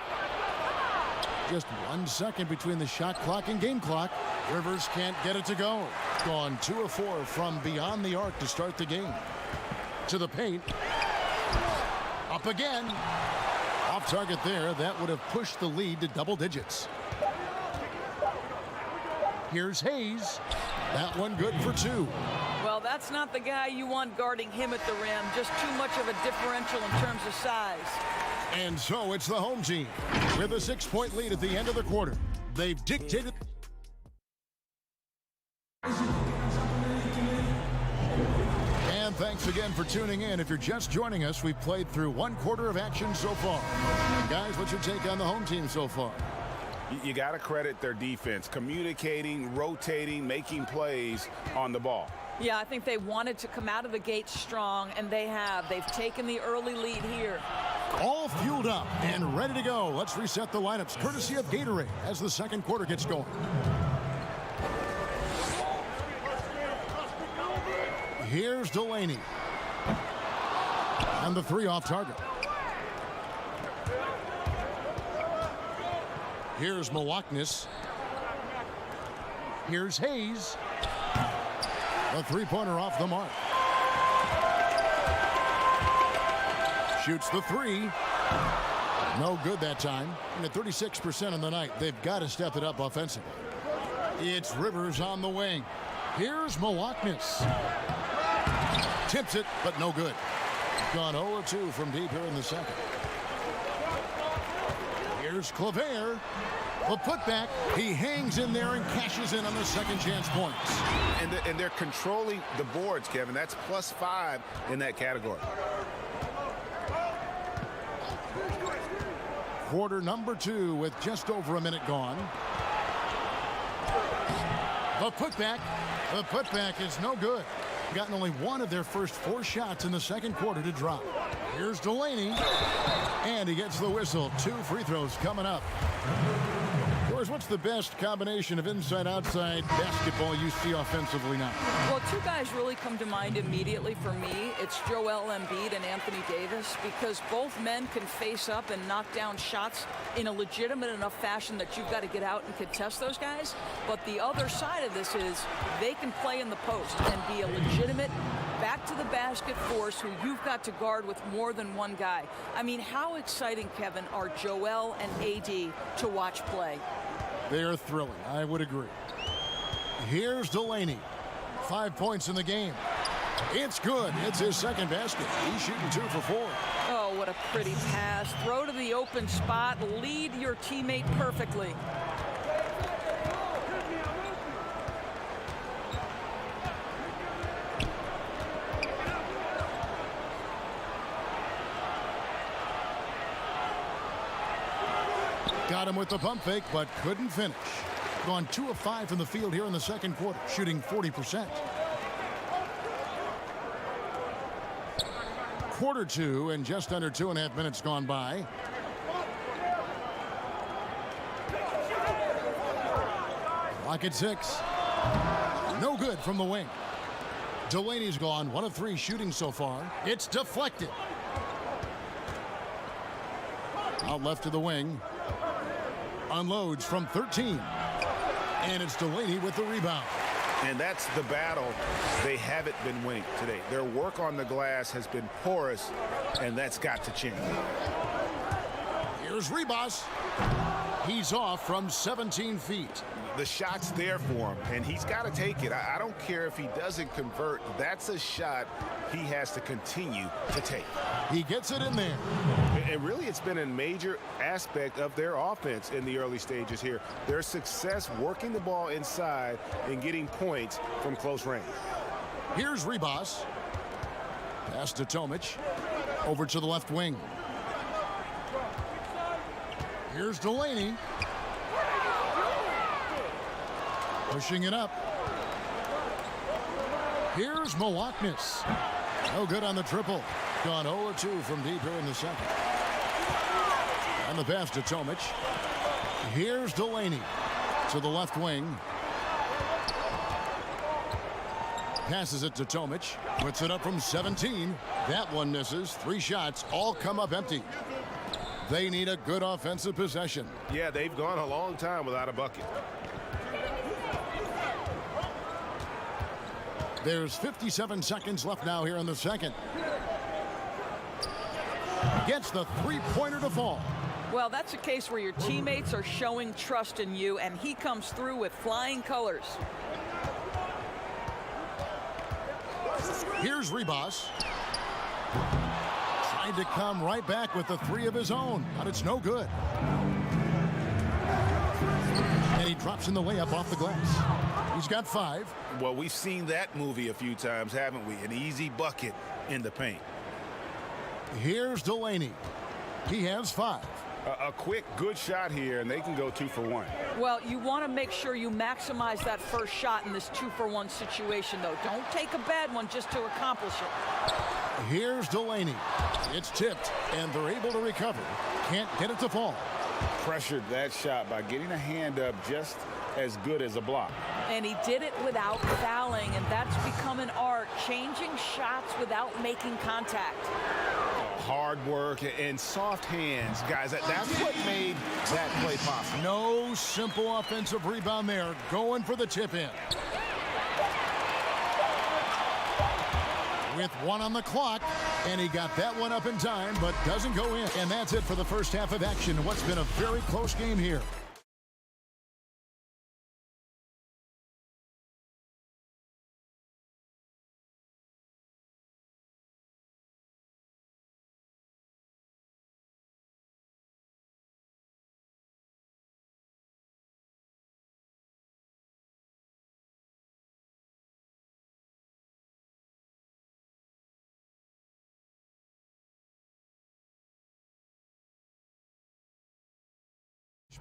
Just 1 second between the shot clock and game clock. Rivers can't get it to go. Gone 2 of 4 from beyond the arc to start the game. To the paint. Up again. Off target there. That would have pushed the lead to double digits. Here's Hayes. That one good for 2. Well, that's not the guy you want guarding him at the rim. Just too much of a differential in terms of size. And so it's the home team with a 6-point lead at the end of the quarter. They've dictated. And thanks again for tuning in. If you're just joining us, we've played through 1 quarter of action so far. And guys, what's your take on the home team so far? You got to credit their defense, communicating, rotating, making plays on the ball. Yeah, I think they wanted to come out of the gate strong, and they have. They've taken the early lead here. All fueled up and ready to go. Let's reset the lineups, courtesy of Gatorade, as the second quarter gets going. Here's Delaney. And the 3 off target. Here's Milwaukee. Here's Hayes. A 3-pointer off the mark. Shoots the 3. No good that time. And at 36% on the night, they've got to step it up offensively. It's Rivers on the wing. Here's Milwaukee. Tips it, but no good. Gone 0-2 from deep here in the second. Here's Claver. The putback. He hangs in there and cashes in on the second chance points. And they're controlling the boards, Kevin. That's +5 in that category. Quarter number 2 with just over a minute gone. The putback. The putback is no good. Gotten only 1 of their first 4 shots in the second quarter to drop. Here's Delaney. And he gets the whistle. 2 free throws coming up. What's the best combination of inside-outside basketball you see offensively now? Well, 2 guys really come to mind immediately for me. It's Joel Embiid and Anthony Davis because both men can face up and knock down shots in a legitimate enough fashion that you've got to get out and contest those guys. But the other side of this is they can play in the post and be a legitimate back-to-the-basket force who you've got to guard with more than one guy. I mean, how exciting, Kevin, are Joel and AD to watch play? They're thrilling. I would agree. Here's Delaney. 5 points in the game. It's good. It's his second basket. He's shooting 2 for 4. Oh, what a pretty pass. Throw to the open spot. Lead your teammate perfectly. Got him with the pump fake, but couldn't finish. Gone 2 of 5 from the field here in the second quarter, shooting 40%. Quarter 2 and just under 2.5 minutes gone by. Clock at 6. No good from the wing. Delaney's gone 1 of 3 shooting so far. It's deflected. Out left to the wing. Unloads from 13. And it's Delaney with the rebound. And that's the battle they haven't been winning today. Their work on the glass has been porous, and that's got to change. Here's Ribas. He's off from 17 feet. The shot's there for him, and he's got to take it. I don't care if he doesn't convert. That's a shot he has to continue to take. He gets it in there. And really, it's been a major aspect of their offense in the early stages here. Their success working the ball inside and getting points from close range. Here's Ribas. Pass to Tomic. Over to the left wing. Here's Delaney. Pushing it up. Here's Malaknis. No good on the triple. Gone 0-2 from deep here in the second. And the pass to Tomic. Here's Delaney to the left wing. Passes it to Tomic. Puts it up from 17. That one misses. 3 shots all come up empty. They need a good offensive possession. Yeah, they've gone a long time without a bucket. There's 57 seconds left now here in the second. Gets the three-pointer to fall. Well, that's a case where your teammates are showing trust in you, and he comes through with flying colors. Here's Ribas. Tried to come right back with the 3 of his own, but it's no good. And he drops in the layup off the glass. He's got 5. Well, we've seen that movie a few times, haven't we? An easy bucket in the paint. Here's Delaney. He has 5. A quick, good shot here, and they can go 2 for 1. Well, you want to make sure you maximize that first shot in this 2-for-1 situation, though. Don't take a bad one just to accomplish it. Here's Delaney. It's tipped, and they're able to recover. Can't get it to fall. Pressured that shot by getting a hand up just as good as a block. And he did it without fouling, and that's become an art, changing shots without making contact. Hard work and soft hands, guys. That's what made that play possible. No simple offensive rebound there. Going for the tip in. With 1 on the clock, and he got that one up in time, but doesn't go in. And that's it for the first half of action. What's been a very close game here.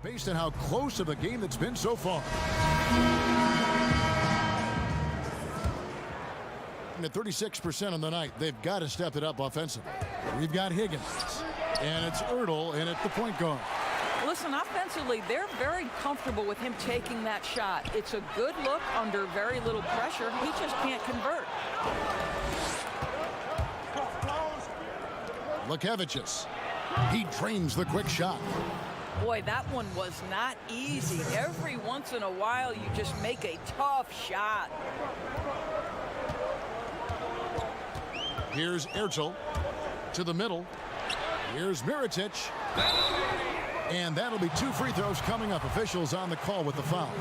Based on how close of a game that's been so far. At 36% on the night, they've got to step it up offensively. We've got Higgins, and it's Ertl in at the point guard. Listen, offensively, they're very comfortable with him taking that shot. It's a good look under very little pressure. He just can't convert. Lukevicius. He drains the quick shot. Boy, that one was not easy. Every once in a while, you just make a tough shot. Here's Ertl to the middle. Here's Mirotic. And that'll be 2 free throws coming up. Officials on the call with the foul.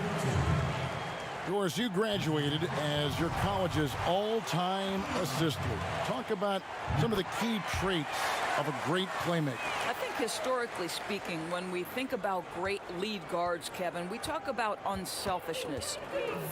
Doris, you graduated as your college's all-time assist leader. Talk about some of the key traits of a great playmaker. I think historically speaking, when we think about great lead guards, Kevin, we talk about unselfishness,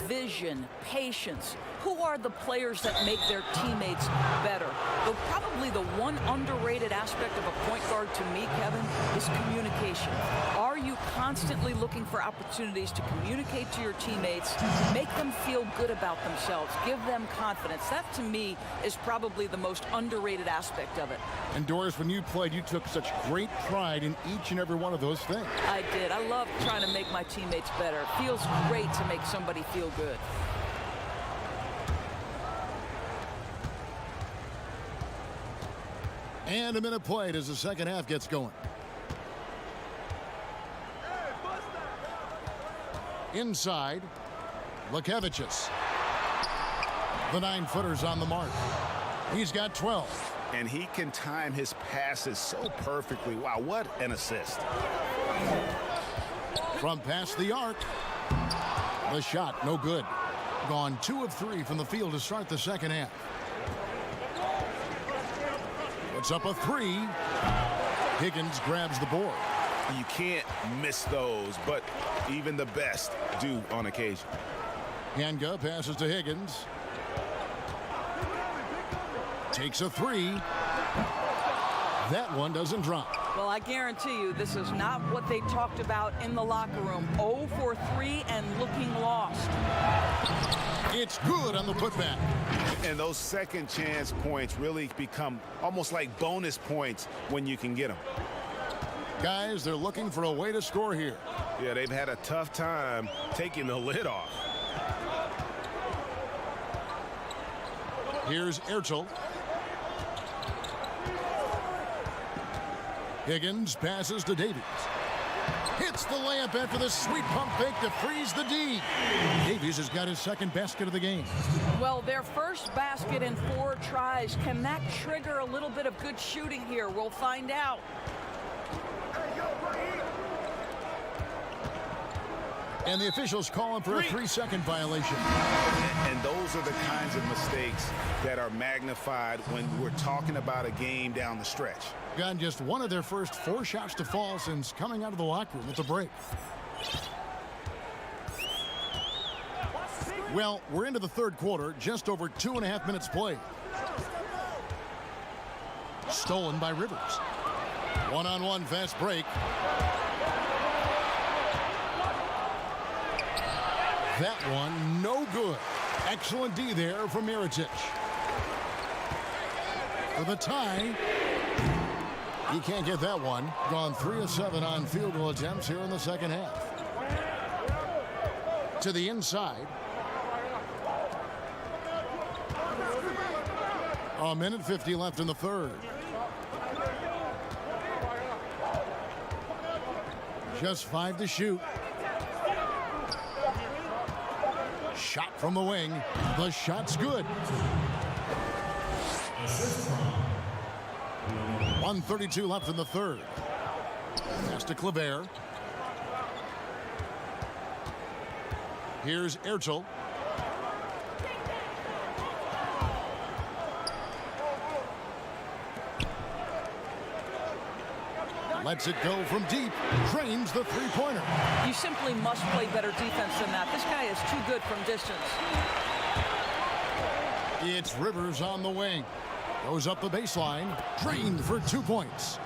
vision, patience. Who are the players that make their teammates better? Though probably the one underrated aspect of a point guard to me, Kevin, is communication. Are you constantly looking for opportunities to communicate to your teammates, make them feel good about themselves, give them confidence? That, to me, is probably the most underrated aspect of it. And Doris, when you played, you took such great pride in each and every one of those things. I did. I love trying to make my teammates better. It feels great to make somebody feel good. And a minute played as the second half gets going. Inside, Lukevicius. The 9-footer's on the mark. He's got 12. And he can time his passes so perfectly. Wow, what an assist. From past the arc. The shot, no good. Gone 2 of 3 from the field to start the second half. Puts up a 3. Higgins grabs the board. You can't miss those, but even the best do on occasion. Hanga passes to Higgins. Takes a three. That one doesn't drop. Well, I guarantee you this is not what they talked about in the locker room. 0 for 3 and looking lost. It's good on the putback. And those second chance points really become almost like bonus points when you can get them. Guys, they're looking for a way to score here. Yeah, they've had a tough time taking the lid off. Here's Ertel. Higgins passes to Davies. Hits the layup after the sweet pump fake to freeze the D. Davies has got his second basket of the game. Well, their first basket in 4 tries. Can that trigger a little bit of good shooting here? We'll find out. And the officials calling for a 3-second violation. And those are the kinds of mistakes that are magnified when we're talking about a game down the stretch. Got just one of their first 4 shots to fall since coming out of the locker room at the break. Well, we're into the third quarter, just over 2.5 minutes played. Stolen by Rivers. One-on-one fast break. That one, no good. Excellent D there from Mirotic. For the tie. He can't get that one. Gone 3 of 7 on field goal attempts here in the second half. To the inside. A minute 50 left in the third. Just 5 to shoot. Shot from the wing. The shot's good. 1:32 left in the third. Pass to Kleber. Here's Ertel. Lets it go from deep. Drains the three-pointer. You simply must play better defense than that. This guy is too good from distance. It's Rivers on the wing. Goes up the baseline. Drained for 2 points.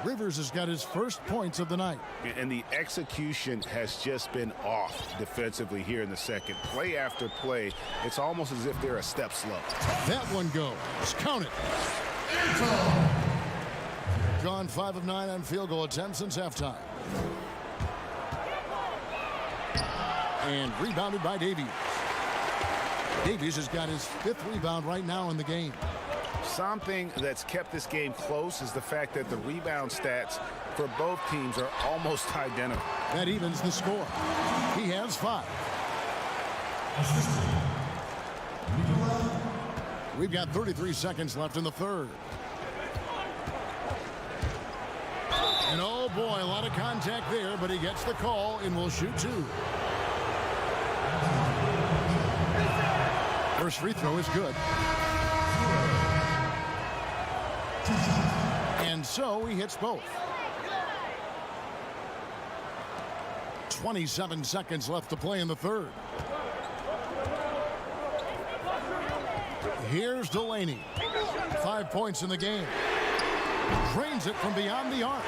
Rivers has got his first points of the night. And the execution has just been off defensively here in the second. Play after play, it's almost as if they're a step slow. That one goes. Count it. Gone 5 of 9 on field goal attempts since halftime. And rebounded by Davies. Davies has got his 5th rebound right now in the game. Something that's kept this game close is the fact that the rebound stats for both teams are almost identical. That evens the score. He has 5. We've got 33 seconds left in the third. And oh boy, a lot of contact there, but he gets the call and will shoot 2. First free throw is good. And so he hits both. 27 seconds left to play in the third. Here's Delaney. 5 points in the game. Drains it from beyond the arc.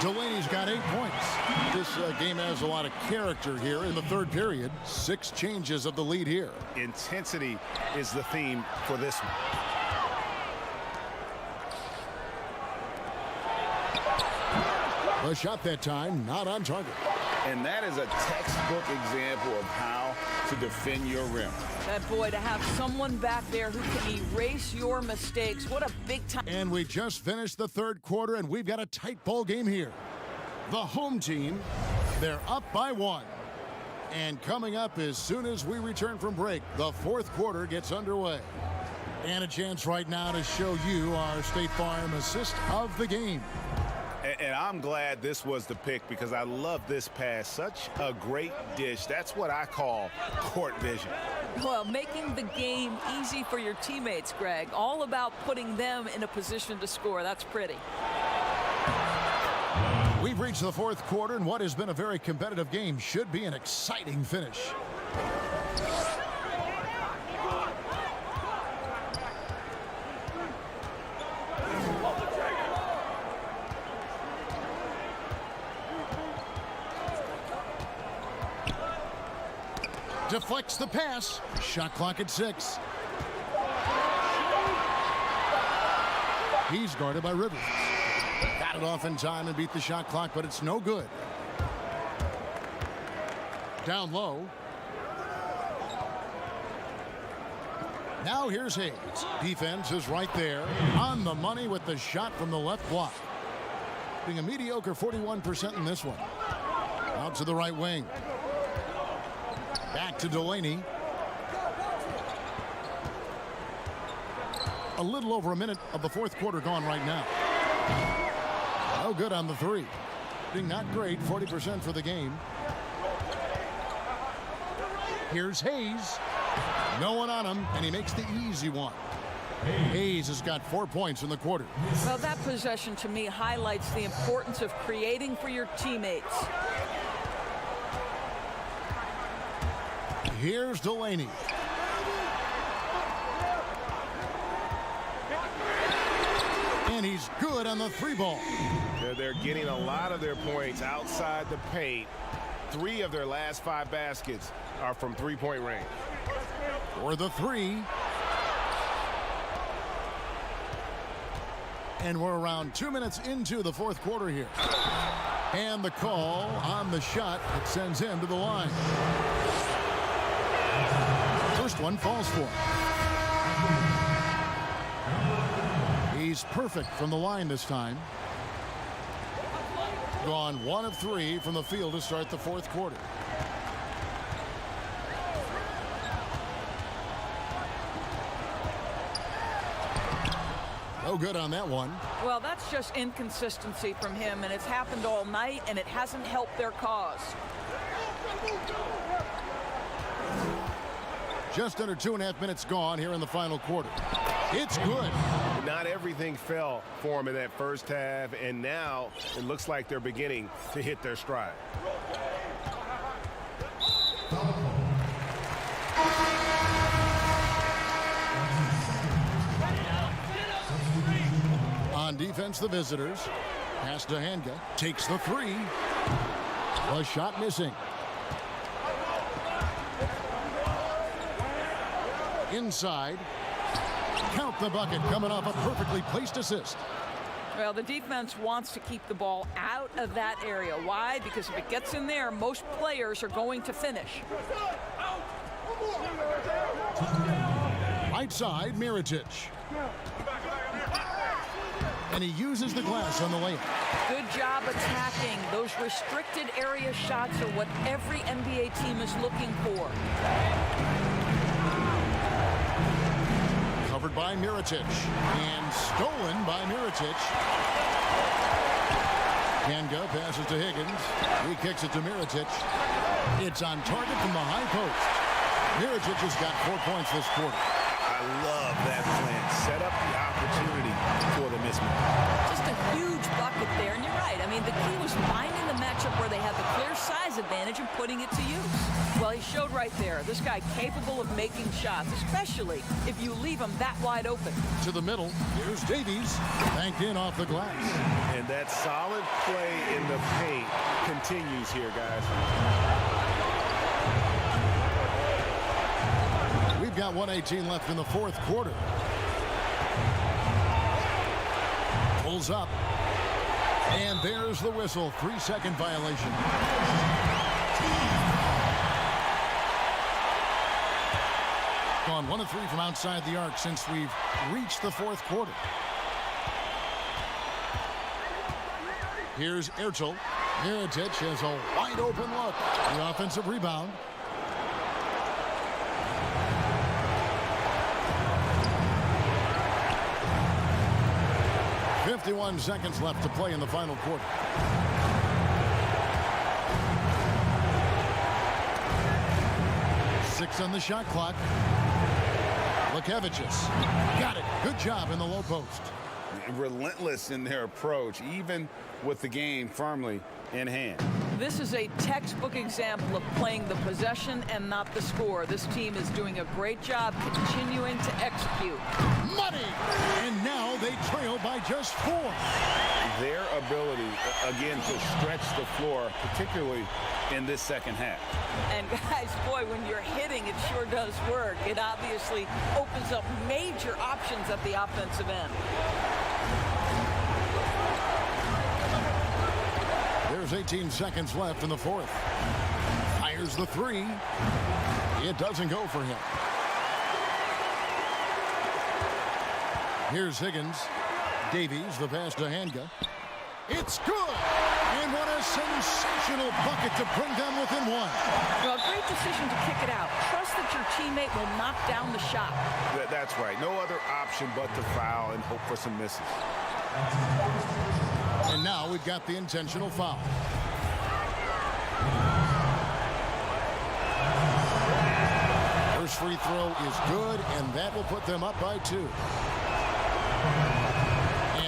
Delaney's got 8 points. This game has a lot of character here in the third period. 6 changes of the lead here. Intensity is the theme for this one. A shot that time, not on target. And that is a textbook example of how to defend your rim. That boy, to have someone back there who can erase your mistakes. What a big time. And we just finished the third quarter, and we've got a tight ball game here. The home team, they're up by 1. And coming up as soon as we return from break, the fourth quarter gets underway. And a chance right now to show you our State Farm assist of the game. And I'm glad this was the pick because I love this pass. Such a great dish. That's what I call court vision. Well, making the game easy for your teammates, Greg. All about putting them in a position to score. That's pretty. We've reached the fourth quarter, and what has been a very competitive game should be an exciting finish. Deflects the pass. Shot clock at 6. He's guarded by Rivers. Got it off in time and beat the shot clock, but it's no good. Down low. Now here's Hayes. Defense is right there on the money with the shot from the left block. Being a mediocre 41% in this one. Out to the right wing. Back to Delaney. A little over a minute of the fourth quarter gone right now. No good on the 3. Being not great, 40% for the game. Here's Hayes. No one on him, and he makes the easy one. Hayes has got 4 points in the quarter. Well, that possession to me highlights the importance of creating for your teammates. Here's Delaney. And he's good on the 3 ball. They're getting a lot of their points outside the paint. 3 of their last 5 baskets are from 3-point range. For the 3. And we're around 2 minutes into the fourth quarter here. And the call on the shot that sends him to the line. First one falls for him. He's perfect from the line this time. Gone 1 of 3 from the field to start the fourth quarter. No good on that one. Well, that's just inconsistency from him, and it's happened all night, and it hasn't helped their cause. Just under 2.5 minutes gone here in the final quarter. It's good. Not everything fell for him in that first half, and now it looks like they're beginning to hit their stride. On defense, the visitors. Pass to Hanga. Takes the 3. A shot missing. Inside. Count the bucket coming off a perfectly placed assist. Well, the defense wants to keep the ball out of that area. Why? Because if it gets in there, most players are going to finish. Right side, Mirotic. And he uses the glass on the layup. Good job attacking. Those restricted area shots are what every NBA team is looking for. Covered by Mirotic and stolen by Mirotic. Hanga passes to Higgins. He kicks it to Mirotic. It's on target from the high post. Mirotic has got 4 points this quarter. I love that plan. Set up the opportunity for the mismatch. Just a huge bucket there, and you're right. I mean, the key was finding the matchup where they had the clear size advantage and putting it to use. Well, he showed right there. This guy capable of making shots, especially if you leave him that wide open. To the middle. Here's Davies. Banked in off the glass. And that solid play in the paint continues here, guys. We've got 1:18 left in the fourth quarter. Pulls up. And there's the whistle. 3-second violation. Gone 1 of 3 from outside the arc since we've reached the fourth quarter. Here's Ertel. Mirotic has a wide open look. The offensive rebound. .51 seconds left to play in the final quarter. Six on the shot clock. Lukevicius got it. Good job in the low post. relentless in their approach, even with the game firmly in hand. This is a textbook example of playing the possession and not the score. This team is doing a great job continuing to execute. Money! And now they trail by just 4. Their ability, again, to stretch the floor, particularly in this second half. And guys, boy, when you're hitting, it sure does work. It obviously opens up major options at the offensive end. There's 18 seconds left in the fourth. Fires the 3. It doesn't go for him. Here's Higgins. Davies, the pass to Hanga. It's good! And what a sensational bucket to bring them within 1. Well, great decision to kick it out. Trust that your teammate will knock down the shot. That's right. No other option but to foul and hope for some misses. And now we've got the intentional foul. First free throw is good, and that will put them up by 2.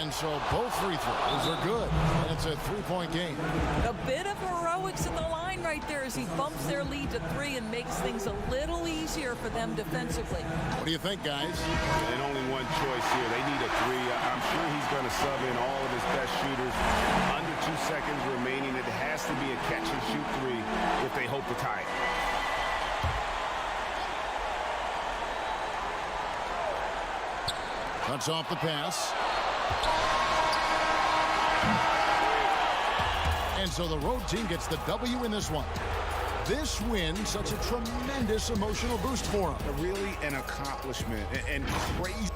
And so both free throws are good, and it's a 3-point game. A bit of heroics at the line right there as he bumps their lead to 3 and makes things a little easier for them defensively. What do you think, guys? And only one choice here. They need a 3. I'm sure he's going to sub in all of his best shooters. Under 2 seconds remaining. It has to be a catch-and-shoot 3 if they hope to tie it. Cuts off the pass. And so the road team gets the W in this one. This win, such a tremendous emotional boost for them. Really an accomplishment and crazy.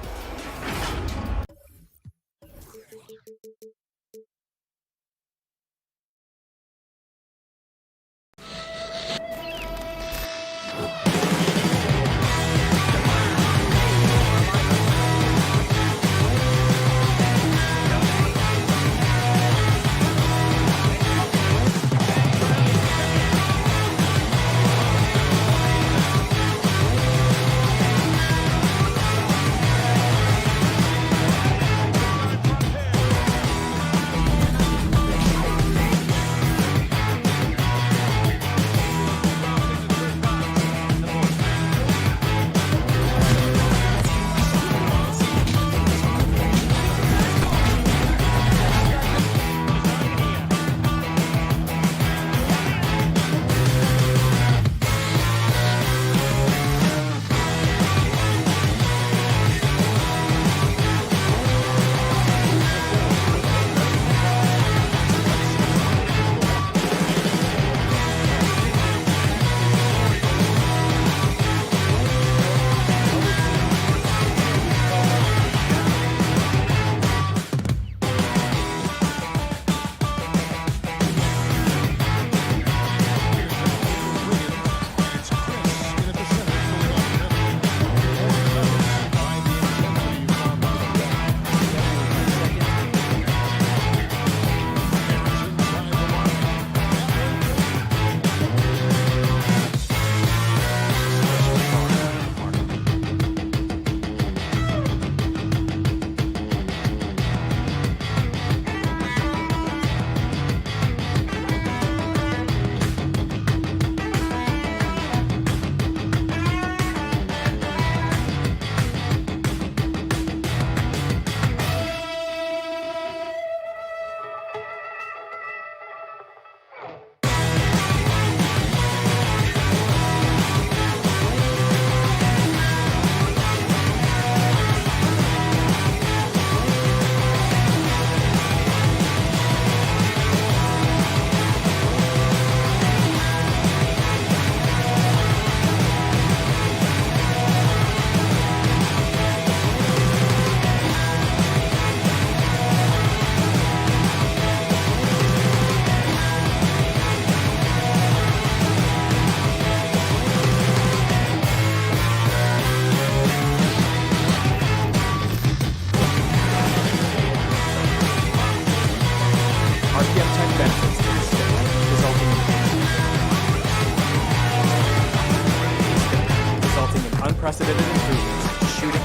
unprecedented improvements, shooting,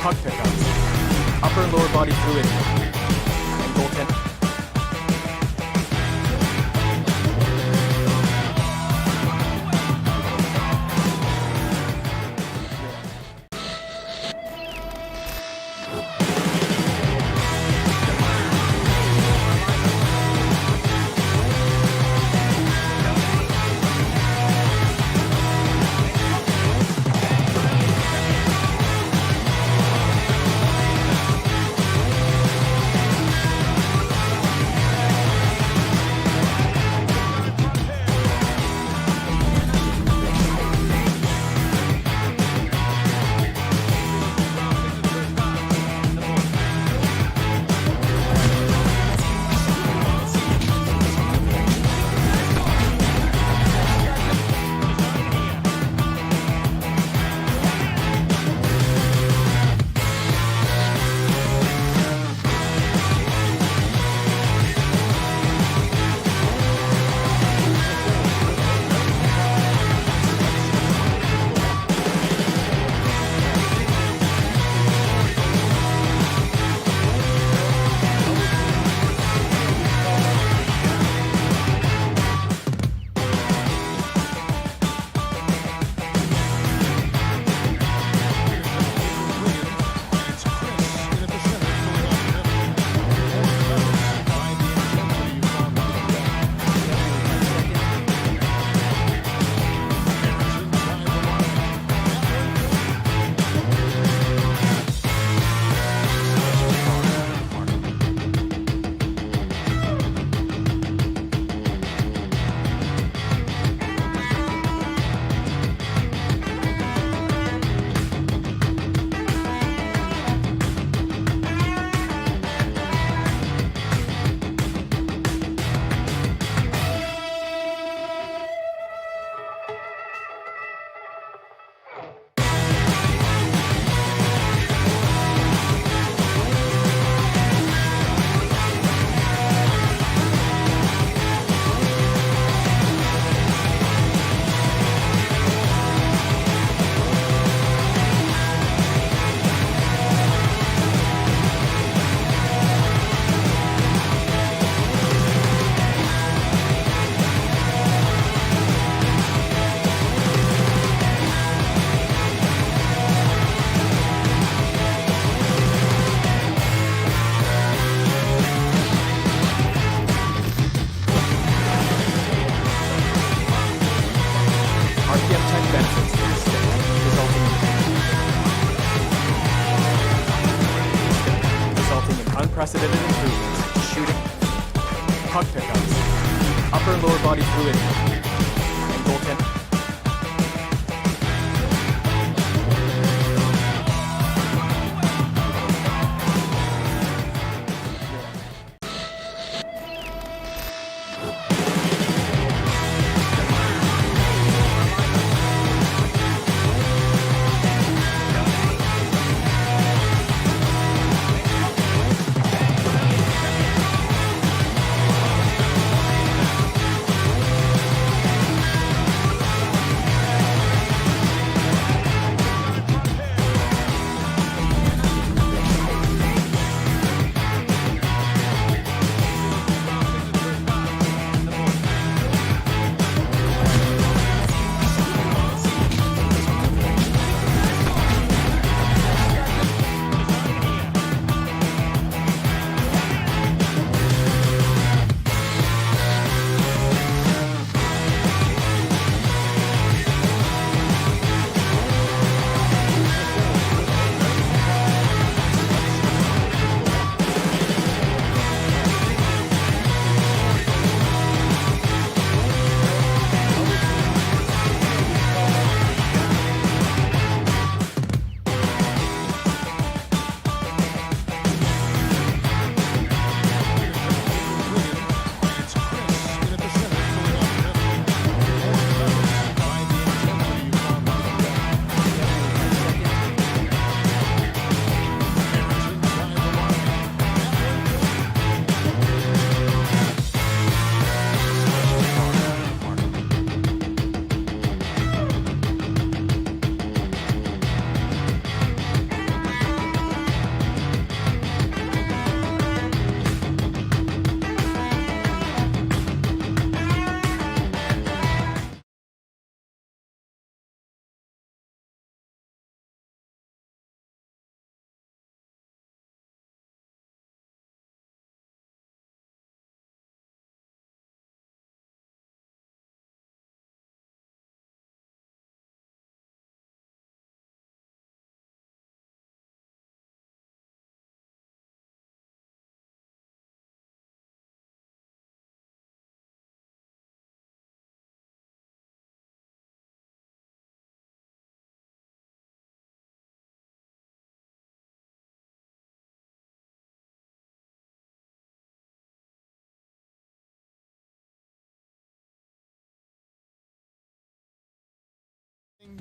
puck pickups, upper upper and lower body fluidity, and goaltending. Unprecedented improvements, shooting, puck pickups, upper and lower body fluidity, and goaltending.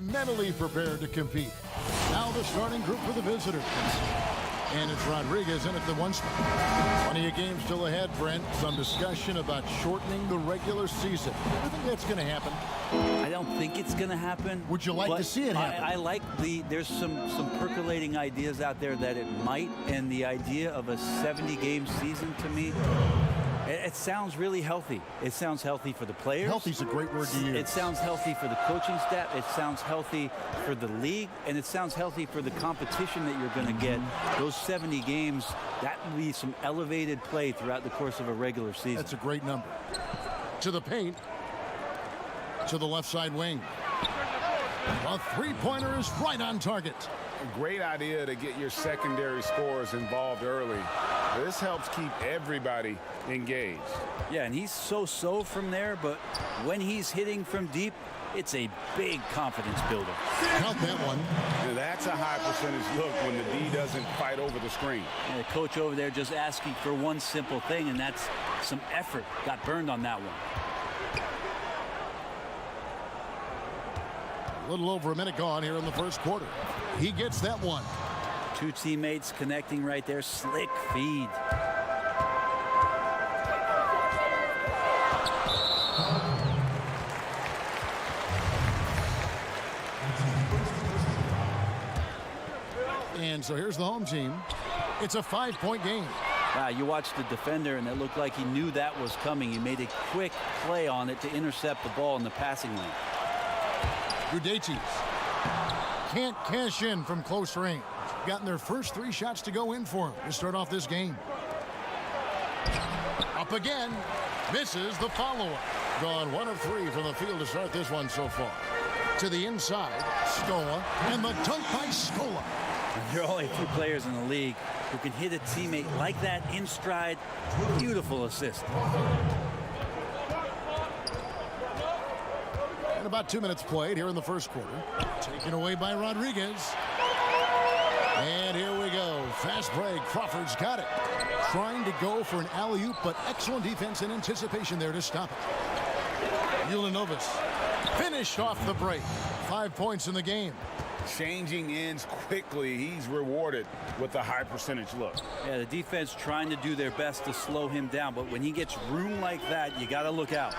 mentally prepared to compete. Now the starting group for the visitors. And it's Rodriguez in at the 1 spot. Plenty of games still ahead, Brent. Some discussion about shortening the regular season. I think that's going to happen. I don't think it's going to happen. Would you like to see it happen? I like there's some percolating ideas out there that it might, and the idea of a 70-game season to me, it sounds really healthy. It sounds healthy for the players. Healthy's a great word to use. It sounds healthy for the coaching staff. It sounds healthy for the league, and it sounds healthy for the competition that you're going to get. Those 70 games, that will be some elevated play throughout the course of a regular season. That's a great number. To the paint. To the left side wing. A three-pointer is right on target. A great idea to get your secondary scorers involved early. This helps keep everybody engaged. Yeah, and he's so-so from there, but when he's hitting from deep, it's a big confidence builder. Count that one. Now, that's a high percentage look when the D doesn't fight over the screen. And the coach over there just asking for one simple thing, and that's some effort. Got burned on that one. A little over a minute gone here in the first quarter. He gets that one. Two teammates connecting right there. Slick feed. And so here's the home team. It's a 5-point game. Wow, you watched the defender, and it looked like he knew that was coming. He made a quick play on it to intercept the ball in the passing lane. Udaitis can't cash in from close range. Gotten their first 3 shots to go in for him to start off this game. Up again. Misses the follow-up. Gone 1 of 3 from the field to start this one so far. To the inside, Scola, and the dunk by Scola. There are only a few players in the league who can hit a teammate like that in stride. Beautiful assist. And about 2 minutes played here in the first quarter. Taken away by Rodriguez. And here we go. Fast break. Crawford's got it. Trying to go for an alley-oop, but excellent defense and anticipation there to stop it. Ulanovas finished off the break. 5 points in the game. Changing ends quickly. He's rewarded with a high percentage look. Yeah, the defense trying to do their best to slow him down, but when he gets room like that, you got to look out.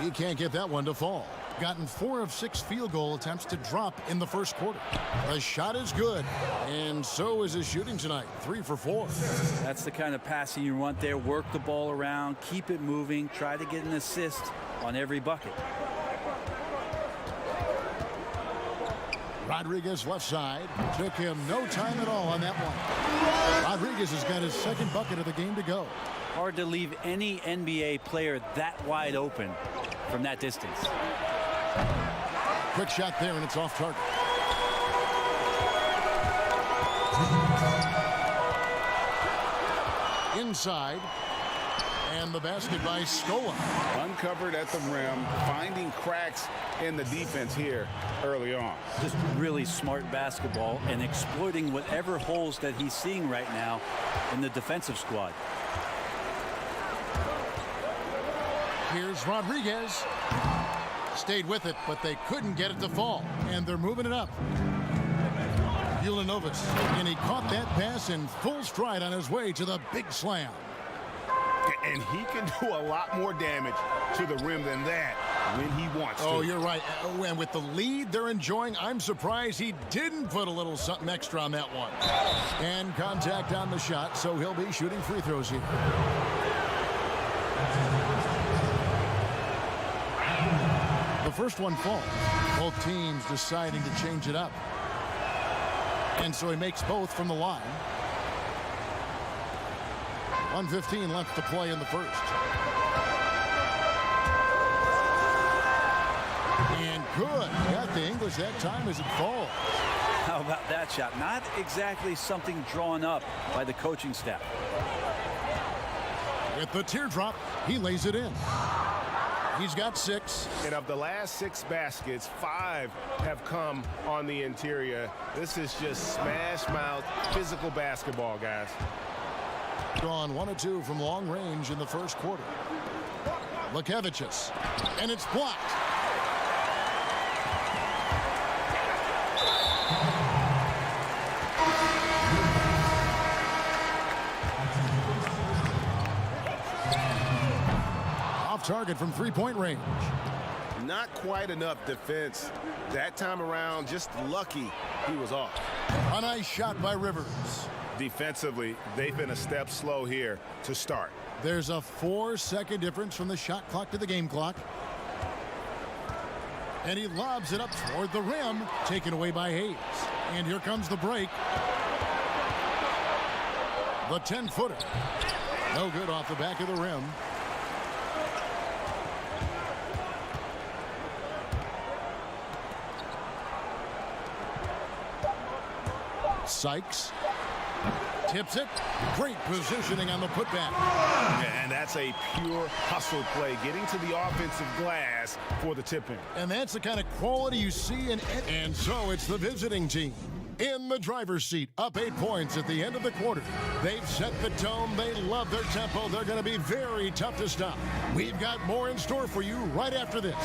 He can't get that one to fall. Gotten 4 of 6 field goal attempts to drop in the first quarter. The shot is good, and so is his shooting tonight. 3 for 4. That's the kind of passing you want there. Work the ball around, keep it moving, try to get an assist on every bucket. Rodriguez left side. Took him no time at all on that one. Rodriguez has got his second bucket of the game to go. Hard to leave any NBA player that wide open from that distance. Quick shot there, and it's off target. Inside. And the basket by Scola. Uncovered at the rim, finding cracks in the defense here early on. Just really smart basketball and exploiting whatever holes that he's seeing right now in the defensive squad. Here's Rodriguez. Stayed with it, but they couldn't get it to fall. And they're moving it up. Ulanovas. And he caught that pass in full stride on his way to the big slam. And he can do a lot more damage to the rim than that when he wants to. Oh, you're right. And with the lead they're enjoying, I'm surprised he didn't put a little something extra on that one. And contact on the shot, so he'll be shooting free throws here. The first one falls. Both teams deciding to change it up. And so he makes both from the line. 1:15 left to play in the first. And good. Got the English that time as it falls. How about that shot? Not exactly something drawn up by the coaching staff. With the teardrop, he lays it in. He's got 6. And of the last 6 baskets, 5 have come on the interior. This is just smash mouth physical basketball, guys. Gone 1 of 2 from long range in the first quarter. Lukevicius, and it's blocked. Off target from three-point range. Not quite enough defense. That time around, just lucky he was off. A nice shot by Rivers. Defensively, they've been a step slow here to start. There's a 4-second difference from the shot clock to the game clock. And he lobs it up toward the rim, taken away by Hayes. And here comes the break. The 10-footer. No good off the back of the rim. Sykes tips it. Great positioning on the putback. And that's a pure hustle play, getting to the offensive glass for the tip-in. And that's the kind of quality you see in it. And so it's the visiting team in the driver's seat, up 8 points at the end of the quarter. They've set the tone. They love their tempo. They're going to be very tough to stop. We've got more in store for you right after this.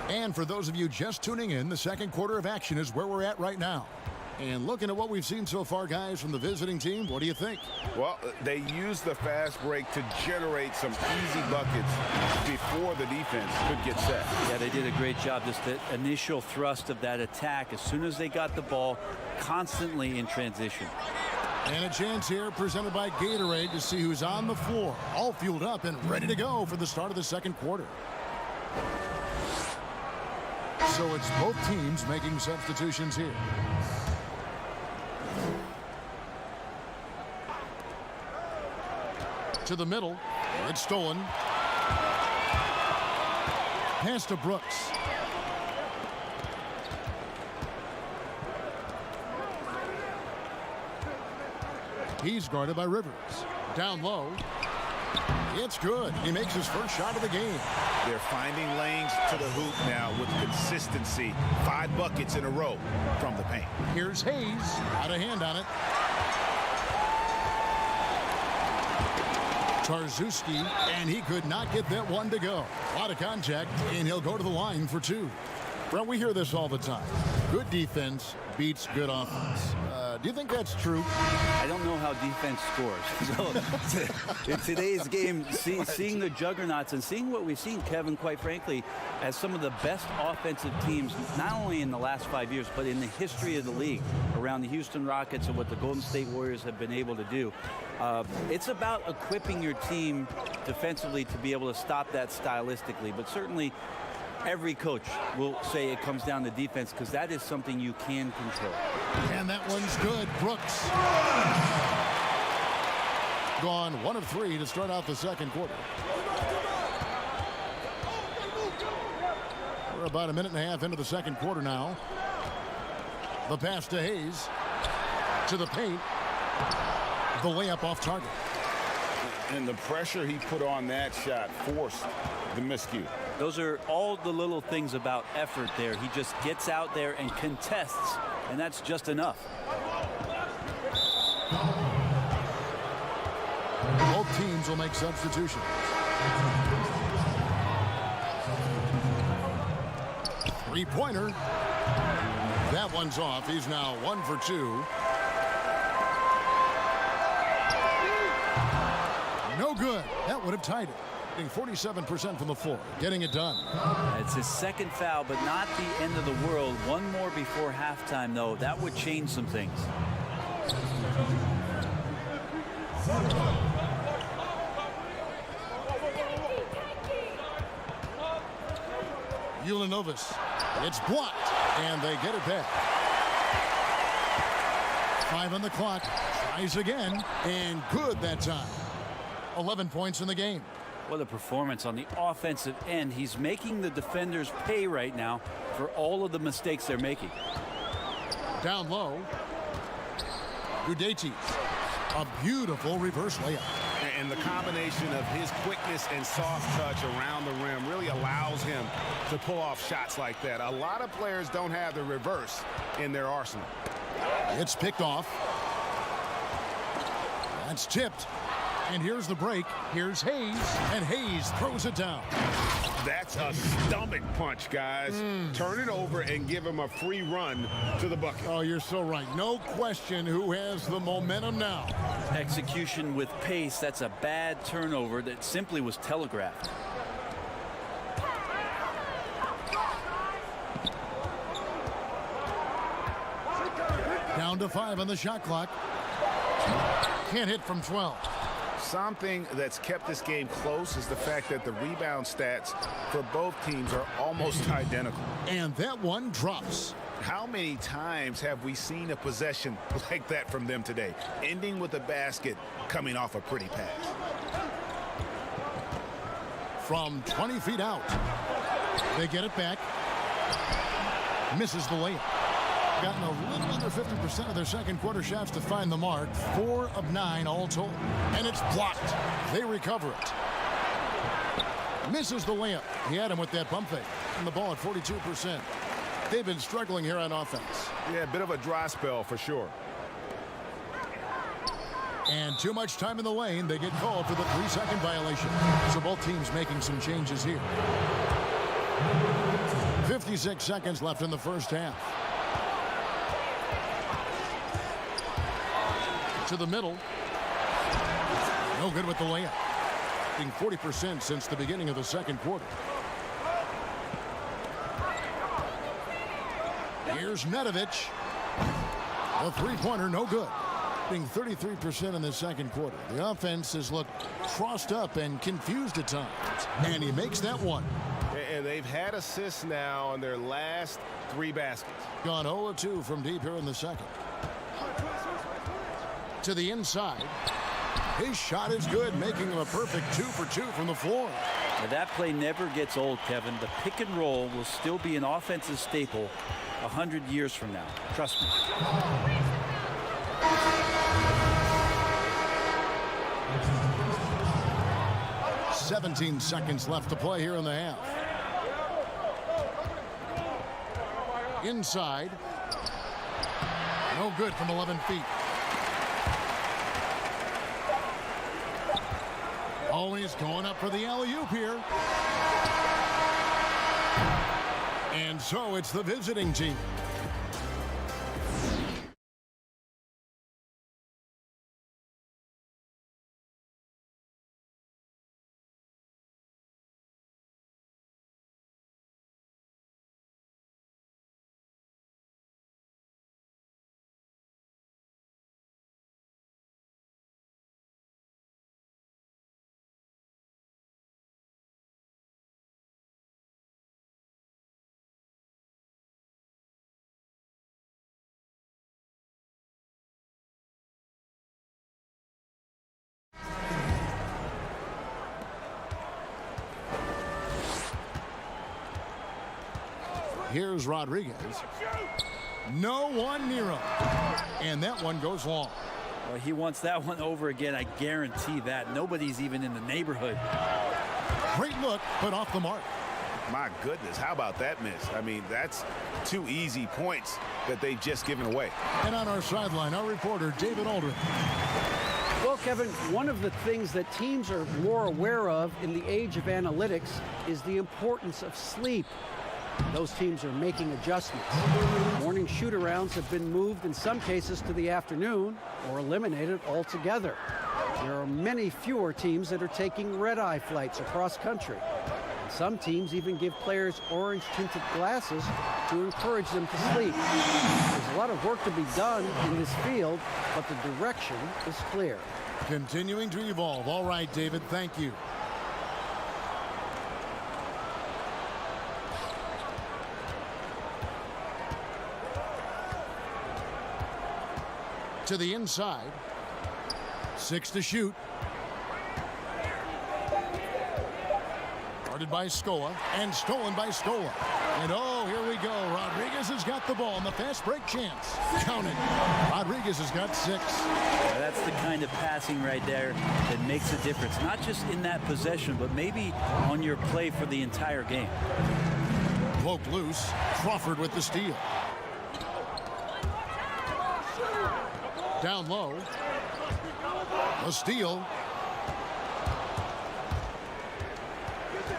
And for those of you just tuning in, the second quarter of action is where we're at right now. And looking at what we've seen so far, guys, from the visiting team, what do you think? Well, they used the fast break to generate some easy buckets before the defense could get set. Yeah, they did a great job. Just the initial thrust of that attack, as soon as they got the ball, constantly in transition. And a chance here presented by Gatorade to see who's on the floor, all fueled up and ready to go for the start of the second quarter. So it's both teams making substitutions here. To the middle. It's stolen. Pass to Brooks. He's guarded by Rivers. Down low. It's good. He makes his first shot of the game. They're finding lanes to the hoop now with consistency. 5 buckets in a row from the paint. Here's Hayes. Out of hand on it. Tarzuski, and he could not get that one to go. A lot of contact, and he'll go to the line for 2. Well, we hear this all the time. Good defense beats good offense. Do you think that's true? I don't know how defense scores. So, in today's game, seeing the juggernauts and seeing what we've seen, Kevin, quite frankly, as some of the best offensive teams, not only in the last 5 years, but in the history of the league, around the Houston Rockets and what the Golden State Warriors have been able to do. It's about equipping your team defensively to be able to stop that stylistically, but certainly every coach will say it comes down to defense because that is something you can control. And that one's good. Brooks. Gone 1 of 3 to start out the second quarter. We're about a minute and a half into the second quarter now. The pass to Hayes. To the paint. The layup off target. And the pressure he put on that shot forced the miscue. Those are all the little things about effort there. He just gets out there and contests, and that's just enough. Both teams will make substitutions. Three-pointer. That one's off. He's now 1 for 2. No good. That would have tied it. 47% from the floor, getting it done. It's his second foul, but not the end of the world. One more before halftime, though. That would change some things. Ulanovas. It's blocked, and they get it back. 5 on the clock. Tries again, and good that time. 11 points in the game. What a performance on the offensive end. He's making the defenders pay right now for all of the mistakes they're making. Down low. Gudaitis. A beautiful reverse layup. And the combination of his quickness and soft touch around the rim really allows him to pull off shots like that. A lot of players don't have the reverse in their arsenal. It's picked off. That's tipped. And here's the break. Here's Hayes, and Hayes throws it down. That's a stomach punch, guys. Turn it over and give him a free run to the bucket. Oh, you're so right. No question who has the momentum now. Execution with pace. That's a bad turnover that simply was telegraphed. Down to 5 on the shot clock. Can't hit from 12. Something that's kept this game close is the fact that the rebound stats for both teams are almost identical. And that one drops. How many times have we seen a possession like that from them today, ending with a basket coming off a pretty pass? From 20 feet out. They get it back. Misses the layup. Gotten a little under 50% of their second quarter shots to find the mark. 4 of 9 all told. And it's blocked. They recover it. Misses the layup. He had him with that bump fake. And the ball at 42%. They've been struggling here on offense. Yeah, a bit of a dry spell for sure. And too much time in the lane. They get called for the 3-second violation. So both teams making some changes here. 56 seconds left in the first half. To the middle. No good with the layup. Being 40% since the beginning of the second quarter. Here's Nedovic. The three-pointer, no good. Being 33% in the second quarter. The offense has looked crossed up and confused at times. And he makes that one. And they've had assists now on their last 3 baskets. Gone 0 of 2 from deep here in the second. To the inside. His shot is good, making him a perfect 2 for 2 from the floor. Now that play never gets old, Kevin. The pick and roll will still be an offensive staple 100 years from now. Trust me. "17 seconds left to play here in the half. Inside. No good from 11 feet. Oh, he's going up for the alley-oop here. And so it's the visiting team. Here's Rodriguez. No one near him. And that one goes long. Well, he wants that one over again. I guarantee that. Nobody's even in the neighborhood. Great look, but off the mark. My goodness, how about that miss? I mean, that's 2 easy points that they've just given away. And on our sideline, our reporter, David Aldridge. Well, Kevin, one of the things that teams are more aware of in the age of analytics is the importance of sleep. Those teams are making adjustments. Morning shoot-arounds have been moved in some cases to the afternoon or eliminated altogether. There are many fewer teams that are taking red-eye flights across country. Some teams even give players orange-tinted glasses to encourage them to sleep. There's a lot of work to be done in this field, but the direction is clear. Continuing to evolve. All right, David, thank you. To the inside. 6 to shoot. Guarded by Scola and stolen by Scola. And oh, here we go. Rodriguez has got the ball and the fast break chance. Counted. Rodriguez has got 6. Yeah, that's the kind of passing right there that makes a difference. Not just in that possession, but maybe on your play for the entire game. Poke loose. Crawford with the steal. Down low. A steal.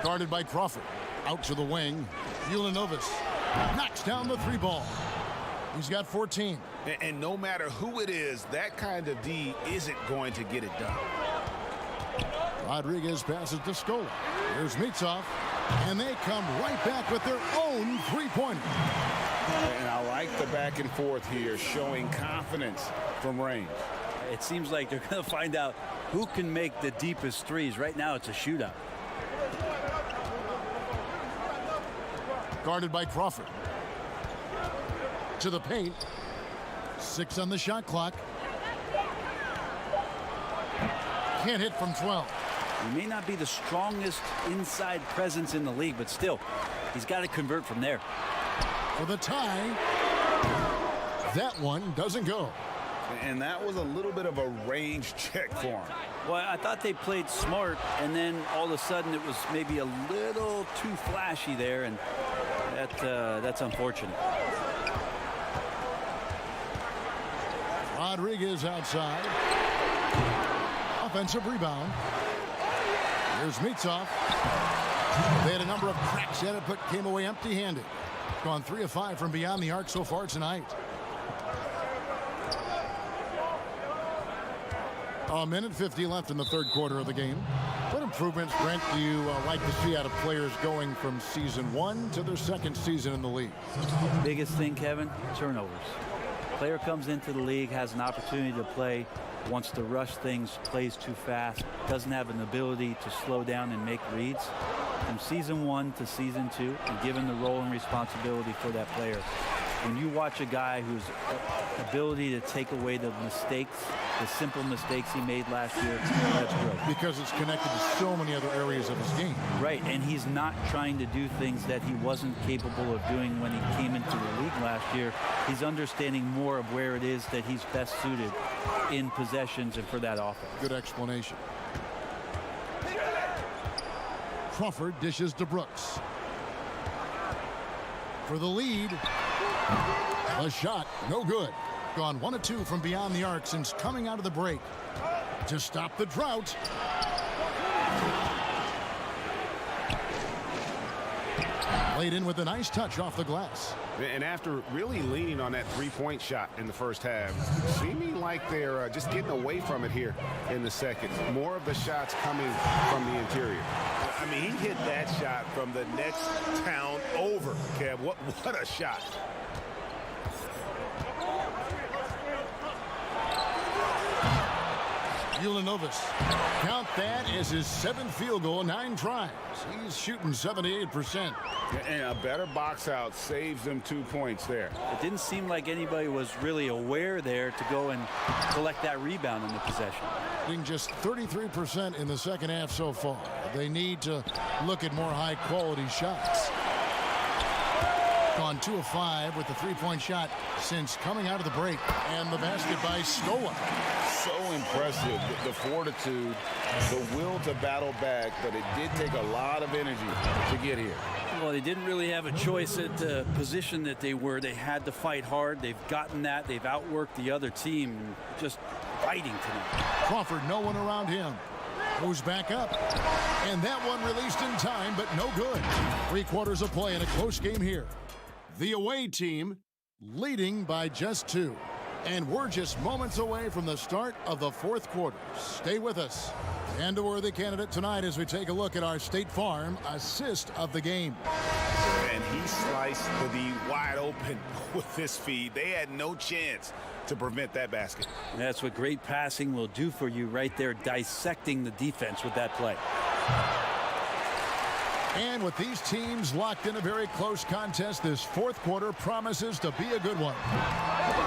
Guarded by Crawford. Out to the wing. Ulanovas knocks down the 3 ball. He's got 14. And no matter who it is, that kind of D isn't going to get it done. Rodriguez passes to Scola. Here's Mitsov. And they come right back with their own 3-pointer. And I like the back and forth here, showing confidence from range. It seems like they're going to find out who can make the deepest threes. Right now, it's a shootout. Guarded by Crawford. To the paint. 6 on the shot clock. Can't hit from 12. He may not be the strongest inside presence in the league, but still, he's got to convert from there. For the tie. That one doesn't go. And that was a little bit of a range check for him. Well, I thought they played smart, and then all of a sudden it was maybe a little too flashy there, and that's unfortunate. Rodriguez outside. Offensive rebound. Here's Mitsov. They had a number of cracks at it, but came away empty-handed. Gone 3 of 5 from beyond the arc so far tonight. A minute 50 left in the 3rd quarter of the game. What improvements, Brent, do you like to see out of players going from season 1 to their 2nd season in the league? Biggest thing, Kevin, turnovers. Player comes into the league, has an opportunity to play, wants to rush things, plays too fast, doesn't have an ability to slow down and make reads. From season 1 to season 2, and given the role and responsibility for that player, when you watch a guy whose ability to take away the mistakes, the simple mistakes he made last year, that's growth. Because it's connected to so many other areas of his game. Right, and he's not trying to do things that he wasn't capable of doing when he came into the league last year. He's understanding more of where it is that he's best suited in possessions and for that offense. Good explanation. Crawford dishes to Brooks. For the lead. A shot, no good. Gone 1 of 2 from beyond the arc since coming out of the break. To stop the drought. Laid in with a nice touch off the glass. And after really leaning on that 3-point shot in the first half, seeming like they're just getting away from it here in the second. More of the shots coming from the interior. I mean, he hit that shot from the next town over, Kev. What a shot. Ulanovas. Count that as his 7th field goal, 9 tries. He's shooting 78%. And a better box out saves them 2 points there. It didn't seem like anybody was really aware there to go and collect that rebound in the possession. Being just 33% in the second half so far. They need to look at more high-quality shots. Gone 2 of 5 with the 3-point shot since coming out of the break. And the basket by Scola. So impressive, the fortitude, the will to battle back, but it did take a lot of energy to get here. Well, they didn't really have a choice at the position that they were. They had to fight hard. They've gotten that. They've outworked the other team. Just fighting tonight. Crawford, no one around him. Moves back up. And that one released in time, but no good. 3 quarters of play in a close game here. The away team leading by just 2. And we're just moments away from the start of the 4th quarter. Stay with us. And a worthy candidate tonight as we take a look at our State Farm assist of the game. And he sliced the D wide open with this feed. They had no chance to prevent that basket. That's what great passing will do for you right there, dissecting the defense with that play. And with these teams locked in a very close contest, this 4th quarter promises to be a good one.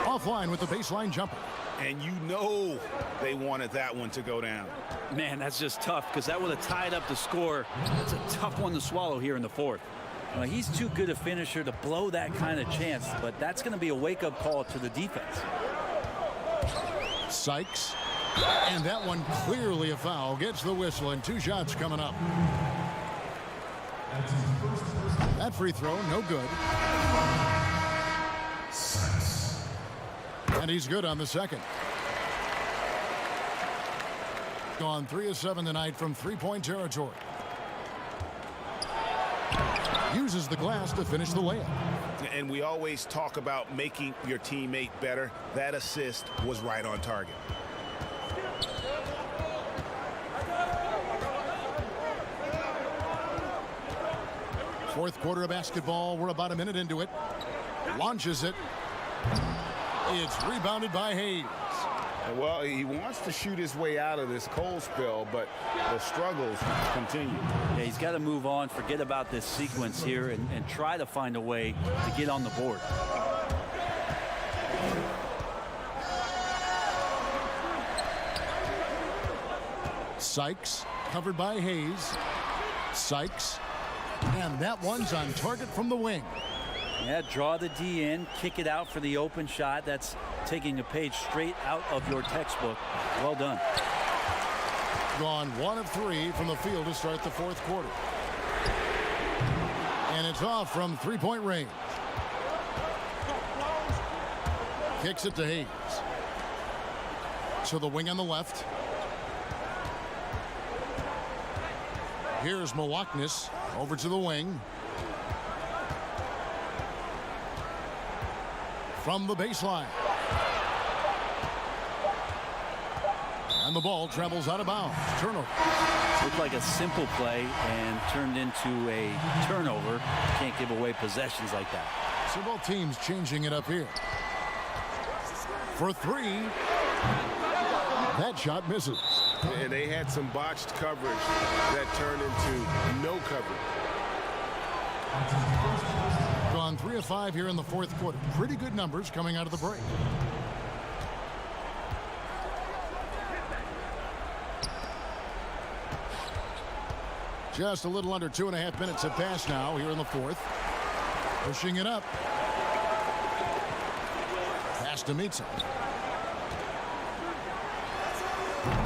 Offline with the baseline jumper. And you know they wanted that one to go down. Man, that's just tough because that would have tied up the score. It's a tough one to swallow here in the 4th. He's too good a finisher to blow that kind of chance, but that's going to be a wake-up call to the defense. Sykes. And that one clearly a foul. Gets the whistle and 2 shots coming up. That free throw, no good. And he's good on the second. Gone 3 of 7 tonight from 3-point territory. uses the glass to finish the layup. And we always talk about making your teammate better. That assist was right on target. Fourth quarter of basketball. We're about a minute into it. Launches it. It's rebounded by Hayes. Well, he wants to shoot his way out of this cold spell, but the struggles continue. Yeah, he's got to move on, forget about this sequence here, and try to find a way to get on the board. Sykes covered by Hayes. Sykes. And that one's on target from the wing. Yeah, draw the D in, kick it out for the open shot. That's taking a page straight out of your textbook. Well done. Gone 1 of 3 from the field to start the fourth quarter. And it's off from three-point range. Kicks it to Hayes. To the wing on the left. Here's Milwaukee over to the wing. From the baseline. And the ball travels out of bounds. Turnover. Looked like a simple play and turned into a turnover. Can't give away possessions like that. So both teams changing it up here. For 3. That shot misses. And they had some botched coverage that turned into no coverage. Gone 3 of 5 here in the fourth quarter. Pretty good numbers coming out of the break. Just a little under 2.5 minutes have passed now here in the fourth. Pushing it up. Pass to Mitsa.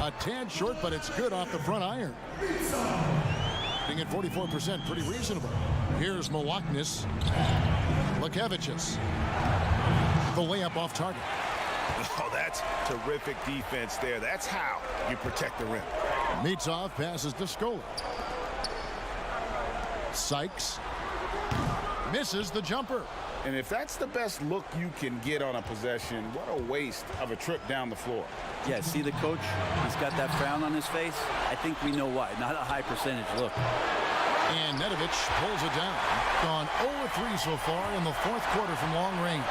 A tad short, but it's good off the front iron. Being at 44%, pretty reasonable. Here's Milwaukee. Lekevicius. The layup off target. Oh, that's terrific defense there. That's how you protect the rim. Mitsa passes to Scola. Sykes misses the jumper. And if that's the best look you can get on a possession, what a waste of a trip down the floor. Yeah, see the coach? He's got that frown on his face. I think we know why. Not a high percentage look. And Nedovic pulls it down. Gone 0-3 so far in the fourth quarter from long range.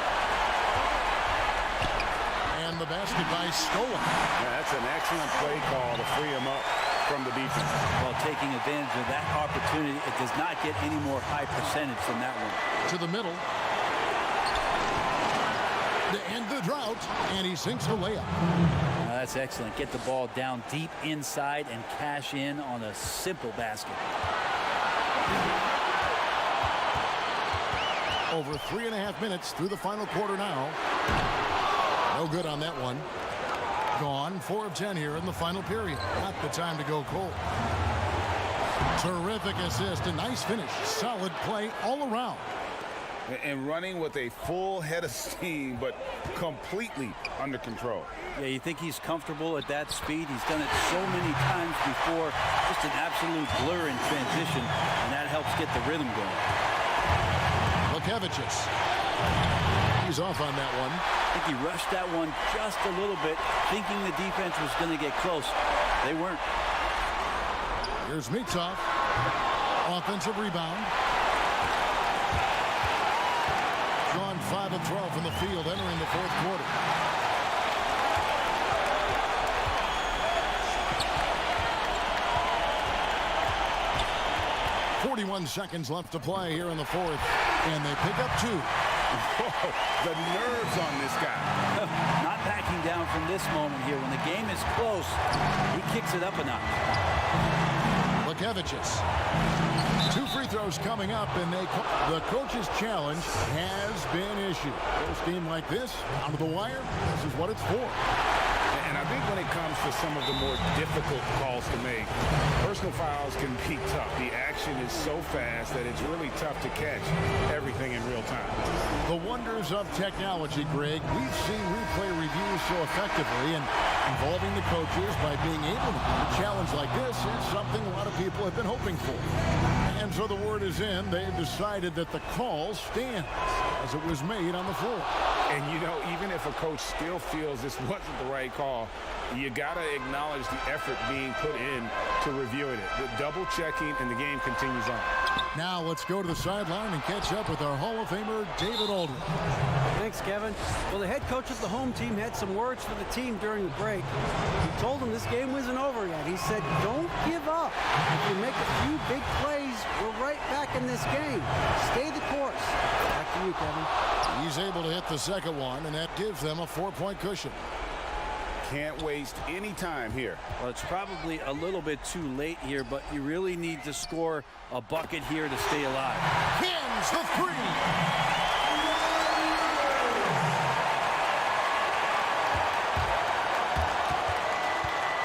And the basket by Scola. Yeah, that's an excellent play call to free him up from the defense. While taking advantage of that opportunity, it does not get any more high percentage than that one. To the middle. To end the drought, and he sinks the layup. That's excellent. Get the ball down deep inside and cash in on a simple basket. Over 3.5 minutes through the final quarter now. No good on that one. Gone 4 of 10 here in the final period. Not the time to go cold. Terrific assist, a nice finish. Solid play all around. And running with a full head of steam, but completely under control. Yeah, you think he's comfortable at that speed? He's done it so many times before. Just an absolute blur in transition, and that helps get the rhythm going. Lekevicius. He's off on that one. I think he rushed that one just a little bit, thinking the defense was going to get close. They weren't. Here's Mitsa. Offensive rebound. Gone 5 of 12 from the field entering the fourth quarter. .41 seconds left to play here in the fourth, and they pick up 2. Whoa, the nerves on this guy. Not backing down from this moment here. When the game is close, he kicks it up a notch. Lekevicius. 2 free throws coming up, and the coach's challenge has been issued. First game like this, out of the wire, this is what it's for. And I think when it comes to some of the more difficult calls to make, Personal fouls can be tough. The action is so fast that it's really tough to catch everything in real time. The wonders of technology, Greg. We've seen replay reviews so effectively, and involving the coaches by being able to do a challenge like this is something a lot of people have been hoping for. And so the word is in. They've decided that the call stands as it was made on the floor. And, you know, even if a coach still feels this wasn't the right call, you got to acknowledge the effort being put in to reviewing it. The double checking, and the game continues on. Now let's go to the sideline and catch up with our Hall of Famer, David Aldridge. Thanks, Kevin. Well, the head coach of the home team had some words for the team during the break. He told them this game wasn't over yet. He said, don't give up. If you make a few big plays, we're right back in this game. Stay the course. Back to you, Kevin. He's able to hit the second one, and that gives them a 4-point cushion. Can't waste any time here. Well, it's probably a little bit too late here, but you really need to score a bucket here to stay alive. Hins the three.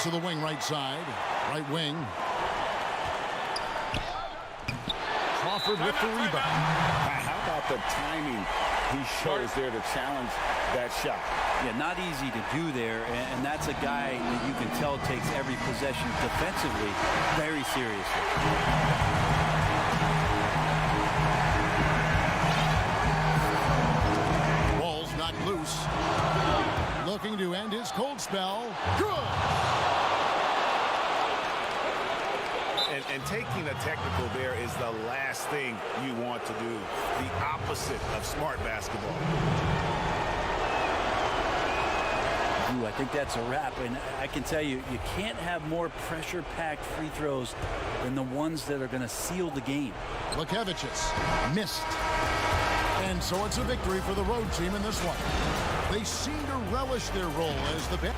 To the wing right side. Right wing. Crawford with the rebound. How about the timing he shows there to challenge that shot? Yeah, not easy to do there, and that's a guy that you can tell takes every possession defensively very seriously. Ball's knocked loose. Looking to end his cold spell. Good! And taking a technical there is the last thing you want to do. The opposite of smart basketball. Ooh, I think that's a wrap, and I can tell you, you can't have more pressure-packed free throws than the ones that are going to seal the game. Lukevicius missed. And so it's a victory for the road team in this one. They seem to relish their role as the best.